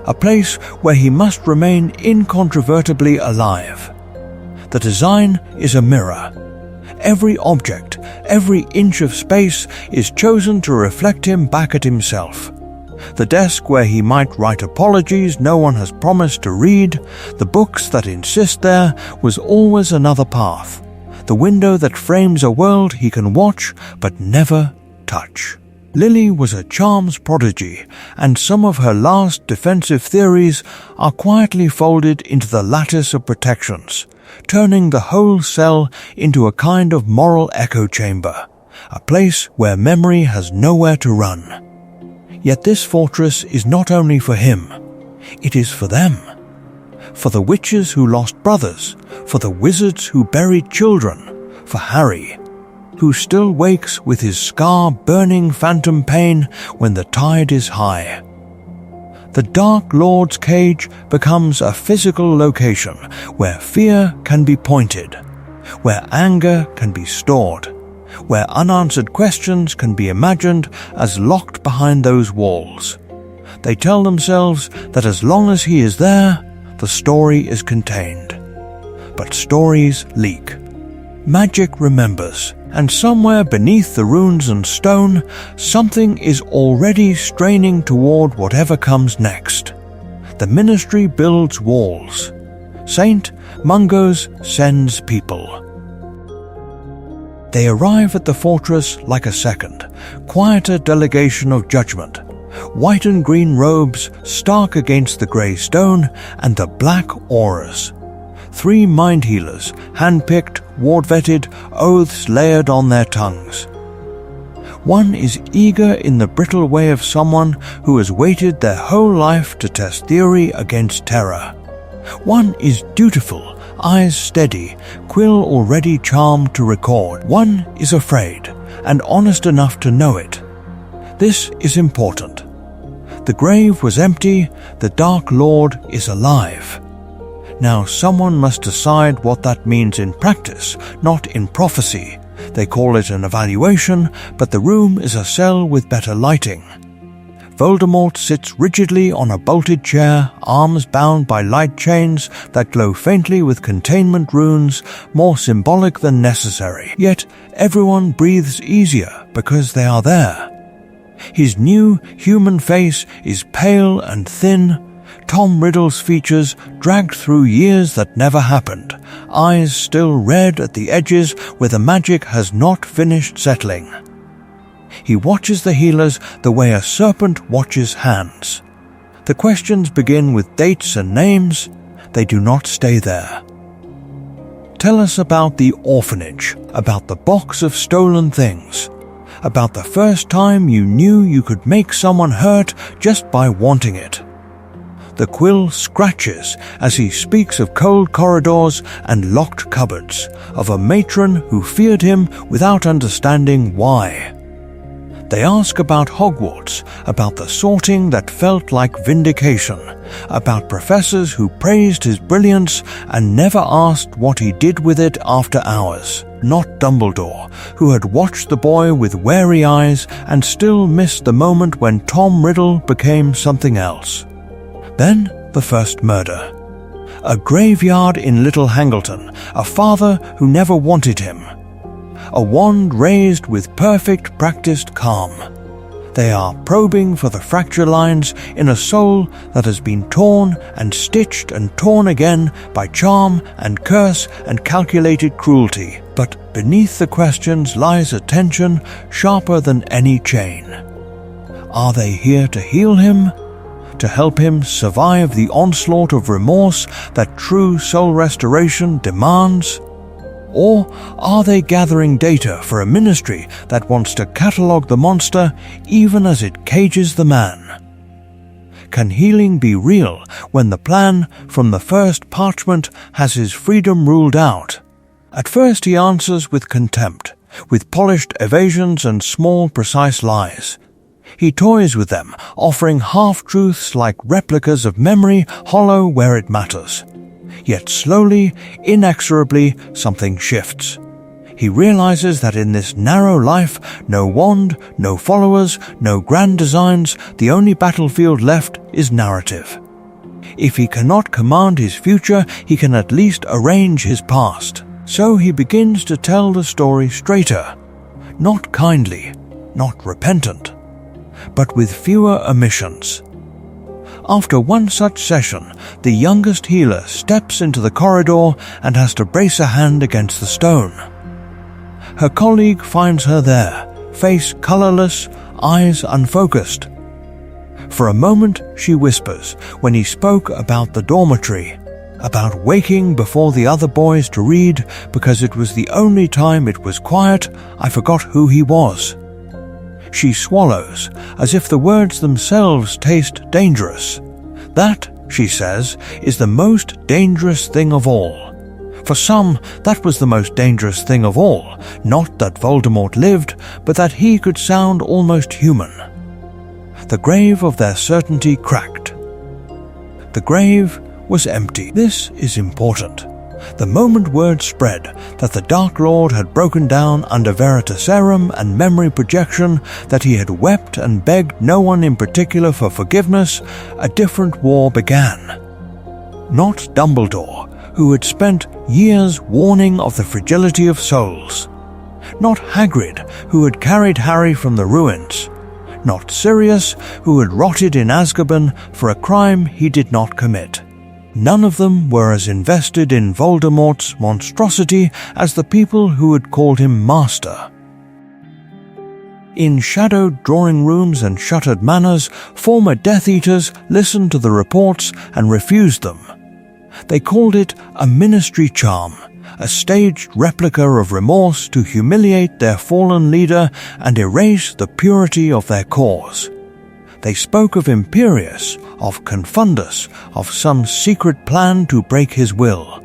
a place where he must remain incontrovertibly alive. The design is a mirror. Every object, every inch of space is chosen to reflect him back at himself. The desk where he might write apologies no one has promised to read, the books that insist there, was always another path. The window that frames a world he can watch but never touch. Lily was a charms prodigy, and some of her last defensive theories are quietly folded into the lattice of protections, turning the whole cell into a kind of moral echo chamber, a place where memory has nowhere to run. Yet this fortress is not only for him, it is for them. For the witches who lost brothers, for the wizards who buried children, for Harry, who still wakes with his scar-burning phantom pain when the tide is high. The Dark Lord's cage becomes a physical location where fear can be pointed, where anger can be stored, where unanswered questions can be imagined as locked behind those walls. They tell themselves that as long as he is there, the story is contained. But stories leak. Magic remembers, and somewhere beneath the runes and stone, something is already straining toward whatever comes next. The Ministry builds walls. St. Mungo's sends people. They arrive at the fortress like a second, quieter delegation of judgment. White and green robes stark against the grey stone and the black auras. 3 mind healers, hand-picked, ward-vetted, oaths layered on their tongues. One is eager in the brittle way of someone who has waited their whole life to test theory against terror. One is dutiful, eyes steady, quill already charmed to record. One is afraid, and honest enough to know it. This is important. The grave was empty, the Dark Lord is alive. Now someone must decide what that means in practice, not in prophecy. They call it an evaluation, but the room is a cell with better lighting. Voldemort sits rigidly on a bolted chair, arms bound by light chains that glow faintly with containment runes, more symbolic than necessary. Yet everyone breathes easier because they are there. His new human face is pale and thin, Tom Riddle's features dragged through years that never happened, eyes still red at the edges where the magic has not finished settling. He watches the healers the way a serpent watches hands. The questions begin with dates and names. They do not stay there. Tell us about the orphanage, about the box of stolen things, about the first time you knew you could make someone hurt just by wanting it. The quill scratches as he speaks of cold corridors and locked cupboards, of a matron who feared him without understanding why. They ask about Hogwarts, about the sorting that felt like vindication, about professors who praised his brilliance and never asked what he did with it after hours. Not Dumbledore, who had watched the boy with wary eyes and still missed the moment when Tom Riddle became something else. Then the first murder. A graveyard in Little Hangleton, a father who never wanted him. A wand raised with perfect practiced calm. They are probing for the fracture lines in a soul that has been torn and stitched and torn again by charm and curse and calculated cruelty. But beneath the questions lies a tension sharper than any chain. Are they here to heal him? To help him survive the onslaught of remorse that true soul restoration demands? Or are they gathering data for a ministry that wants to catalogue the monster even as it cages the man? Can healing be real when the plan from the first parchment has his freedom ruled out? At first he answers with contempt, with polished evasions and small precise lies. He toys with them, offering half-truths like replicas of memory, hollow where it matters. Yet slowly, inexorably, something shifts. He realizes that in this narrow life, no wand, no followers, no grand designs, the only battlefield left is narrative. If he cannot command his future, he can at least arrange his past. So he begins to tell the story straighter, not kindly, not repentant, but with fewer omissions. After one such session, the youngest healer steps into the corridor and has to brace a hand against the stone. Her colleague finds her there, face colorless, eyes unfocused. For a moment she whispers when he spoke about the dormitory, about waking before the other boys to read because it was the only time it was quiet. I forgot who he was. She swallows, as if the words themselves taste dangerous. That, she says, is the most dangerous thing of all. For some, that was the most dangerous thing of all, not that Voldemort lived, but that he could sound almost human. The grave of their certainty cracked. The grave was empty. This is important. The moment word spread that the Dark Lord had broken down under Veritaserum and memory projection, that he had wept and begged no one in particular for forgiveness, a different war began. Not Dumbledore, who had spent years warning of the fragility of souls. Not Hagrid, who had carried Harry from the ruins. Not Sirius, who had rotted in Azkaban for a crime he did not commit. None of them were as invested in Voldemort's monstrosity as the people who had called him master. In shadowed drawing rooms and shuttered manors, former Death Eaters listened to the reports and refused them. They called it a ministry charm, a staged replica of remorse to humiliate their fallen leader and erase the purity of their cause. They spoke of Imperius, of Confundus, of some secret plan to break his will.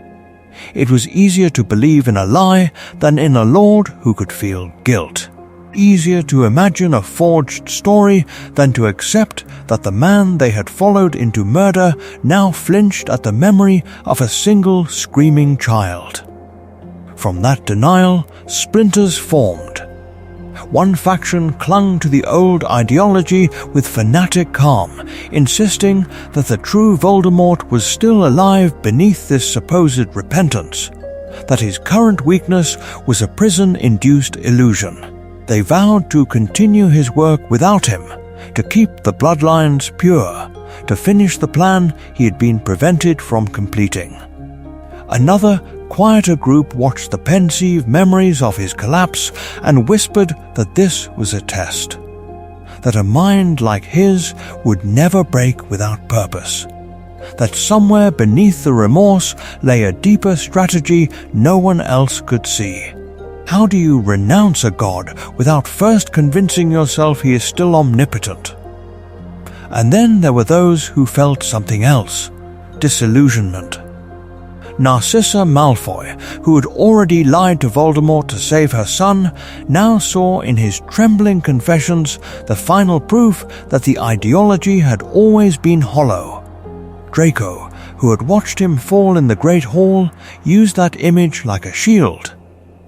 It was easier to believe in a lie than in a lord who could feel guilt. Easier to imagine a forged story than to accept that the man they had followed into murder now flinched at the memory of a single screaming child. From that denial, splinters formed. One faction clung to the old ideology with fanatic calm, insisting that the true Voldemort was still alive beneath this supposed repentance, that his current weakness was a prison-induced illusion. They vowed to continue his work without him, to keep the bloodlines pure, to finish the plan he had been prevented from completing. Another, quieter group watched the pensive memories of his collapse and whispered that this was a test, that a mind like his would never break without purpose, that somewhere beneath the remorse lay a deeper strategy no one else could see. How do you renounce a god without first convincing yourself he is still omnipotent? And then there were those who felt something else, disillusionment. Narcissa Malfoy, who had already lied to Voldemort to save her son, now saw in his trembling confessions the final proof that the ideology had always been hollow. Draco, who had watched him fall in the Great Hall, used that image like a shield.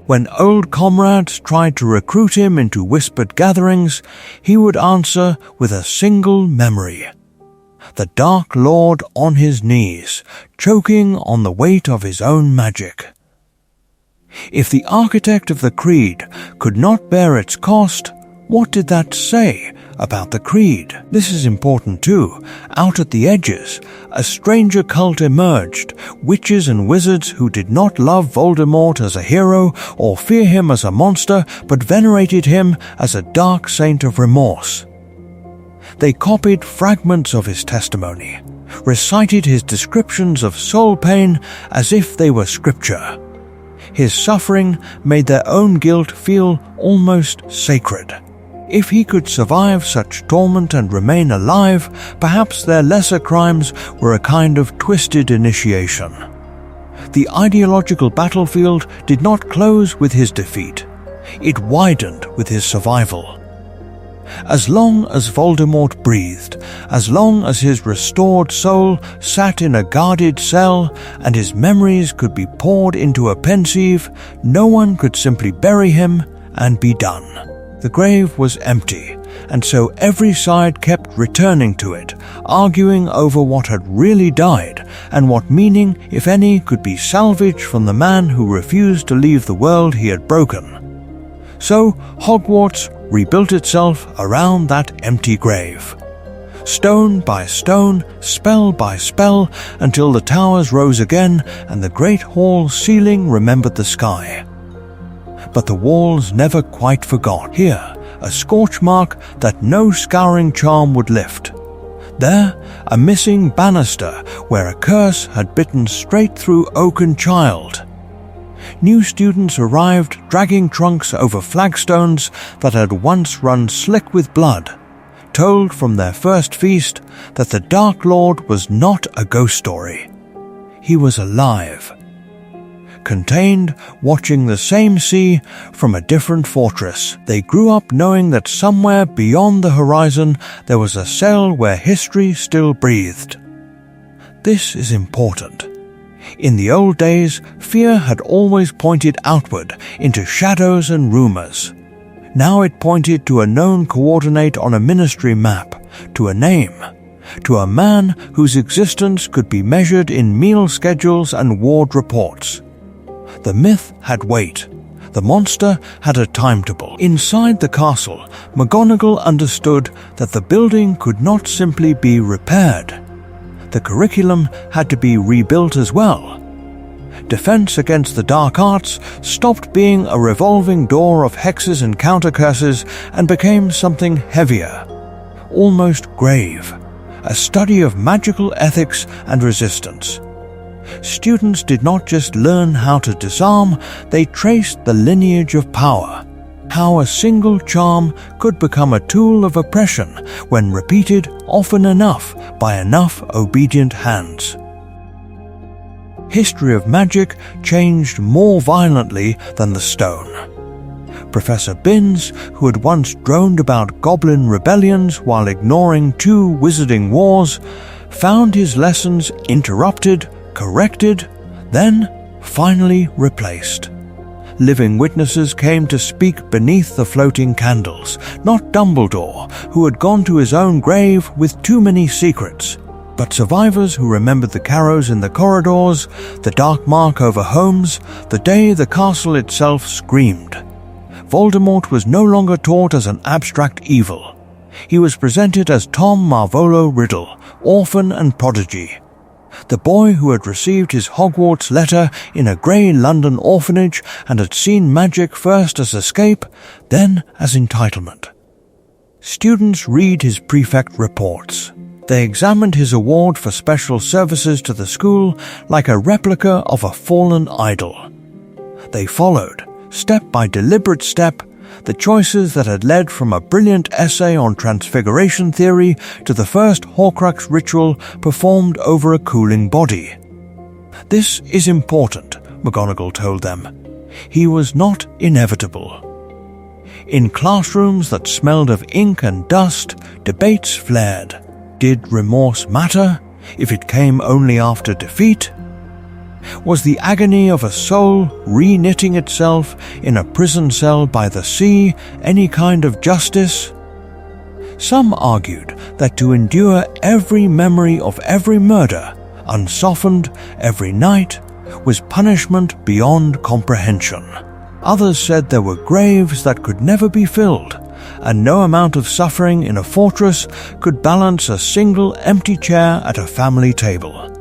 When old comrades tried to recruit him into whispered gatherings, he would answer with a single memory. The Dark Lord on his knees, choking on the weight of his own magic. If the architect of the creed could not bear its cost, what did that say about the creed? This is important too. Out at the edges, a stranger cult emerged, witches and wizards who did not love Voldemort as a hero or fear him as a monster, but venerated him as a dark saint of remorse. They copied fragments of his testimony, recited his descriptions of soul pain as if they were scripture. His suffering made their own guilt feel almost sacred. If he could survive such torment and remain alive, perhaps their lesser crimes were a kind of twisted initiation. The ideological battlefield did not close with his defeat. It widened with his survival. As long as Voldemort breathed, as long as his restored soul sat in a guarded cell and his memories could be poured into a pensieve, no one could simply bury him and be done. The grave was empty, and so every side kept returning to it, arguing over what had really died and what meaning, if any, could be salvaged from the man who refused to leave the world he had broken. So Hogwarts rebuilt itself around that empty grave. Stone by stone, spell by spell, until the towers rose again and the great hall ceiling remembered the sky. But the walls never quite forgot. Here, a scorch mark that no scouring charm would lift. There, a missing banister where a curse had bitten straight through Oaken Child. New students arrived dragging trunks over flagstones that had once run slick with blood, told from their first feast that the Dark Lord was not a ghost story. He was alive. Contained, watching the same sea from a different fortress. They grew up knowing that somewhere beyond the horizon there was a cell where history still breathed. This is important. In the old days, fear had always pointed outward into shadows and rumors. Now it pointed to a known coordinate on a ministry map, to a name, to a man whose existence could be measured in meal schedules and ward reports. The myth had weight. The monster had a timetable. Inside the castle, McGonagall understood that the building could not simply be repaired. The curriculum had to be rebuilt as well. Defense against the dark arts stopped being a revolving door of hexes and countercurses and became something heavier, almost grave, a study of magical ethics and resistance. Students did not just learn how to disarm, they traced the lineage of power. How a single charm could become a tool of oppression when repeated often enough by enough obedient hands. History of magic changed more violently than the stone. Professor Binns, who had once droned about goblin rebellions while ignoring 2 wizarding wars, found his lessons interrupted, corrected, then finally replaced. Living witnesses came to speak beneath the floating candles, not Dumbledore, who had gone to his own grave with too many secrets, but survivors who remembered the carrows in the corridors, the dark mark over homes, the day the castle itself screamed. Voldemort was no longer taught as an abstract evil. He was presented as Tom Riddle, orphan and prodigy. The boy who had received his Hogwarts letter in a grey London orphanage and had seen magic first as escape, then as entitlement. Students read his prefect reports. They examined his award for special services to the school like a replica of a fallen idol. They followed, step by deliberate step, the choices that had led from a brilliant essay on transfiguration theory to the first Horcrux ritual performed over a cooling body. This is important, McGonagall told them. He was not inevitable. In classrooms that smelled of ink and dust, debates flared. Did remorse matter if it came only after defeat? Was the agony of a soul re-knitting itself in a prison cell by the sea any kind of justice? Some argued that to endure every memory of every murder, unsoftened every night, was punishment beyond comprehension. Others said there were graves that could never be filled, and no amount of suffering in a fortress could balance a single empty chair at a family table.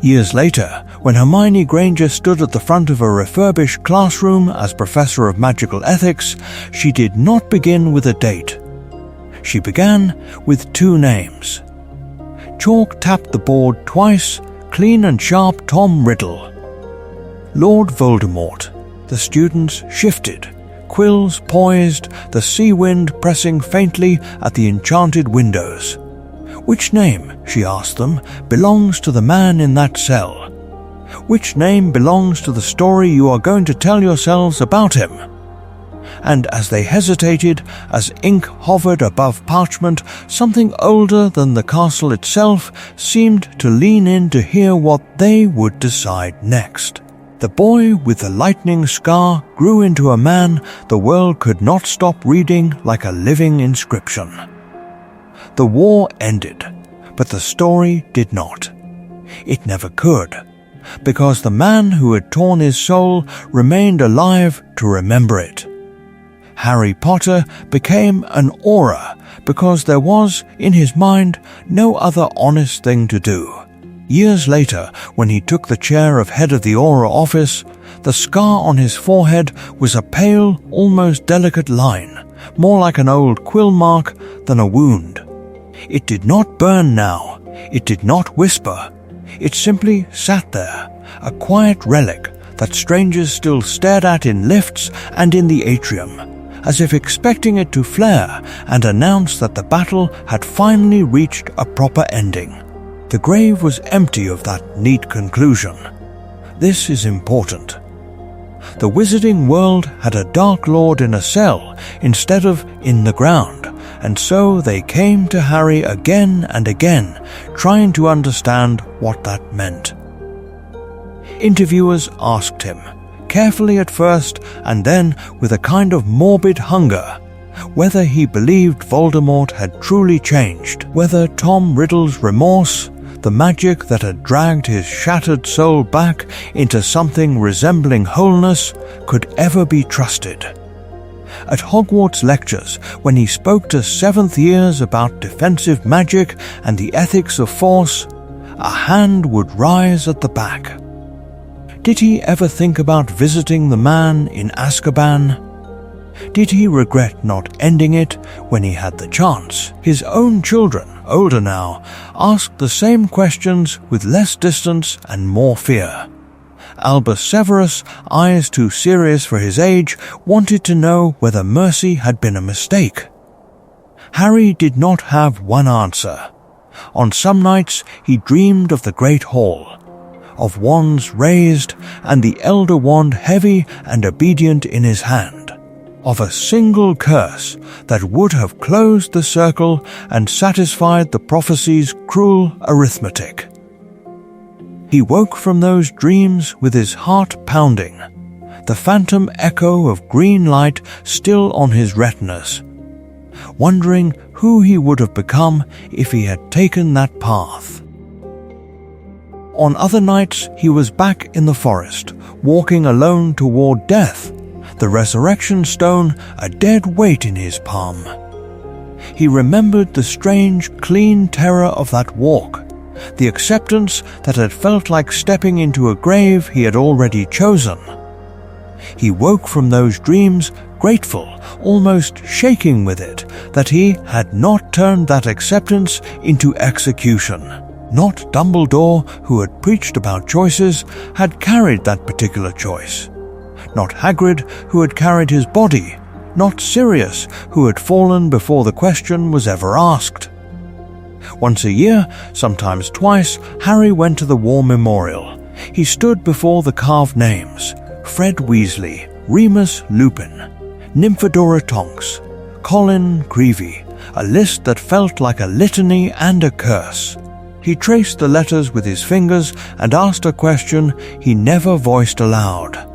Years later, when Hermione Granger stood at the front of a refurbished classroom as Professor of Magical Ethics, she did not begin with a date. She began with 2 names. Chalk tapped the board twice, clean and sharp Tom Riddle. Lord Voldemort. The students shifted, quills poised, the sea wind pressing faintly at the enchanted windows. Which name, she asked them, belongs to the man in that cell? Which name belongs to the story you are going to tell yourselves about him? And as they hesitated, as ink hovered above parchment, something older than the castle itself seemed to lean in to hear what they would decide next. The boy with the lightning scar grew into a man the world could not stop reading like a living inscription. The war ended, but the story did not. It never could, because the man who had torn his soul remained alive to remember it. Harry Potter became an aura because there was, in his mind, no other honest thing to do. Years later, when he took the chair of head of the Aura office, the scar on his forehead was a pale, almost delicate line, more like an old quill mark than a wound. It did not burn now, it did not whisper, it simply sat there, a quiet relic that strangers still stared at in lifts and in the atrium, as if expecting it to flare and announce that the battle had finally reached a proper ending. The grave was empty of that neat conclusion. This is important. The wizarding world had a Dark Lord in a cell instead of in the ground, and so they came to Harry again and again, trying to understand what that meant. Interviewers asked him, carefully at first and then with a kind of morbid hunger, whether he believed Voldemort had truly changed, whether Tom Riddle's remorse, the magic that had dragged his shattered soul back into something resembling wholeness, could ever be trusted. At Hogwarts lectures, when he spoke to 7th years about defensive magic and the ethics of force, a hand would rise at the back. Did he ever think about visiting the man in Azkaban? Did he regret not ending it when he had the chance? His own children, older now, asked the same questions with less distance and more fear. Albus Severus, eyes too serious for his age, wanted to know whether mercy had been a mistake. Harry did not have one answer. On some nights he dreamed of the Great Hall, of wands raised and the elder wand heavy and obedient in his hand, of a single curse that would have closed the circle and satisfied the prophecy's cruel arithmetic. He woke from those dreams with his heart pounding, the phantom echo of green light still on his retinas, wondering who he would have become if he had taken that path. On other nights he was back in the forest, walking alone toward death, the resurrection stone a dead weight in his palm. He remembered the strange, clean terror of that walk, the acceptance that had felt like stepping into a grave he had already chosen. He woke from those dreams grateful, almost shaking with it, that he had not turned that acceptance into execution. Not Dumbledore, who had preached about choices, had carried that particular choice. Not Hagrid, who had carried his body. Not Sirius, who had fallen before the question was ever asked. Once a year, sometimes twice, Harry went to the War Memorial. He stood before the carved names: Fred Weasley, Remus Lupin, Nymphadora Tonks, Colin Creevey, a list that felt like a litany and a curse. He traced the letters with his fingers and asked a question he never voiced aloud.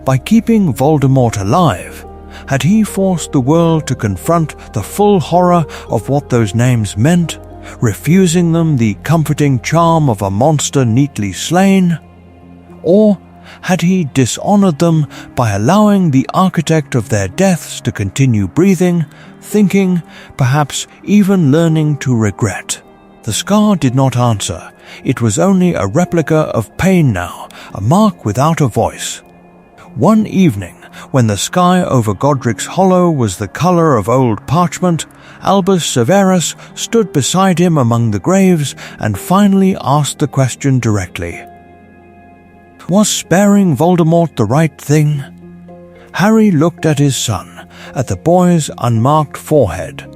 By keeping Voldemort alive, had he forced the world to confront the full horror of what those names meant, refusing them the comforting charm of a monster neatly slain? Or had he dishonored them by allowing the architect of their deaths to continue breathing, thinking, perhaps even learning to regret? The scar did not answer. It was only a replica of pain now, a mark without a voice. One evening, when the sky over Godric's Hollow was the colour of old parchment, Albus Severus stood beside him among the graves and finally asked the question directly. Was sparing Voldemort the right thing? Harry looked at his son, at the boy's unmarked forehead,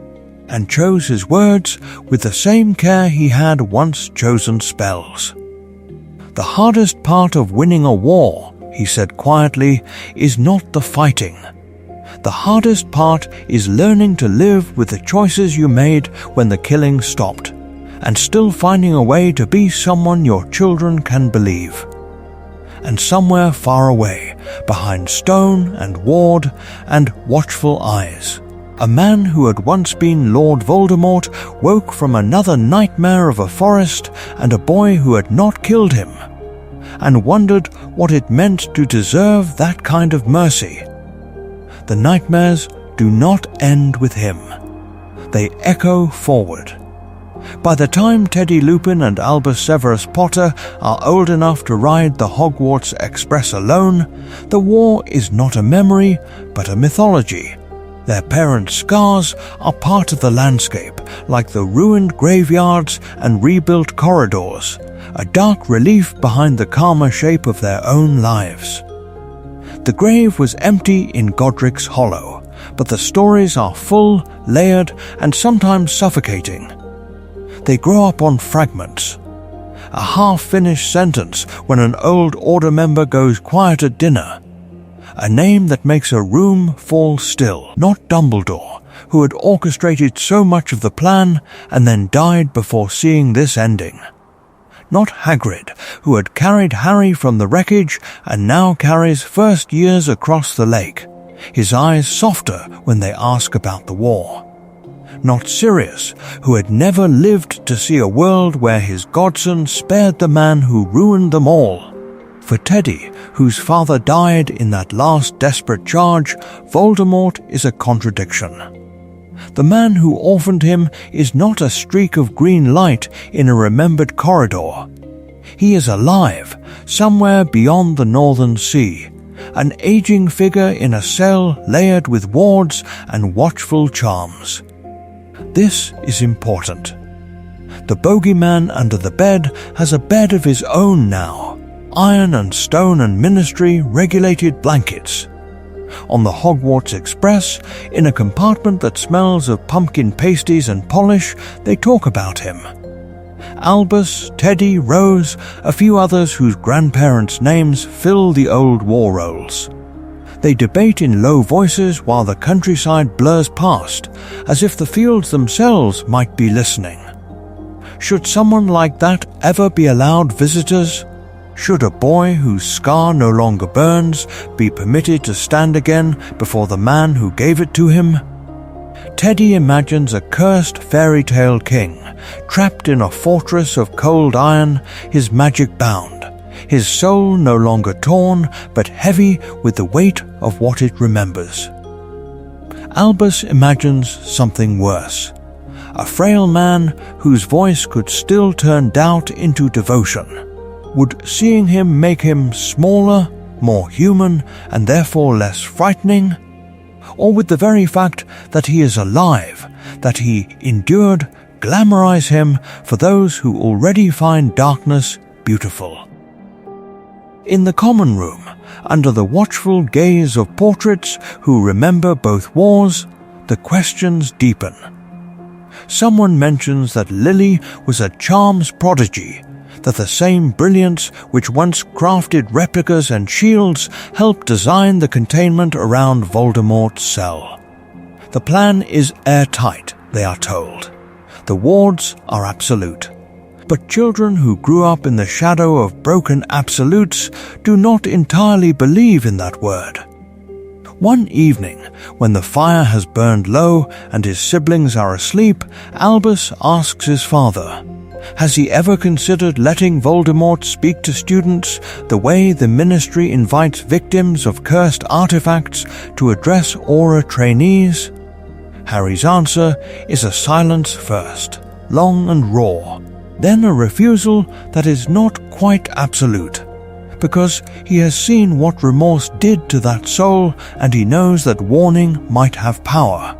and chose his words with the same care he had once chosen spells. The hardest part of winning a war, he said quietly, is not the fighting. The hardest part is learning to live with the choices you made when the killing stopped, and still finding a way to be someone your children can believe. And somewhere far away, behind stone and ward and watchful eyes, a man who had once been Lord Voldemort woke from another nightmare of a forest and a boy who had not killed him, and wondered what it meant to deserve that kind of mercy. The nightmares do not end with him. They echo forward. By the time Teddy Lupin and Albus Severus Potter are old enough to ride the Hogwarts Express alone, the war is not a memory, but a mythology. Their parents' scars are part of the landscape, like the ruined graveyards and rebuilt corridors, a dark relief behind the calmer shape of their own lives. The grave was empty in Godric's Hollow, but the stories are full, layered, and sometimes suffocating. They grow up on fragments. A half-finished sentence when an old Order member goes quiet at dinner. A name that makes a room fall still. Not Dumbledore, who had orchestrated so much of the plan and then died before seeing this ending. Not Hagrid, who had carried Harry from the wreckage and now carries first years across the lake, his eyes softer when they ask about the war. Not Sirius, who had never lived to see a world where his godson spared the man who ruined them all. For Teddy, whose father died in that last desperate charge, Voldemort is a contradiction. The man who orphaned him is not a streak of green light in a remembered corridor. He is alive, somewhere beyond the Northern Sea, an aging figure in a cell layered with wards and watchful charms. This is important. The bogeyman under the bed has a bed of his own now, iron and stone and ministry-regulated blankets. On the Hogwarts Express, in a compartment that smells of pumpkin pasties and polish, they talk about him. Albus, Teddy, Rose, a few others whose grandparents' names fill the old war rolls. They debate in low voices while the countryside blurs past, as if the fields themselves might be listening. Should someone like that ever be allowed visitors? Should a boy whose scar no longer burns be permitted to stand again before the man who gave it to him? Teddy imagines a cursed fairy tale king, trapped in a fortress of cold iron, his magic bound, his soul no longer torn but heavy with the weight of what it remembers. Albus imagines something worse. A frail man whose voice could still turn doubt into devotion. Would seeing him make him smaller, more human, and therefore less frightening? Or would the very fact that he is alive, that he endured, glamorize him for those who already find darkness beautiful? In the common room, under the watchful gaze of portraits who remember both wars, the questions deepen. Someone mentions that Lily was a charms prodigy, that the same brilliance which once crafted replicas and shields helped design the containment around Voldemort's cell. The plan is airtight, they are told. The wards are absolute. But children who grew up in the shadow of broken absolutes do not entirely believe in that word. One evening, when the fire has burned low and his siblings are asleep, Albus asks his father, has he ever considered letting Voldemort speak to students the way the Ministry invites victims of cursed artifacts to address Auror trainees? Harry's answer is a silence first, long and raw, then a refusal that is not quite absolute, because he has seen what remorse did to that soul and he knows that warning might have power.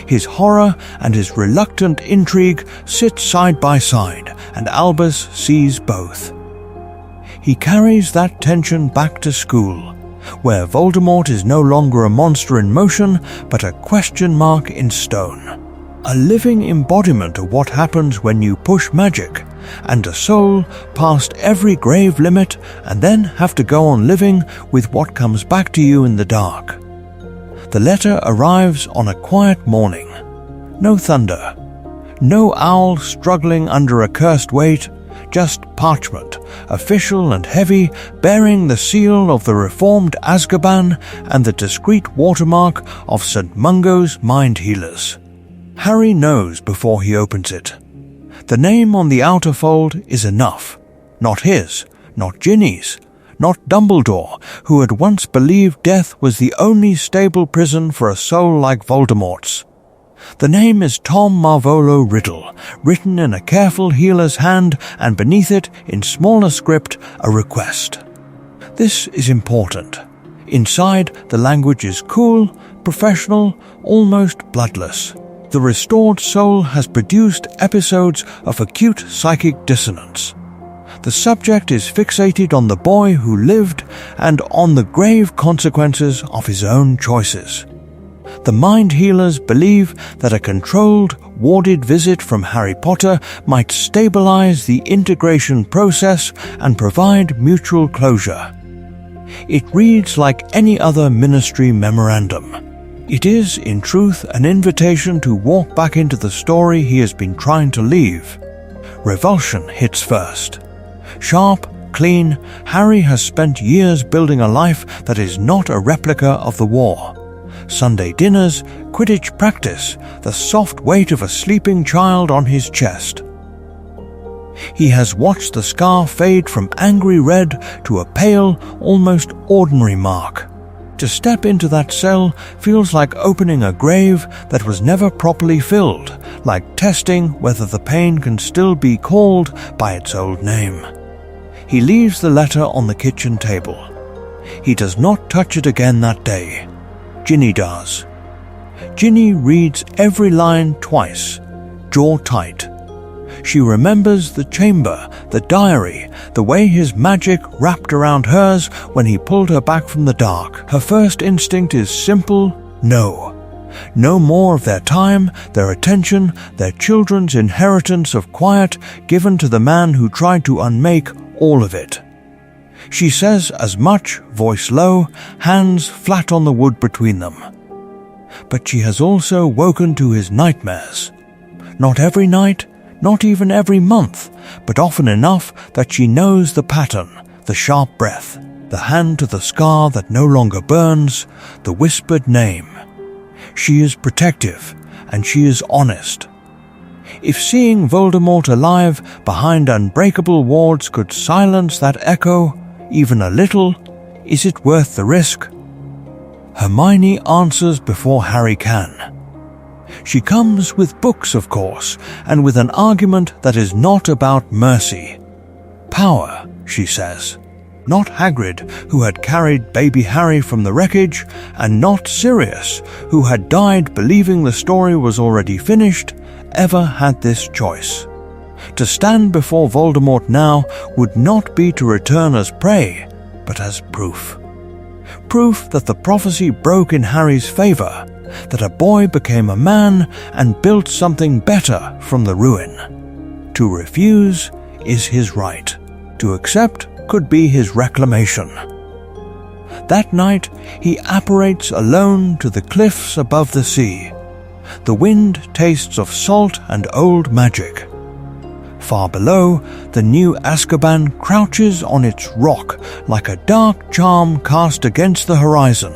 His horror and his reluctant intrigue sit side by side, and Albus sees both. He carries that tension back to school, where Voldemort is no longer a monster in motion, but a question mark in stone. A living embodiment of what happens when you push magic, and a soul past every grave limit and then have to go on living with what comes back to you in the dark. The letter arrives on a quiet morning. No thunder. No owl struggling under a cursed weight, just parchment, official and heavy, bearing the seal of the reformed Azkaban and the discreet watermark of St. Mungo's mind healers. Harry knows before he opens it. The name on the outer fold is enough. Not his, not Ginny's, not Dumbledore, who had once believed death was the only stable prison for a soul like Voldemort's. The name is Tom Riddle, written in a careful healer's hand, and beneath it, in smaller script, a request. This is important. Inside, the language is cool, professional, almost bloodless. The restored soul has produced episodes of acute psychic dissonance. The subject is fixated on the boy who lived and on the grave consequences of his own choices. The mind healers believe that a controlled, warded visit from Harry Potter might stabilize the integration process and provide mutual closure. It reads like any other Ministry memorandum. It is, in truth, an invitation to walk back into the story he has been trying to leave. Revulsion hits first. Sharp, clean, Harry has spent years building a life that is not a replica of the war. Sunday dinners, Quidditch practice, the soft weight of a sleeping child on his chest. He has watched the scar fade from angry red to a pale, almost ordinary mark. To step into that cell feels like opening a grave that was never properly filled, like testing whether the pain can still be called by its old name. He leaves the letter on the kitchen table. He does not touch it again that day. Ginny does. Ginny reads every line twice, jaw tight. She remembers the chamber, the diary, the way his magic wrapped around hers when he pulled her back from the dark. Her first instinct is simple: no. No more of their time, their attention, their children's inheritance of quiet given to the man who tried to unmake all of it. She says as much, voice low, hands flat on the wood between them. But she has also woken to his nightmares. Not every night, not even every month, but often enough that she knows the pattern, the sharp breath, the hand to the scar that no longer burns, the whispered name. She is protective, and she is honest. If seeing Voldemort alive behind unbreakable wards could silence that echo, even a little, is it worth the risk? Hermione answers before Harry can. She comes with books, of course, and with an argument that is not about mercy. Power, she says. Not Hagrid, who had carried baby Harry from the wreckage, and not Sirius, who had died believing the story was already finished, ever had this choice. To stand before Voldemort now would not be to return as prey, but as proof. Proof that the prophecy broke in Harry's favor, that a boy became a man and built something better from the ruin. To refuse is his right. To accept could be his reclamation. That night he apparates alone to the cliffs above the sea. The wind tastes of salt and old magic. Far below, the new Azkaban crouches on its rock like a dark charm cast against the horizon,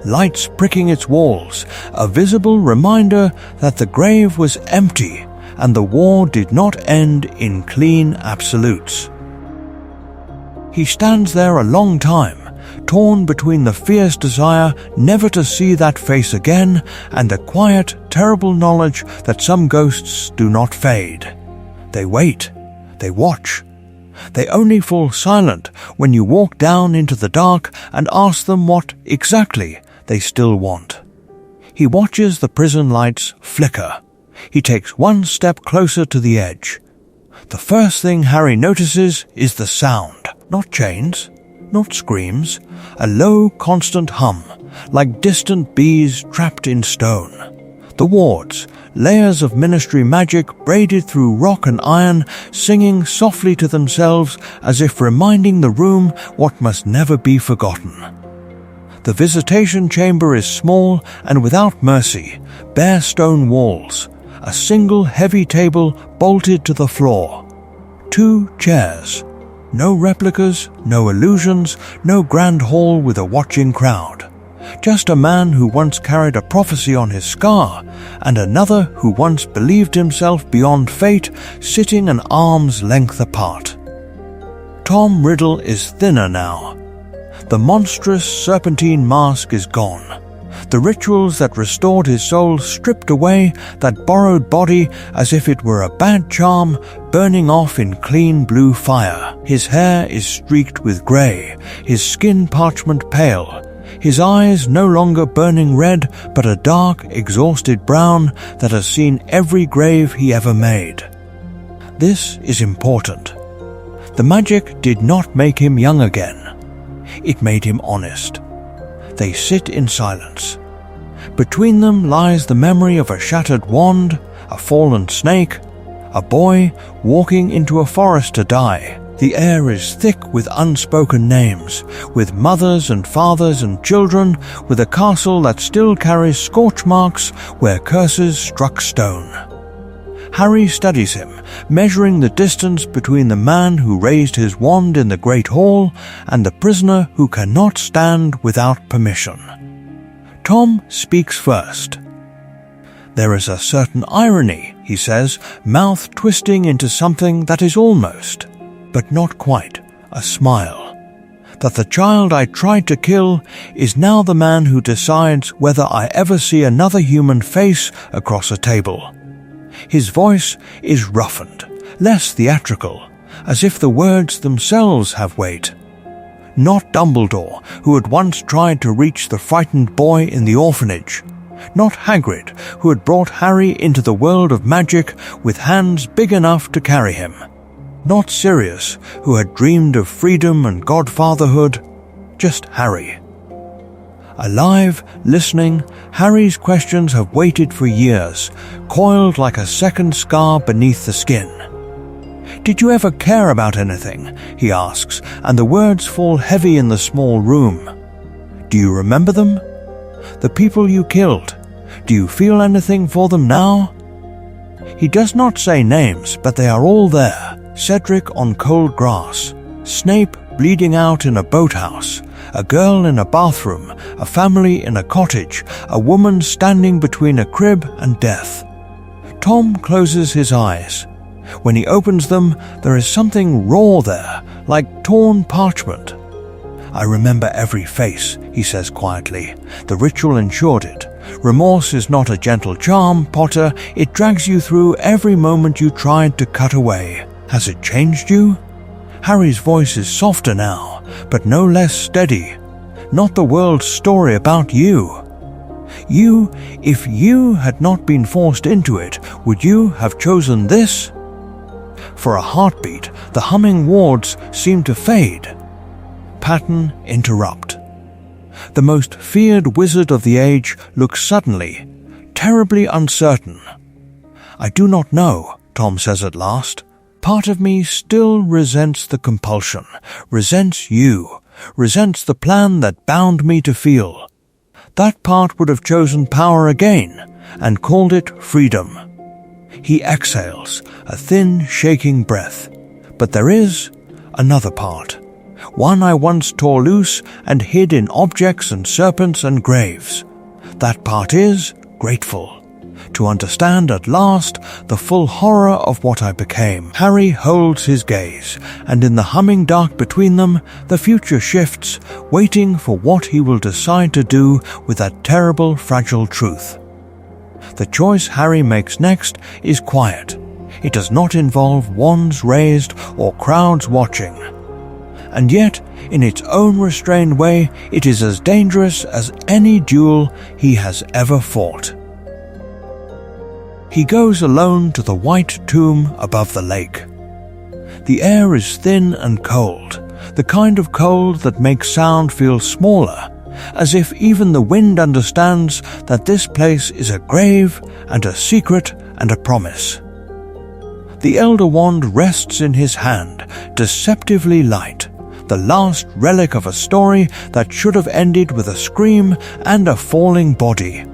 lights pricking its walls, a visible reminder that the grave was empty and the war did not end in clean absolutes. He stands there a long time, torn between the fierce desire never to see that face again and the quiet, terrible knowledge that some ghosts do not fade. They wait, they watch. They only fall silent when you walk down into the dark and ask them what, exactly, they still want. He watches the prison lights flicker. He takes one step closer to the edge. The first thing Harry notices is the sound. Not chains, not screams, a low, constant hum, like distant bees trapped in stone. The wards, layers of ministry magic braided through rock and iron, singing softly to themselves as if reminding the room what must never be forgotten. The visitation chamber is small and without mercy, bare stone walls, a single heavy table bolted to the floor, 2 chairs. No replicas, no illusions, no grand hall with a watching crowd. Just a man who once carried a prophecy on his scar, and another who once believed himself beyond fate, sitting an arm's length apart. Tom Riddle is thinner now. The monstrous serpentine mask is gone. The rituals that restored his soul stripped away, that borrowed body as if it were a bad charm, burning off in clean blue fire. His hair is streaked with grey, his skin parchment pale, his eyes no longer burning red but a dark, exhausted brown that has seen every grave he ever made. This is important. The magic did not make him young again. It made him honest. They sit in silence. Between them lies the memory of a shattered wand, a fallen snake, a boy walking into a forest to die. The air is thick with unspoken names, with mothers and fathers and children, with a castle that still carries scorch marks where curses struck stone. Harry studies him, measuring the distance between the man who raised his wand in the Great Hall and the prisoner who cannot stand without permission. Tom speaks first. There is a certain irony, he says, mouth twisting into something that is almost, but not quite, a smile. That the child I tried to kill is now the man who decides whether I ever see another human face across a table. His voice is roughened, less theatrical, as if the words themselves have weight. Not Dumbledore, who had once tried to reach the frightened boy in the orphanage. Not Hagrid, who had brought Harry into the world of magic with hands big enough to carry him. Not Sirius, who had dreamed of freedom and godfatherhood. Just Harry. Alive, listening, Harry's questions have waited for years, coiled like a second scar beneath the skin. "Did you ever care about anything?" he asks, and the words fall heavy in the small room. "Do you remember them? The people you killed? Do you feel anything for them now?" He does not say names, but they are all there. Cedric on cold grass, Snape bleeding out in a boathouse, a girl in a bathroom, a family in a cottage, a woman standing between a crib and death. Tom closes his eyes. When he opens them, there is something raw there, like torn parchment. "I remember every face," he says quietly. "The ritual ensured it. Remorse is not a gentle charm, Potter. It drags you through every moment you tried to cut away. Has it changed you?" Harry's voice is softer now, but no less steady. "Not the world's story about you. You, if you had not been forced into it, would you have chosen this?" For a heartbeat, the humming wards seem to fade. Pattern interrupt. The most feared wizard of the age looks suddenly, terribly uncertain. "I do not know," Tom says at last. "Part of me still resents the compulsion, resents you, resents the plan that bound me to feel. That part would have chosen power again and called it freedom." He exhales, a thin, shaking breath. "But there is another part. One I once tore loose and hid in objects and serpents and graves. That part is grateful. To understand at last the full horror of what I became." Harry holds his gaze, and in the humming dark between them, the future shifts, waiting for what he will decide to do with that terrible, fragile truth. The choice Harry makes next is quiet. It does not involve wands raised or crowds watching. And yet, in its own restrained way, it is as dangerous as any duel he has ever fought. He goes alone to the white tomb above the lake. The air is thin and cold, the kind of cold that makes sound feel smaller, as if even the wind understands that this place is a grave and a secret and a promise. The Elder Wand rests in his hand, deceptively light, the last relic of a story that should have ended with a scream and a falling body,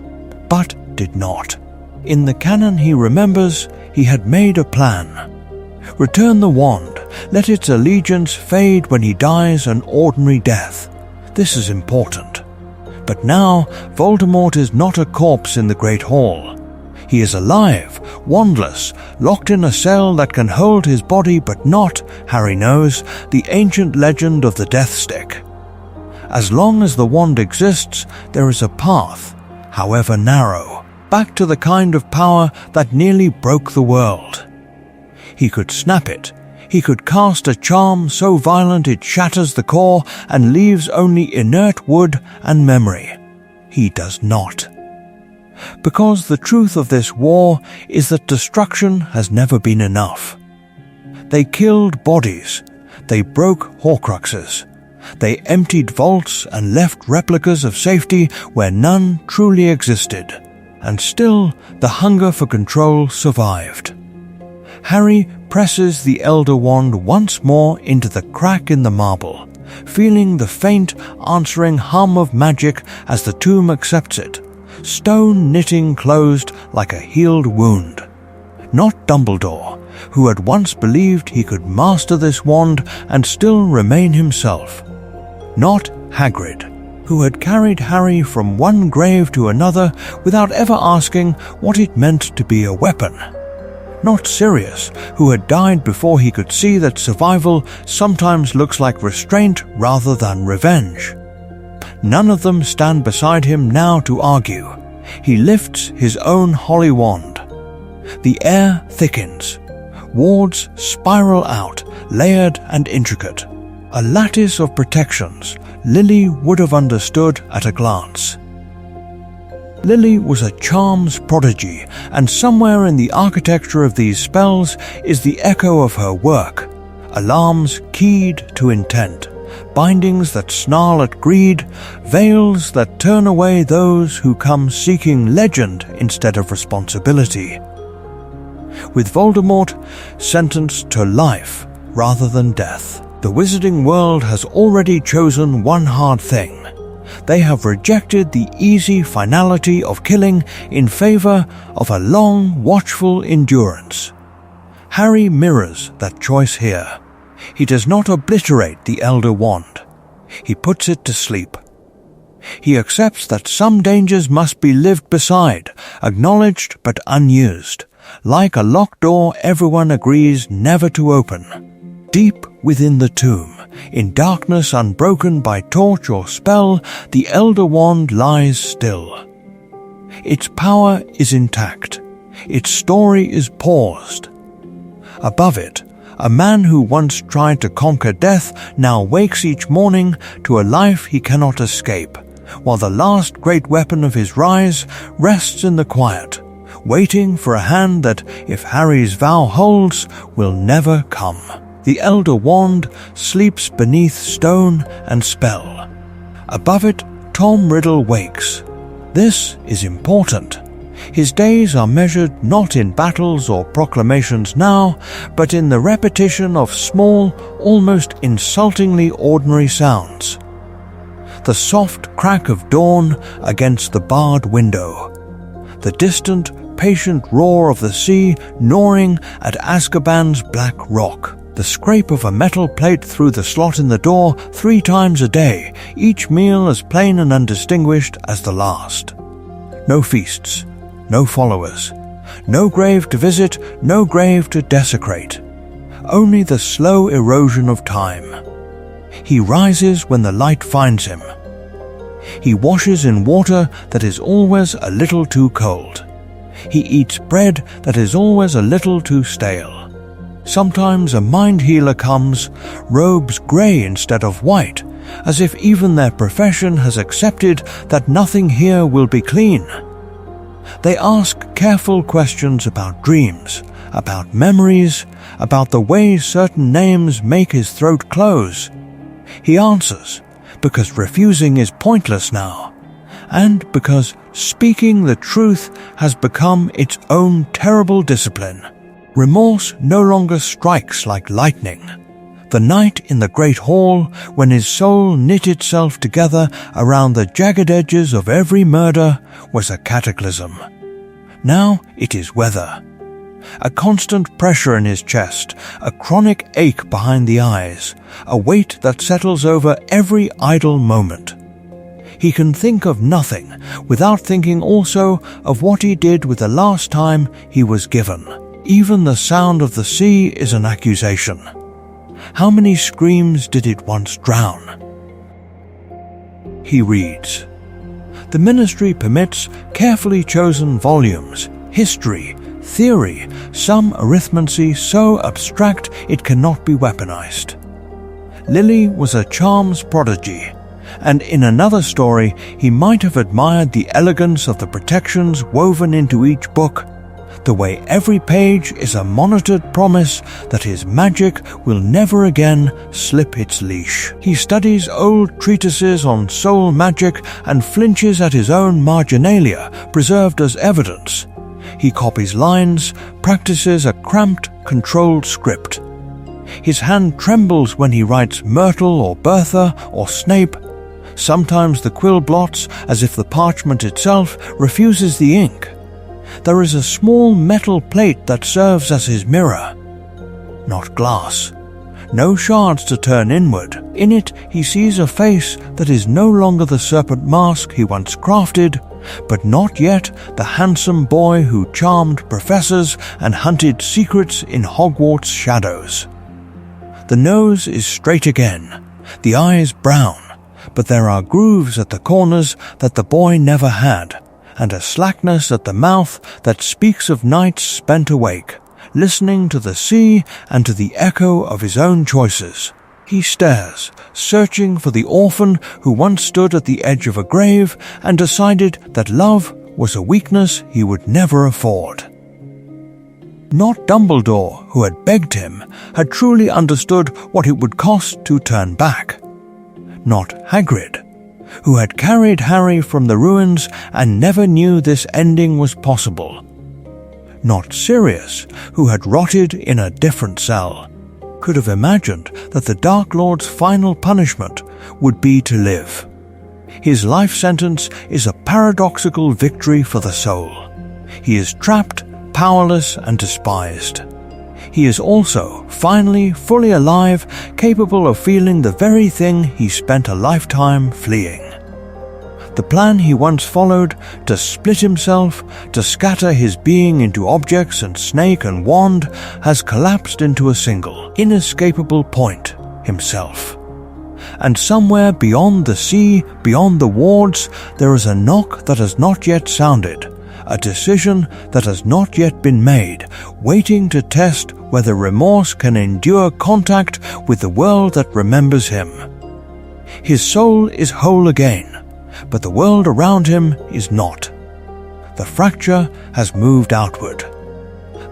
but did not. In the canon he remembers, he had made a plan. Return the wand, let its allegiance fade when he dies an ordinary death. This is important. But now, Voldemort is not a corpse in the Great Hall. He is alive, wandless, locked in a cell that can hold his body but not, Harry knows, the ancient legend of the Death Stick. As long as the wand exists, there is a path, however narrow, back to the kind of power that nearly broke the world. He could snap it. He could cast a charm so violent it shatters the core and leaves only inert wood and memory. He does not. Because the truth of this war is that destruction has never been enough. They killed bodies. They broke Horcruxes. They emptied vaults and left replicas of safety where none truly existed. And still, the hunger for control survived. Harry presses the Elder Wand once more into the crack in the marble, feeling the faint, answering hum of magic as the tomb accepts it, stone knitting closed like a healed wound. Not Dumbledore, who had once believed he could master this wand and still remain himself. Not Hagrid, who had carried Harry from one grave to another without ever asking what it meant to be a weapon. Not Sirius, who had died before he could see that survival sometimes looks like restraint rather than revenge. None of them stand beside him now to argue. He lifts his own holy wand. The air thickens. Wards spiral out, layered and intricate. A lattice of protections Lily would have understood at a glance. Lily was a charms prodigy, and somewhere in the architecture of these spells is the echo of her work. Alarms keyed to intent, bindings that snarl at greed, veils that turn away those who come seeking legend instead of responsibility. With Voldemort sentenced to life rather than death, the wizarding world has already chosen one hard thing. They have rejected the easy finality of killing in favor of a long, watchful endurance. Harry mirrors that choice here. He does not obliterate the Elder Wand. He puts it to sleep. He accepts that some dangers must be lived beside, acknowledged but unused, like a locked door everyone agrees never to open. Deep within the tomb, in darkness unbroken by torch or spell, the Elder Wand lies still. Its power is intact. Its story is paused. Above it, a man who once tried to conquer death now wakes each morning to a life he cannot escape, while the last great weapon of his rise rests in the quiet, waiting for a hand that, if Harry's vow holds, will never come. The Elder Wand sleeps beneath stone and spell. Above it, Tom Riddle wakes. This is important. His days are measured not in battles or proclamations now, but in the repetition of small, almost insultingly ordinary sounds. The soft crack of dawn against the barred window. The distant, patient roar of the sea gnawing at Azkaban's black rock. The scrape of a metal plate through the slot in the door 3 times a day, each meal as plain and undistinguished as the last. No feasts, no followers, no grave to visit, no grave to desecrate. Only the slow erosion of time. He rises when the light finds him. He washes in water that is always a little too cold. He eats bread that is always a little too stale. Sometimes a mind healer comes, robes grey instead of white, as if even their profession has accepted that nothing here will be clean. They ask careful questions about dreams, about memories, about the way certain names make his throat close. He answers, because refusing is pointless now, and because speaking the truth has become its own terrible discipline. Remorse no longer strikes like lightning. The night in the great hall, when his soul knit itself together around the jagged edges of every murder, was a cataclysm. Now it is weather. A constant pressure in his chest, a chronic ache behind the eyes, a weight that settles over every idle moment. He can think of nothing without thinking also of what he did with the last time he was given. Even the sound of the sea is an accusation. How many screams did it once drown? He reads. The ministry permits carefully chosen volumes, history, theory, some arithmancy so abstract it cannot be weaponized. Lily was a charms prodigy, and in another story he might have admired the elegance of the protections woven into each book, the way every page is a monitored promise that his magic will never again slip its leash. He studies old treatises on soul magic and flinches at his own marginalia, preserved as evidence. He copies lines, practices a cramped, controlled script. His hand trembles when he writes Myrtle or Bertha or Snape. Sometimes the quill blots as if the parchment itself refuses the ink. There is a small metal plate that serves as his mirror. Not glass. No shards to turn inward. In it he sees a face that is no longer the serpent mask he once crafted, but not yet the handsome boy who charmed professors and hunted secrets in Hogwarts shadows. The nose is straight again, the eyes brown, but there are grooves at the corners that the boy never had, and a slackness at the mouth that speaks of nights spent awake, listening to the sea and to the echo of his own choices. He stares, searching for the orphan who once stood at the edge of a grave and decided that love was a weakness he would never afford. Not Dumbledore, who had begged him, had truly understood what it would cost to turn back. Not Hagrid, who had carried Harry from the ruins and never knew this ending was possible. Not Sirius, who had rotted in a different cell, could have imagined that the Dark Lord's final punishment would be to live. His life sentence is a paradoxical victory for the soul. He is trapped, powerless, and despised. He is also, finally, fully alive, capable of feeling the very thing he spent a lifetime fleeing. The plan he once followed, to split himself, to scatter his being into objects and snake and wand, has collapsed into a single, inescapable point: himself. And somewhere beyond the sea, beyond the wards, there is a knock that has not yet sounded, a decision that has not yet been made, waiting to test whether remorse can endure contact with the world that remembers him. His soul is whole again, but the world around him is not. The fracture has moved outward.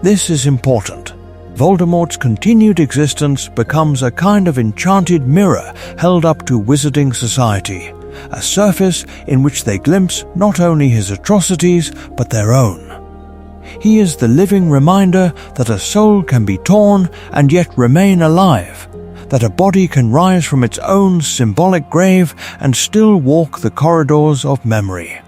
This is important. Voldemort's continued existence becomes a kind of enchanted mirror held up to wizarding society, a surface in which they glimpse not only his atrocities but their own. He is the living reminder that a soul can be torn and yet remain alive, that a body can rise from its own symbolic grave and still walk the corridors of memory.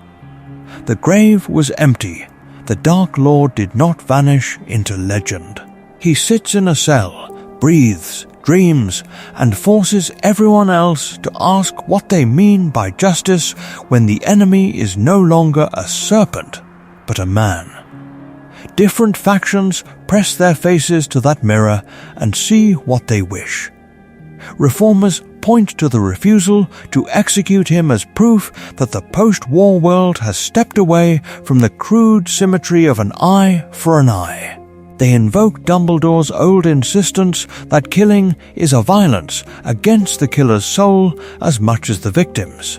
The grave was empty. The Dark Lord did not vanish into legend. He sits in a cell, breathes, dreams, and forces everyone else to ask what they mean by justice when the enemy is no longer a serpent, but a man. Different factions press their faces to that mirror and see what they wish. Reformers point to the refusal to execute him as proof that the post-war world has stepped away from the crude symmetry of an eye for an eye. They invoke Dumbledore's old insistence that killing is a violence against the killer's soul as much as the victim's,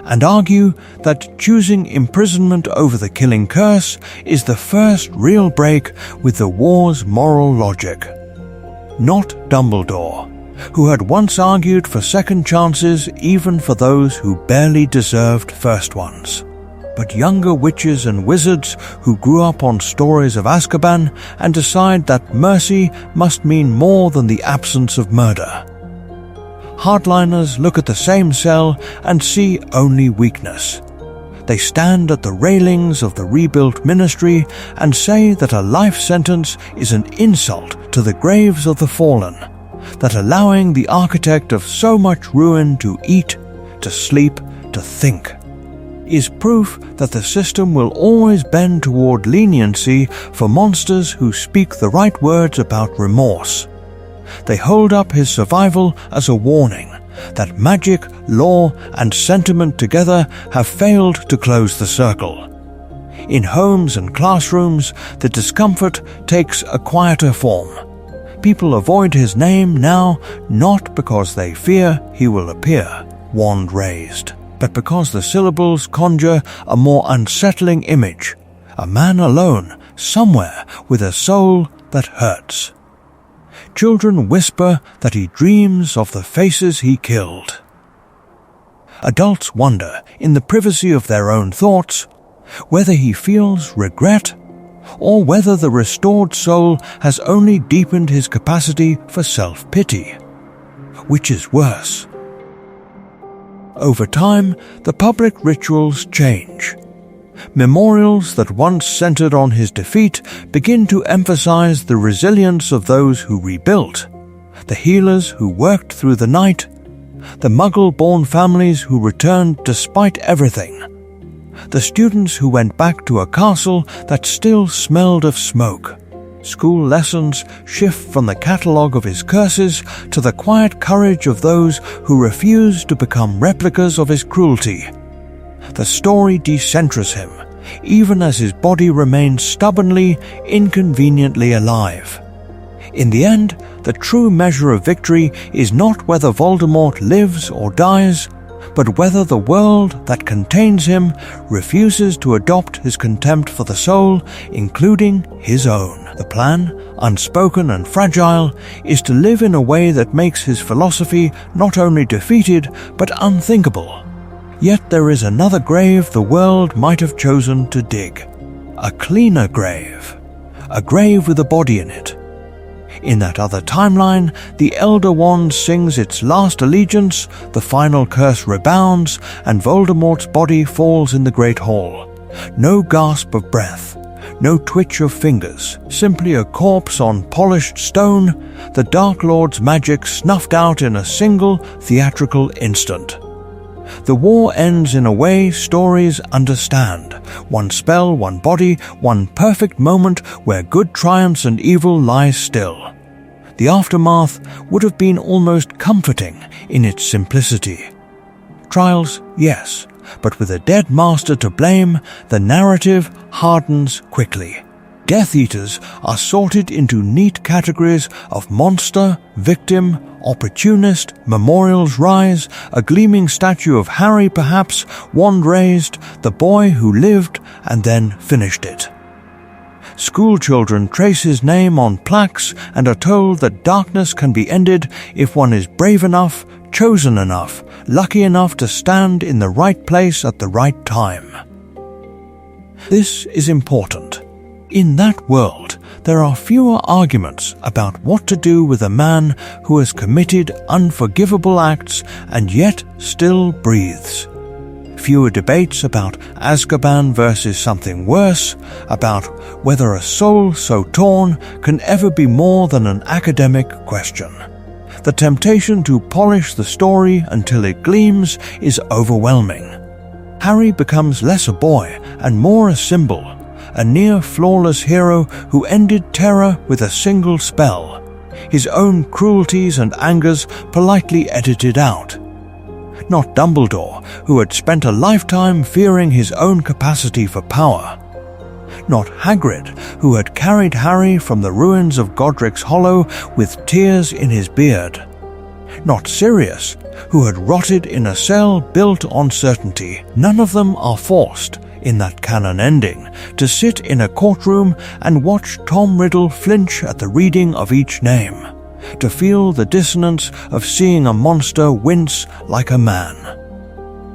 and argue that choosing imprisonment over the killing curse is the first real break with the war's moral logic. Not Dumbledore, who had once argued for second chances even for those who barely deserved first ones, but younger witches and wizards who grew up on stories of Azkaban and decide that mercy must mean more than the absence of murder. Hardliners look at the same cell and see only weakness. They stand at the railings of the rebuilt ministry and say that a life sentence is an insult to the graves of the fallen, that allowing the architect of so much ruin to eat, to sleep, to think, is proof that the system will always bend toward leniency for monsters who speak the right words about remorse. They hold up his survival as a warning that magic, law, and sentiment together have failed to close the circle. In homes and classrooms, the discomfort takes a quieter form. People avoid his name now not because they fear he will appear, wand raised, but because the syllables conjure a more unsettling image, a man alone, somewhere with a soul that hurts. Children whisper that he dreams of the faces he killed. Adults wonder, in the privacy of their own thoughts, whether he feels regret or whether the restored soul has only deepened his capacity for self-pity. Which is worse? Over time, the public rituals change. Memorials that once centered on his defeat begin to emphasize the resilience of those who rebuilt, the healers who worked through the night, the Muggle-born families who returned despite everything, the students who went back to a castle that still smelled of smoke. School lessons shift from the catalogue of his curses to the quiet courage of those who refuse to become replicas of his cruelty. The story decenters him, even as his body remains stubbornly, inconveniently alive. In the end, the true measure of victory is not whether Voldemort lives or dies, but whether the world that contains him refuses to adopt his contempt for the soul, including his own. The plan, unspoken and fragile, is to live in a way that makes his philosophy not only defeated but unthinkable. Yet there is another grave the world might have chosen to dig. A cleaner grave. A grave with a body in it. In that other timeline, the Elder Wand sings its last allegiance, the final curse rebounds, and Voldemort's body falls in the Great Hall. No gasp of breath, no twitch of fingers, simply a corpse on polished stone, the Dark Lord's magic snuffed out in a single theatrical instant. The war ends in a way stories understand. One spell, one body, one perfect moment where good triumphs and evil lies still. The aftermath would have been almost comforting in its simplicity. Trials, yes, but with a dead master to blame, the narrative hardens quickly. Death Eaters are sorted into neat categories of monster, victim, opportunist, memorials rise, a gleaming statue of Harry perhaps, wand raised, the boy who lived and then finished it. Schoolchildren trace his name on plaques and are told that darkness can be ended if one is brave enough, chosen enough, lucky enough to stand in the right place at the right time. This is important. In that world, there are fewer arguments about what to do with a man who has committed unforgivable acts and yet still breathes. Fewer debates about Azkaban versus something worse, about whether a soul so torn can ever be more than an academic question. The temptation to polish the story until it gleams is overwhelming. Harry becomes less a boy and more a symbol, a near-flawless hero who ended terror with a single spell, his own cruelties and angers politely edited out. Not Dumbledore, who had spent a lifetime fearing his own capacity for power. Not Hagrid, who had carried Harry from the ruins of Godric's Hollow with tears in his beard. Not Sirius, who had rotted in a cell built on certainty. None of them are forced, in that canon ending, to sit in a courtroom and watch Tom Riddle flinch at the reading of each name, to feel the dissonance of seeing a monster wince like a man.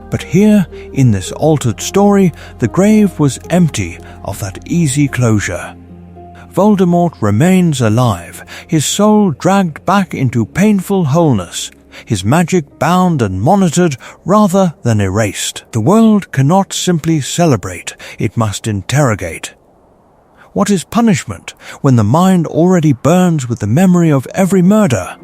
But here, in this altered story, the grave was empty of that easy closure. Voldemort remains alive, his soul dragged back into painful wholeness, his magic bound and monitored rather than erased. The world cannot simply celebrate, it must interrogate. What is punishment when the mind already burns with the memory of every murder?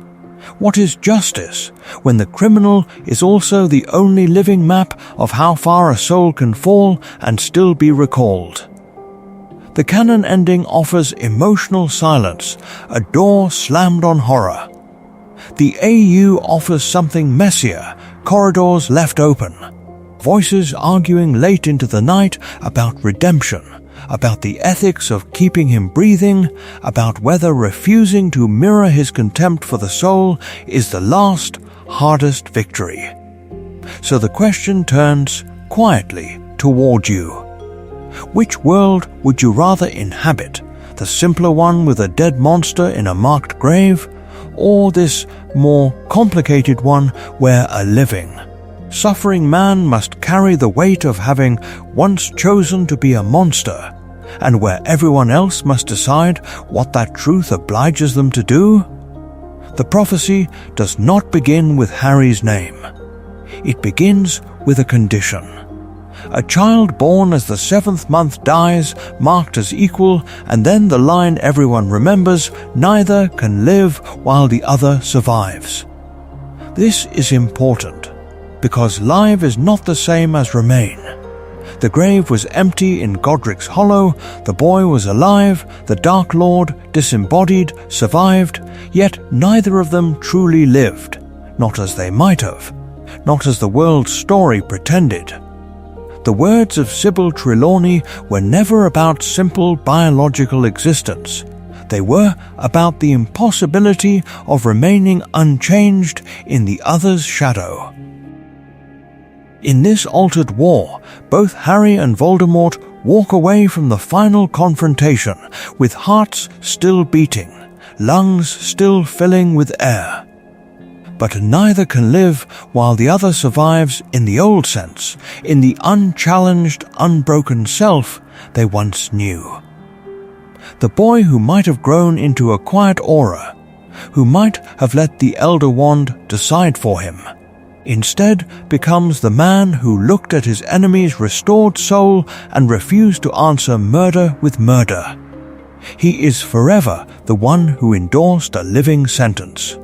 What is justice when the criminal is also the only living map of how far a soul can fall and still be recalled? The canon ending offers emotional silence, a door slammed on horror. The AU offers something messier, corridors left open, voices arguing late into the night about redemption, about the ethics of keeping him breathing, about whether refusing to mirror his contempt for the soul is the last, hardest victory. So the question turns quietly toward you. Which world would you rather inhabit? The simpler one with a dead monster in a marked grave, or this more complicated one where a living, suffering man must carry the weight of having once chosen to be a monster, and where everyone else must decide what that truth obliges them to do? The prophecy does not begin with Harry's name. It begins with a condition. A child born as the seventh month dies, marked as equal, and then the line everyone remembers, neither can live while the other survives. This is important, because live is not the same as remain. The grave was empty in Godric's Hollow, the boy was alive, the Dark Lord, disembodied, survived, yet neither of them truly lived, not as they might have, not as the world's story pretended. The words of Sybil Trelawney were never about simple biological existence. They were about the impossibility of remaining unchanged in the other's shadow. In this altered war, both Harry and Voldemort walk away from the final confrontation with hearts still beating, lungs still filling with air. But neither can live while the other survives in the old sense, in the unchallenged, unbroken self they once knew. The boy who might have grown into a quiet aura, who might have let the Elder Wand decide for him, instead becomes the man who looked at his enemy's restored soul and refused to answer murder with murder. He is forever the one who endorsed a living sentence.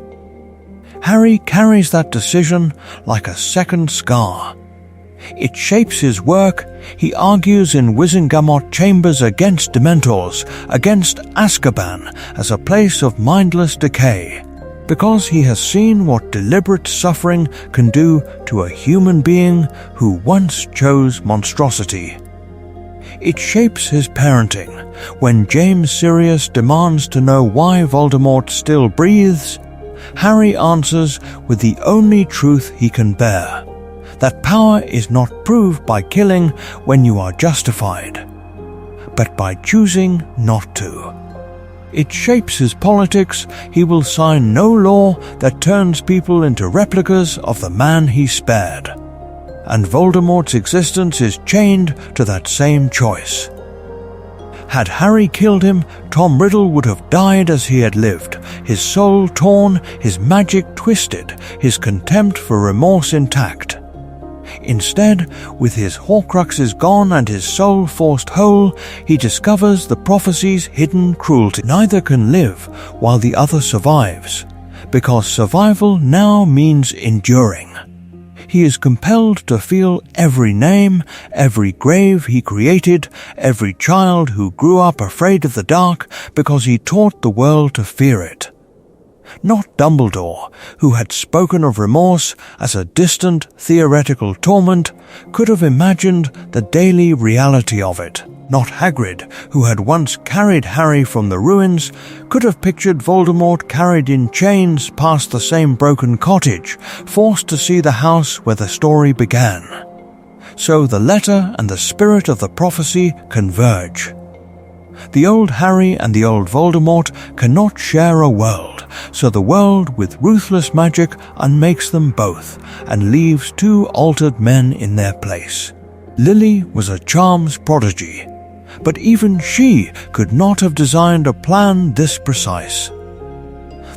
Harry carries that decision like a second scar. It shapes his work. He argues in Wizengamot chambers against Dementors, against Azkaban as a place of mindless decay, because he has seen what deliberate suffering can do to a human being who once chose monstrosity. It shapes his parenting. When James Sirius demands to know why Voldemort still breathes, Harry answers with the only truth he can bear, that power is not proved by killing when you are justified, but by choosing not to. It shapes his politics. He will sign no law that turns people into replicas of the man he spared. And Voldemort's existence is chained to that same choice. Had Harry killed him, Tom Riddle would have died as he had lived, his soul torn, his magic twisted, his contempt for remorse intact. Instead, with his Horcruxes gone and his soul forced whole, he discovers the prophecy's hidden cruelty. Neither can live while the other survives, because survival now means enduring. He is compelled to feel every name, every grave he created, every child who grew up afraid of the dark because he taught the world to fear it. Not Dumbledore, who had spoken of remorse as a distant theoretical torment, could have imagined the daily reality of it. Not Hagrid, who had once carried Harry from the ruins, could have pictured Voldemort carried in chains past the same broken cottage, forced to see the house where the story began. So the letter and the spirit of the prophecy converge. The old Harry and the old Voldemort cannot share a world, so the world with ruthless magic unmakes them both and leaves two altered men in their place. Lily was a charms prodigy, but even she could not have designed a plan this precise.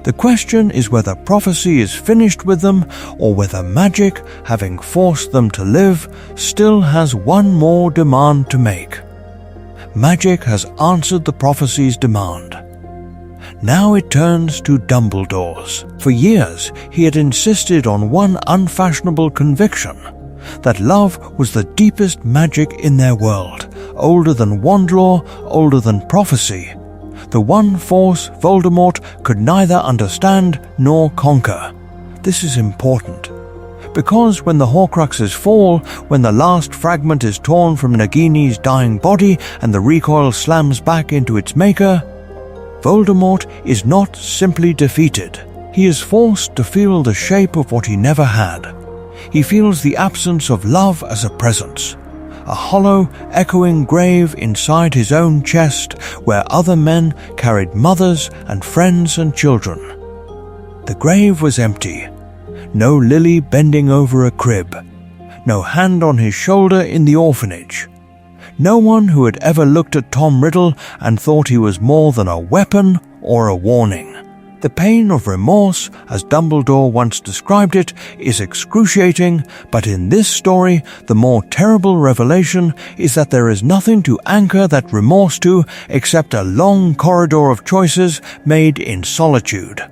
The question is whether prophecy is finished with them, or whether magic, having forced them to live, still has one more demand to make. Magic has answered the prophecy's demand. Now it turns to Dumbledore's. For years, he had insisted on one unfashionable conviction, that love was the deepest magic in their world, older than wand lore, older than prophecy, the one force Voldemort could neither understand nor conquer. This is important, because when the Horcruxes fall, when the last fragment is torn from Nagini's dying body and the recoil slams back into its maker, Voldemort is not simply defeated. He is forced to feel the shape of what he never had. He feels the absence of love as a presence, a hollow, echoing grave inside his own chest where other men carried mothers and friends and children. The grave was empty. No Lily bending over a crib. No hand on his shoulder in the orphanage. No one who had ever looked at Tom Riddle and thought he was more than a weapon or a warning. The pain of remorse, as Dumbledore once described it, is excruciating, but in this story, the more terrible revelation is that there is nothing to anchor that remorse to except a long corridor of choices made in solitude.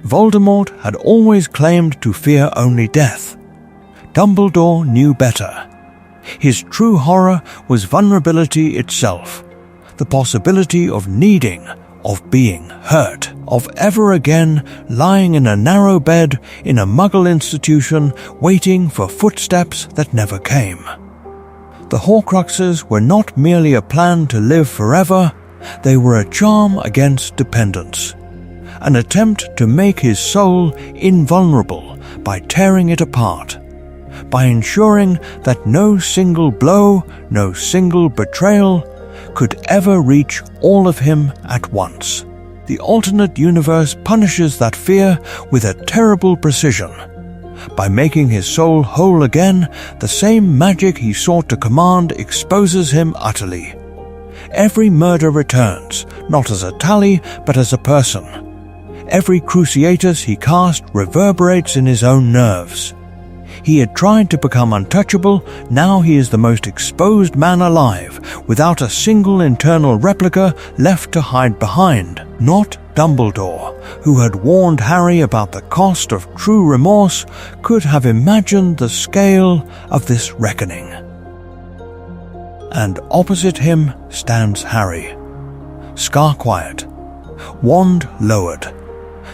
Voldemort had always claimed to fear only death. Dumbledore knew better. His true horror was vulnerability itself, the possibility of needing, of being hurt, of ever again lying in a narrow bed in a Muggle institution waiting for footsteps that never came. The Horcruxes were not merely a plan to live forever, they were a charm against dependence, an attempt to make his soul invulnerable by tearing it apart, by ensuring that no single blow, no single betrayal could ever reach all of him at once. The alternate universe punishes that fear with a terrible precision. By making his soul whole again, the same magic he sought to command exposes him utterly. Every murder returns, not as a tally, but as a person. Every cruciatus he cast reverberates in his own nerves. He had tried to become untouchable, now he is the most exposed man alive, without a single internal replica left to hide behind. Not Dumbledore, who had warned Harry about the cost of true remorse, could have imagined the scale of this reckoning. And opposite him stands Harry, scar quiet, wand lowered,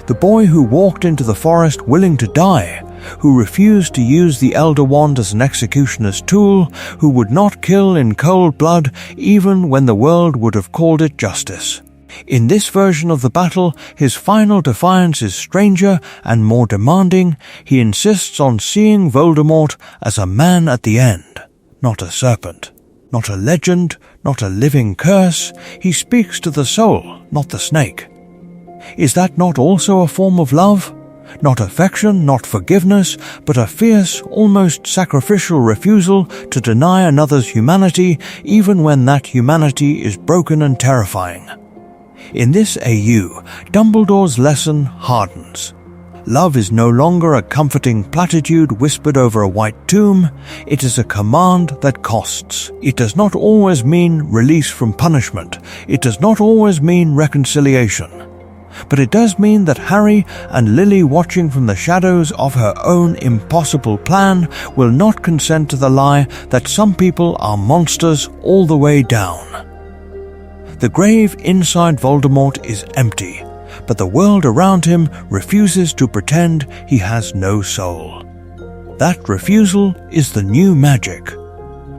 the boy who walked into the forest willing to die, who refused to use the Elder Wand as an executioner's tool, who would not kill in cold blood even when the world would have called it justice. In this version of the battle, his final defiance is stranger and more demanding. He insists on seeing Voldemort as a man at the end, not a serpent, not a legend, not a living curse. He speaks to the soul, not the snake. Is that not also a form of love? Not affection, not forgiveness, but a fierce, almost sacrificial refusal to deny another's humanity, even when that humanity is broken and terrifying. In this AU, Dumbledore's lesson hardens. Love is no longer a comforting platitude whispered over a white tomb. It is a command that costs. It does not always mean release from punishment. It does not always mean reconciliation. But it does mean that Harry and Lily, watching from the shadows of her own impossible plan, will not consent to the lie that some people are monsters all the way down. The grave inside Voldemort is empty, but the world around him refuses to pretend he has no soul. That refusal is the new magic,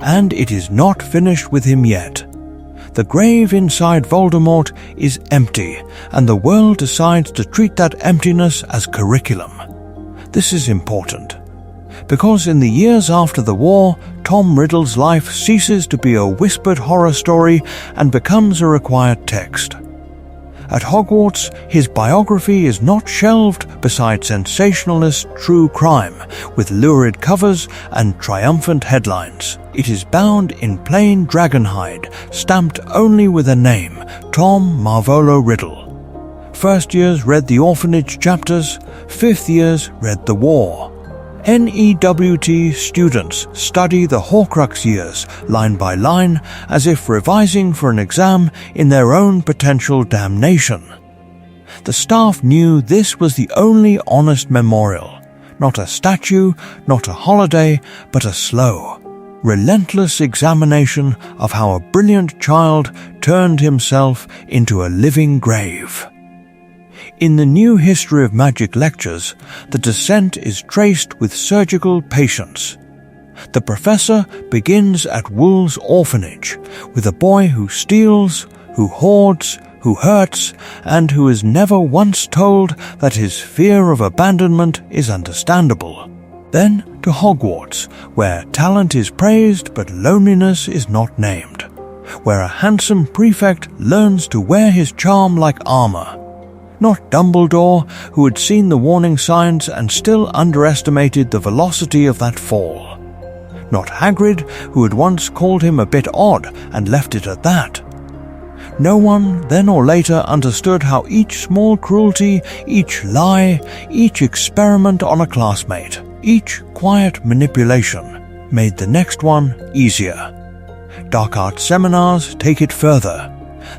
and it is not finished with him yet. The grave inside Voldemort is empty, and the world decides to treat that emptiness as curriculum. This is important, because in the years after the war, Tom Riddle's life ceases to be a whispered horror story and becomes a required text. At Hogwarts, his biography is not shelved beside sensationalist true crime with lurid covers and triumphant headlines. It is bound in plain dragonhide, stamped only with a name, Tom Marvolo Riddle. First years read the orphanage chapters, fifth years read the war. NEWT students study the Horcrux years, line by line, as if revising for an exam in their own potential damnation. The staff knew this was the only honest memorial, not a statue, not a holiday, but a slow, relentless examination of how a brilliant child turned himself into a living grave. In the new History of Magic lectures, the descent is traced with surgical patience. The professor begins at Wool's orphanage, with a boy who steals, who hoards, who hurts, and who is never once told that his fear of abandonment is understandable. Then to Hogwarts, where talent is praised but loneliness is not named, where a handsome prefect learns to wear his charm like armor. Not Dumbledore, who had seen the warning signs and still underestimated the velocity of that fall. Not Hagrid, who had once called him a bit odd and left it at that. No one, then or later, understood how each small cruelty, each lie, each experiment on a classmate, each quiet manipulation made the next one easier. Dark arts seminars take it further.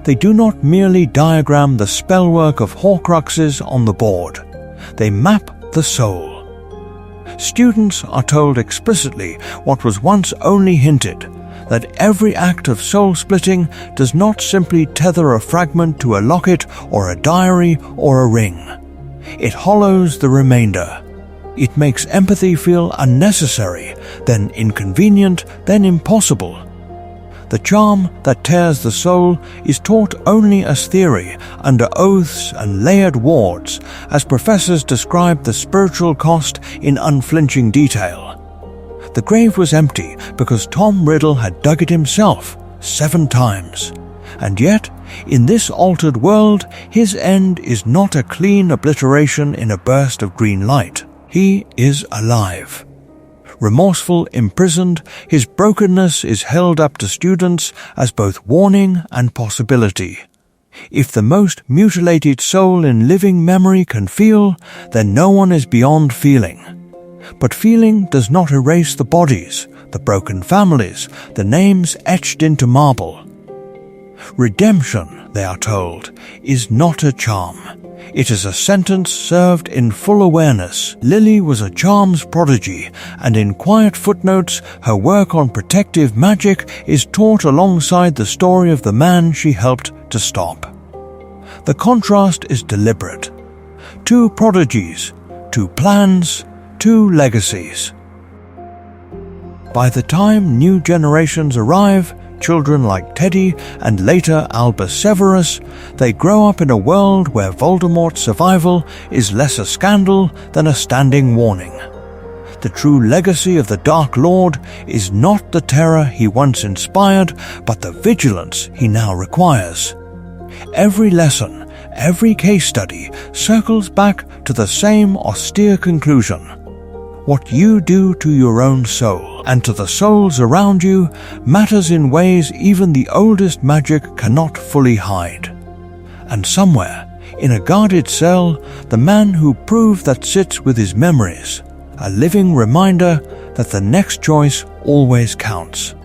They do not merely diagram the spellwork of Horcruxes on the board. They map the soul. Students are told explicitly what was once only hinted, that every act of soul-splitting does not simply tether a fragment to a locket or a diary or a ring. It hollows the remainder. It makes empathy feel unnecessary, then inconvenient, then impossible. The charm that tears the soul is taught only as theory, under oaths and layered wards, as professors describe the spiritual cost in unflinching detail. The grave was empty because Tom Riddle had dug it himself 7 times. And yet, in this altered world, his end is not a clean obliteration in a burst of green light. He is alive. Remorseful, imprisoned, his brokenness is held up to students as both warning and possibility. If the most mutilated soul in living memory can feel, then no one is beyond feeling. But feeling does not erase the bodies, the broken families, the names etched into marble. Redemption, they are told, is not a charm. It is a sentence served in full awareness. Lily was a charms prodigy, and in quiet footnotes, her work on protective magic is taught alongside the story of the man she helped to stop. The contrast is deliberate. 2 prodigies, 2 plans, 2 legacies. By the time new generations arrive, children like Teddy and later Albus Severus, they grow up in a world where Voldemort's survival is less a scandal than a standing warning. The true legacy of the Dark Lord is not the terror he once inspired, but the vigilance he now requires. Every lesson, every case study circles back to the same austere conclusion. What you do to your own soul and to the souls around you matters in ways even the oldest magic cannot fully hide. And somewhere, in a guarded cell, the man who proved that sits with his memories, a living reminder that the next choice always counts.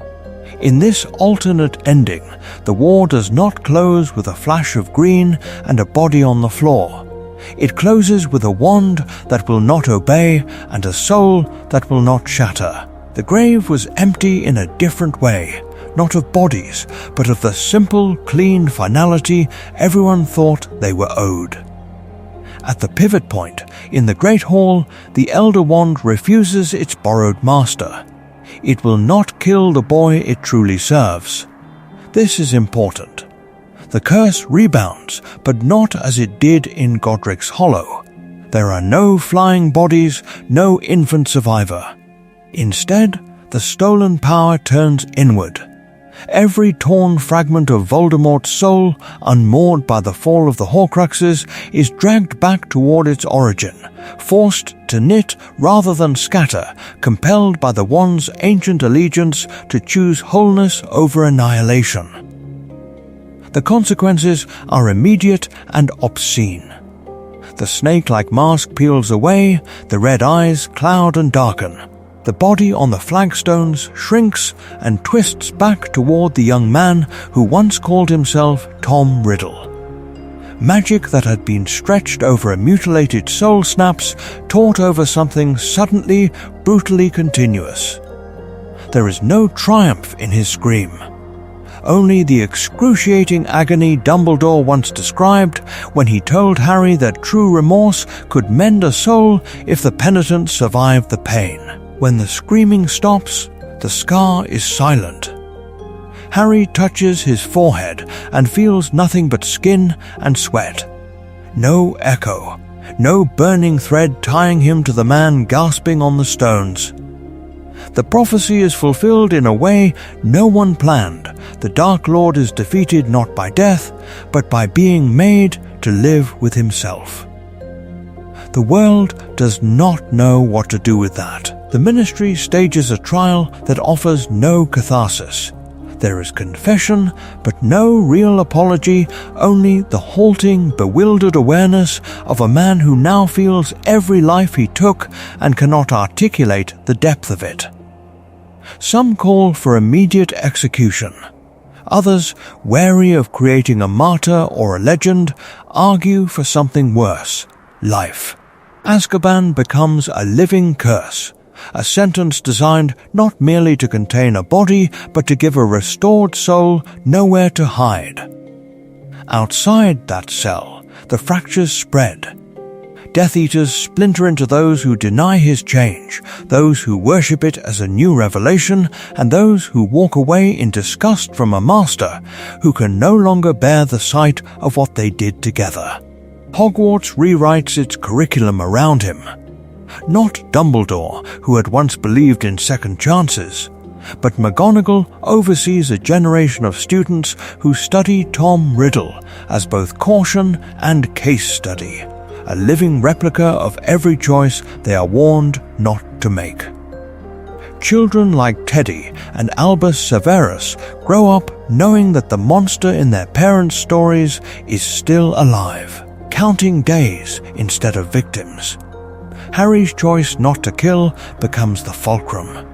In this alternate ending, the war does not close with a flash of green and a body on the floor. It closes with a wand that will not obey and a soul that will not shatter. The grave was empty in a different way, not of bodies, but of the simple, clean finality everyone thought they were owed. At the pivot point, in the Great Hall, the Elder Wand refuses its borrowed master. It will not kill the boy it truly serves. This is important. The curse rebounds, but not as it did in Godric's Hollow. There are no flying bodies, no infant survivor. Instead, the stolen power turns inward. Every torn fragment of Voldemort's soul, unmoored by the fall of the Horcruxes, is dragged back toward its origin, forced to knit rather than scatter, compelled by the wand's ancient allegiance to choose wholeness over annihilation. The consequences are immediate and obscene. The snake-like mask peels away, the red eyes cloud and darken. The body on the flagstones shrinks and twists back toward the young man who once called himself Tom Riddle. Magic that had been stretched over a mutilated soul snaps, taught over something suddenly, brutally continuous. There is no triumph in his scream. Only the excruciating agony Dumbledore once described when he told Harry that true remorse could mend a soul if the penitent survived the pain. When the screaming stops, the scar is silent. Harry touches his forehead and feels nothing but skin and sweat. No echo, no burning thread tying him to the man gasping on the stones. The prophecy is fulfilled in a way no one planned. The Dark Lord is defeated not by death, but by being made to live with himself. The world does not know what to do with that. The Ministry stages a trial that offers no catharsis. There is confession, but no real apology, only the halting, bewildered awareness of a man who now feels every life he took and cannot articulate the depth of it. Some call for immediate execution. Others, wary of creating a martyr or a legend, argue for something worse: life. Azkaban becomes a living curse, a sentence designed not merely to contain a body, but to give a restored soul nowhere to hide. Outside that cell, the fractures spread. Death Eaters splinter into those who deny his change, those who worship it as a new revelation, and those who walk away in disgust from a master who can no longer bear the sight of what they did together. Hogwarts rewrites its curriculum around him. Not Dumbledore, who had once believed in second chances, but McGonagall oversees a generation of students who study Tom Riddle as both caution and case study, a living replica of every choice they are warned not to make. Children like Teddy and Albus Severus grow up knowing that the monster in their parents' stories is still alive, counting days instead of victims. Harry's choice not to kill becomes the fulcrum.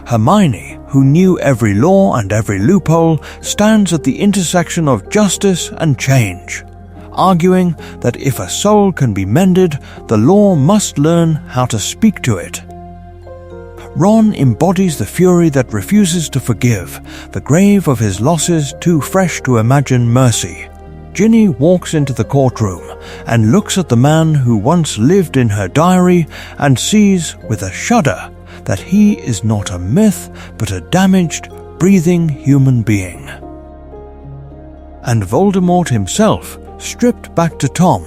Hermione, who knew every law and every loophole, stands at the intersection of justice and change, arguing that if a soul can be mended, the law must learn how to speak to it. Ron embodies the fury that refuses to forgive, the grave of his losses too fresh to imagine mercy. Ginny walks into the courtroom and looks at the man who once lived in her diary and sees, with a shudder, that he is not a myth but a damaged, breathing human being. And Voldemort himself, stripped back to Tom,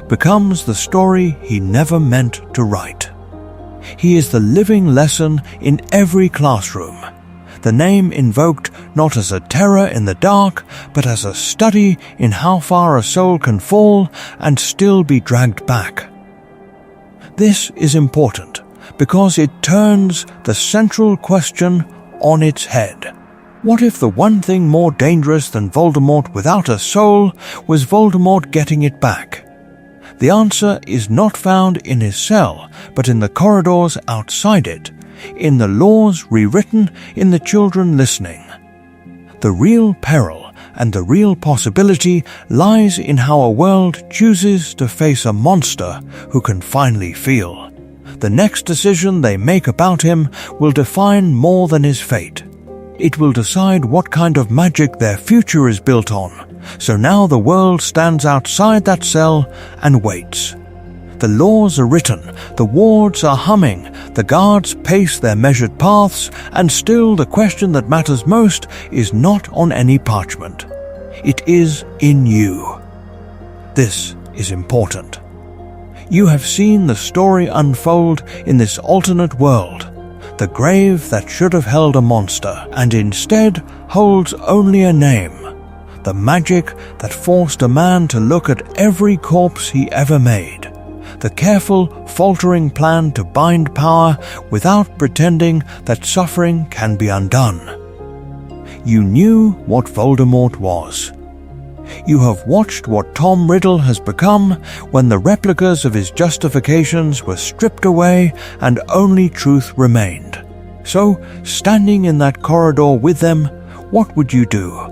becomes the story he never meant to write. He is the living lesson in every classroom, the name invoked not as a terror in the dark, but as a study in how far a soul can fall and still be dragged back. This is important because it turns the central question on its head. What if the one thing more dangerous than Voldemort without a soul was Voldemort getting it back? The answer is not found in his cell, but in the corridors outside it, in the laws rewritten, in the children listening. The real peril and the real possibility lies in how a world chooses to face a monster who can finally feel. The next decision they make about him will define more than his fate. It will decide what kind of magic their future is built on. So now the world stands outside that cell and waits. The laws are written, the wards are humming, the guards pace their measured paths, and still the question that matters most is not on any parchment. It is in you. This is important. You have seen the story unfold in this alternate world, the grave that should have held a monster and instead holds only a name, the magic that forced a man to look at every corpse he ever made, the careful, faltering plan to bind power without pretending that suffering can be undone. You knew what Voldemort was. You have watched what Tom Riddle has become when the replicas of his justifications were stripped away and only truth remained. So, standing in that corridor with them, what would you do?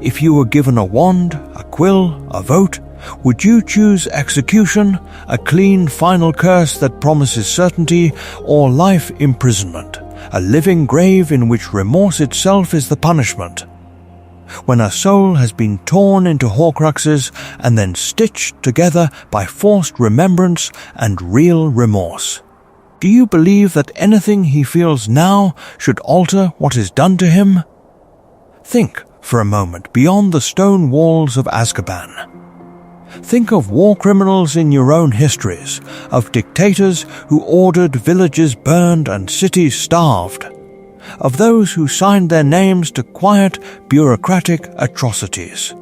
If you were given a wand, a quill, a vote, would you choose execution, a clean final curse that promises certainty, or life imprisonment, a living grave in which remorse itself is the punishment? When a soul has been torn into Horcruxes and then stitched together by forced remembrance and real remorse, do you believe that anything he feels now should alter what is done to him? Think for a moment beyond the stone walls of Azkaban. Think of war criminals in your own histories, of dictators who ordered villages burned and cities starved, of those who signed their names to quiet, bureaucratic atrocities.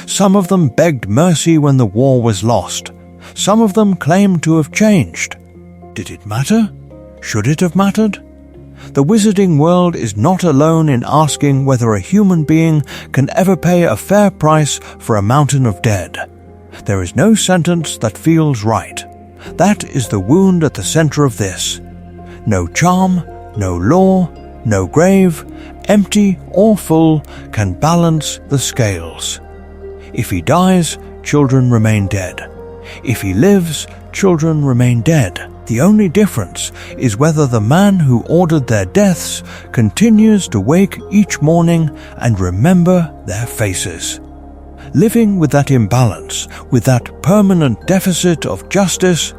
Some of them begged mercy when the war was lost. Some of them claimed to have changed. Did it matter? Should it have mattered? The wizarding world is not alone in asking whether a human being can ever pay a fair price for a mountain of dead. There is no sentence that feels right. That is the wound at the center of this. No charm, no law, no grave, empty or full, can balance the scales. If he dies, children remain dead. If he lives, children remain dead. The only difference is whether the man who ordered their deaths continues to wake each morning and remember their faces. Living with that imbalance, with that permanent deficit of justice,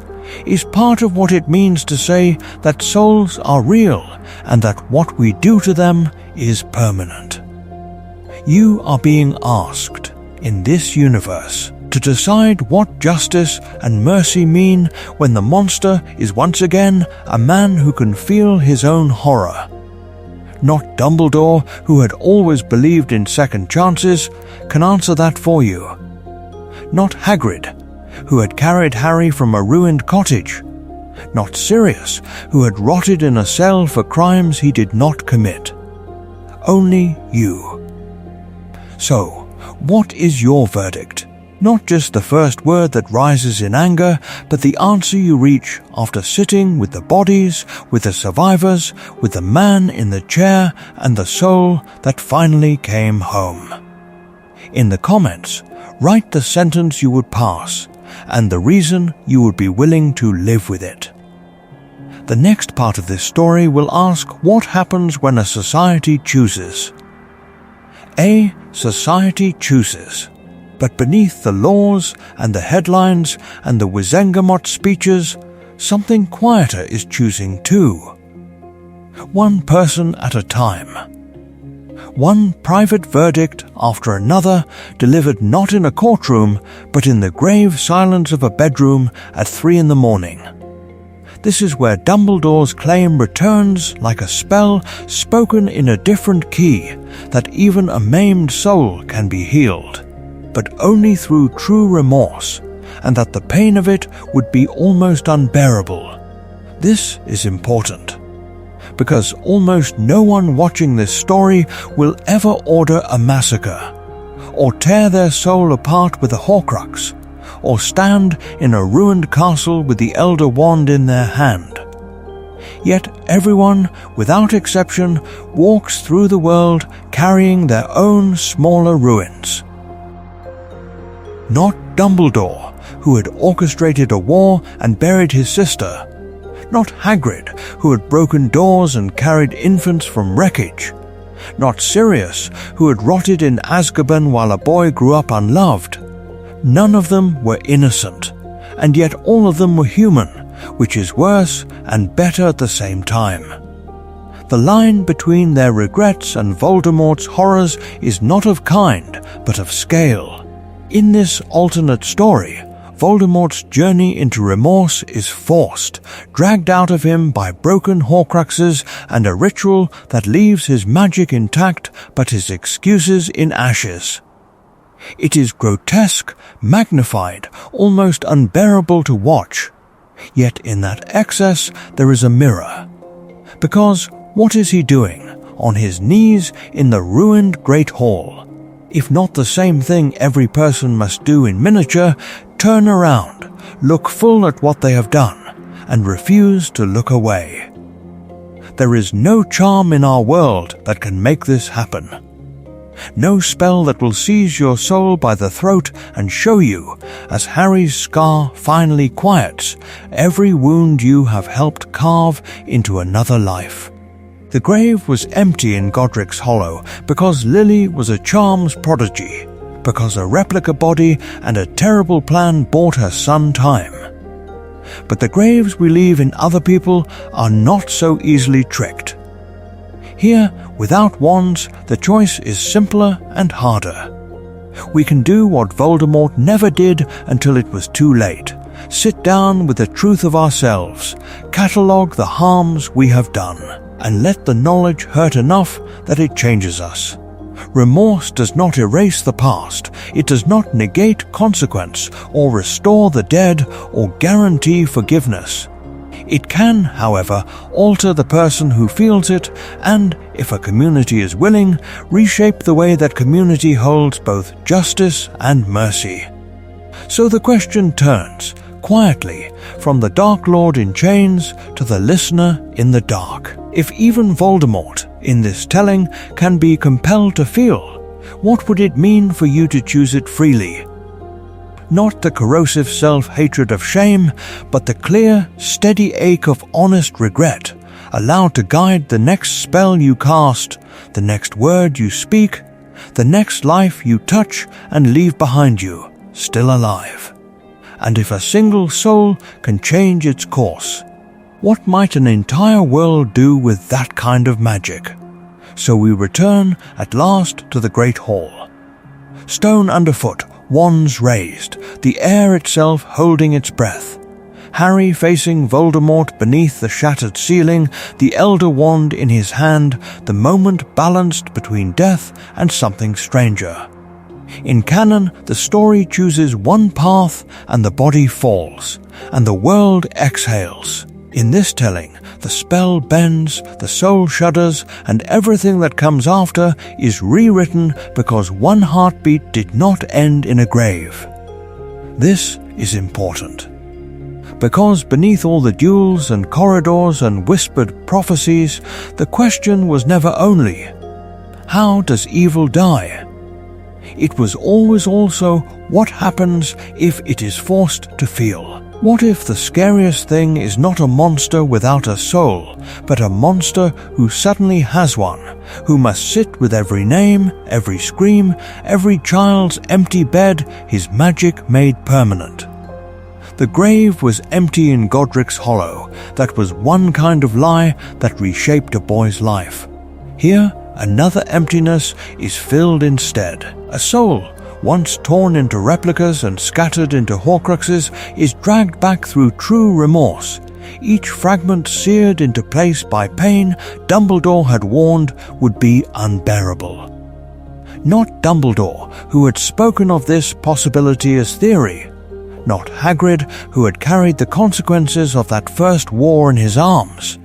is part of what it means to say that souls are real and that what we do to them is permanent. You are being asked, in this universe, to decide what justice and mercy mean when the monster is once again a man who can feel his own horror. Not Dumbledore, who had always believed in second chances, can answer that for you. Not Hagrid, who had carried Harry from a ruined cottage. Not Sirius, who had rotted in a cell for crimes he did not commit. Only you. So, what is your verdict? Not just the first word that rises in anger, but the answer you reach after sitting with the bodies, with the survivors, with the man in the chair and the soul that finally came home. In the comments, write the sentence you would pass and the reason you would be willing to live with it. The next part of this story will ask what happens when a society chooses. A society chooses, but beneath the laws and the headlines and the Wizengamot speeches, something quieter is choosing too. One person at a time. One private verdict after another, delivered not in a courtroom, but in the grave silence of a bedroom at 3 a.m. This is where Dumbledore's claim returns like a spell spoken in a different key, that even a maimed soul can be healed, but only through true remorse, and that the pain of it would be almost unbearable. This is important, because almost no one watching this story will ever order a massacre, or tear their soul apart with a Horcrux, or stand in a ruined castle with the Elder Wand in their hand. Yet everyone, without exception, walks through the world carrying their own smaller ruins. Not Dumbledore, who had orchestrated a war and buried his sister. Not Hagrid, who had broken doors and carried infants from wreckage. Not Sirius, who had rotted in Azkaban while a boy grew up unloved. None of them were innocent, and yet all of them were human, which is worse and better at the same time. The line between their regrets and Voldemort's horrors is not of kind, but of scale. In this alternate story, Voldemort's journey into remorse is forced, dragged out of him by broken Horcruxes and a ritual that leaves his magic intact but his excuses in ashes. It is grotesque, magnified, almost unbearable to watch. Yet in that excess there is a mirror. Because what is he doing, on his knees in the ruined Great Hall? If not the same thing every person must do in miniature, turn around, look full at what they have done, and refuse to look away. There is no charm in our world that can make this happen. No spell that will seize your soul by the throat and show you, as Harry's scar finally quiets, every wound you have helped carve into another life. The grave was empty in Godric's Hollow because Lily was a charms prodigy, because a replica body and a terrible plan bought her son time. But the graves we leave in other people are not so easily tricked. Here, without wands, the choice is simpler and harder. We can do what Voldemort never did until it was too late. Sit down with the truth of ourselves, catalogue the harms we have done, and let the knowledge hurt enough that it changes us. Remorse does not erase the past, it does not negate consequence, or restore the dead, or guarantee forgiveness. It can, however, alter the person who feels it and, if a community is willing, reshape the way that community holds both justice and mercy. So the question turns, quietly, from the Dark Lord in chains to the listener in the dark. If even Voldemort, in this telling, can be compelled to feel, what would it mean for you to choose it freely? Not the corrosive self-hatred of shame, but the clear, steady ache of honest regret, allowed to guide the next spell you cast, the next word you speak, the next life you touch and leave behind you, still alive. And if a single soul can change its course, what might an entire world do with that kind of magic? So we return at last to the Great Hall. Stone underfoot, wands raised, the air itself holding its breath. Harry facing Voldemort beneath the shattered ceiling, the Elder Wand in his hand, the moment balanced between death and something stranger. In canon, the story chooses one path and the body falls, and the world exhales. In this telling, the spell bends, the soul shudders, and everything that comes after is rewritten because one heartbeat did not end in a grave. This is important. Because beneath all the duels and corridors and whispered prophecies, the question was never only, how does evil die? It was always also, what happens if it is forced to feel? What if the scariest thing is not a monster without a soul, but a monster who suddenly has one, who must sit with every name, every scream, every child's empty bed, his magic made permanent? The grave was empty in Godric's Hollow. That was one kind of lie that reshaped a boy's life. Here, another emptiness is filled instead. A soul, once torn into replicas and scattered into Horcruxes, is dragged back through true remorse. Each fragment seared into place by pain Dumbledore had warned would be unbearable. Not Dumbledore, who had spoken of this possibility as theory. Not Hagrid, who had carried the consequences of that first war in his arms.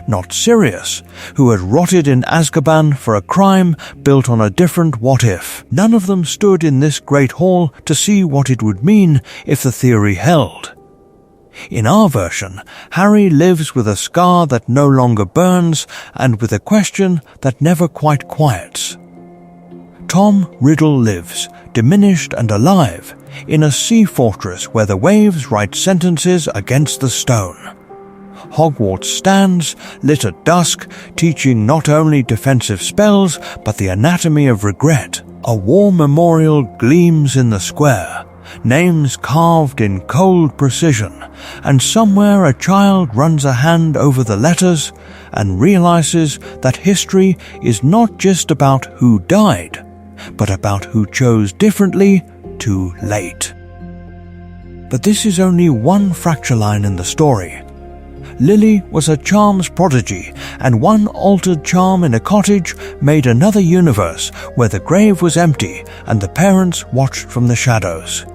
Not Sirius, who had rotted in Azkaban for a crime built on a different what-if. None of them stood in this great hall to see what it would mean if the theory held. In our version, Harry lives with a scar that no longer burns and with a question that never quite quiets. Tom Riddle lives, diminished and alive, in a sea fortress where the waves write sentences against the stone. Hogwarts stands, lit at dusk, teaching not only defensive spells, but the anatomy of regret. A war memorial gleams in the square, names carved in cold precision, and somewhere a child runs a hand over the letters and realizes that history is not just about who died, but about who chose differently too late. But this is only one fracture line in the story. Lily was a charms prodigy, and one altered charm in a cottage made another universe where the grave was empty and the parents watched from the shadows.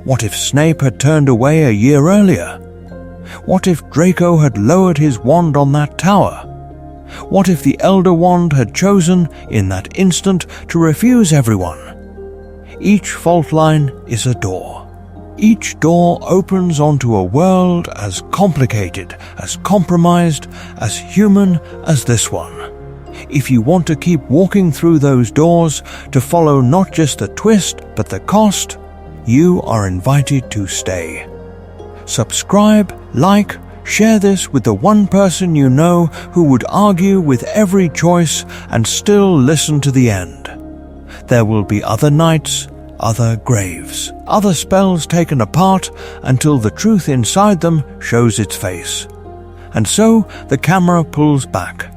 What if Snape had turned away a year earlier? What if Draco had lowered his wand on that tower? What if the Elder Wand had chosen, in that instant, to refuse everyone? Each fault line is a door. Each door opens onto a world as complicated, as compromised, as human as this one. If you want to keep walking through those doors, to follow not just the twist but the cost, you are invited to stay. Subscribe, like, share this with the one person you know who would argue with every choice and still listen to the end. There will be other nights, other graves, other spells taken apart until the truth inside them shows its face. And so the camera pulls back.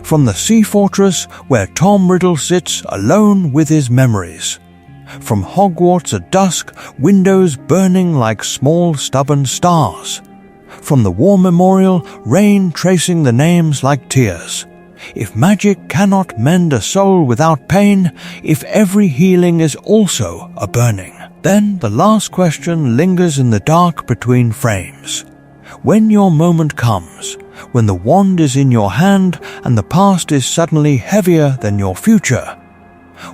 From the sea fortress where Tom Riddle sits alone with his memories. From Hogwarts at dusk, windows burning like small stubborn stars. From the war memorial, rain tracing the names like tears. If magic cannot mend a soul without pain, if every healing is also a burning, then the last question lingers in the dark between frames. When your moment comes, when the wand is in your hand and the past is suddenly heavier than your future,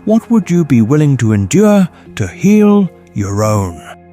what would you be willing to endure to heal your own?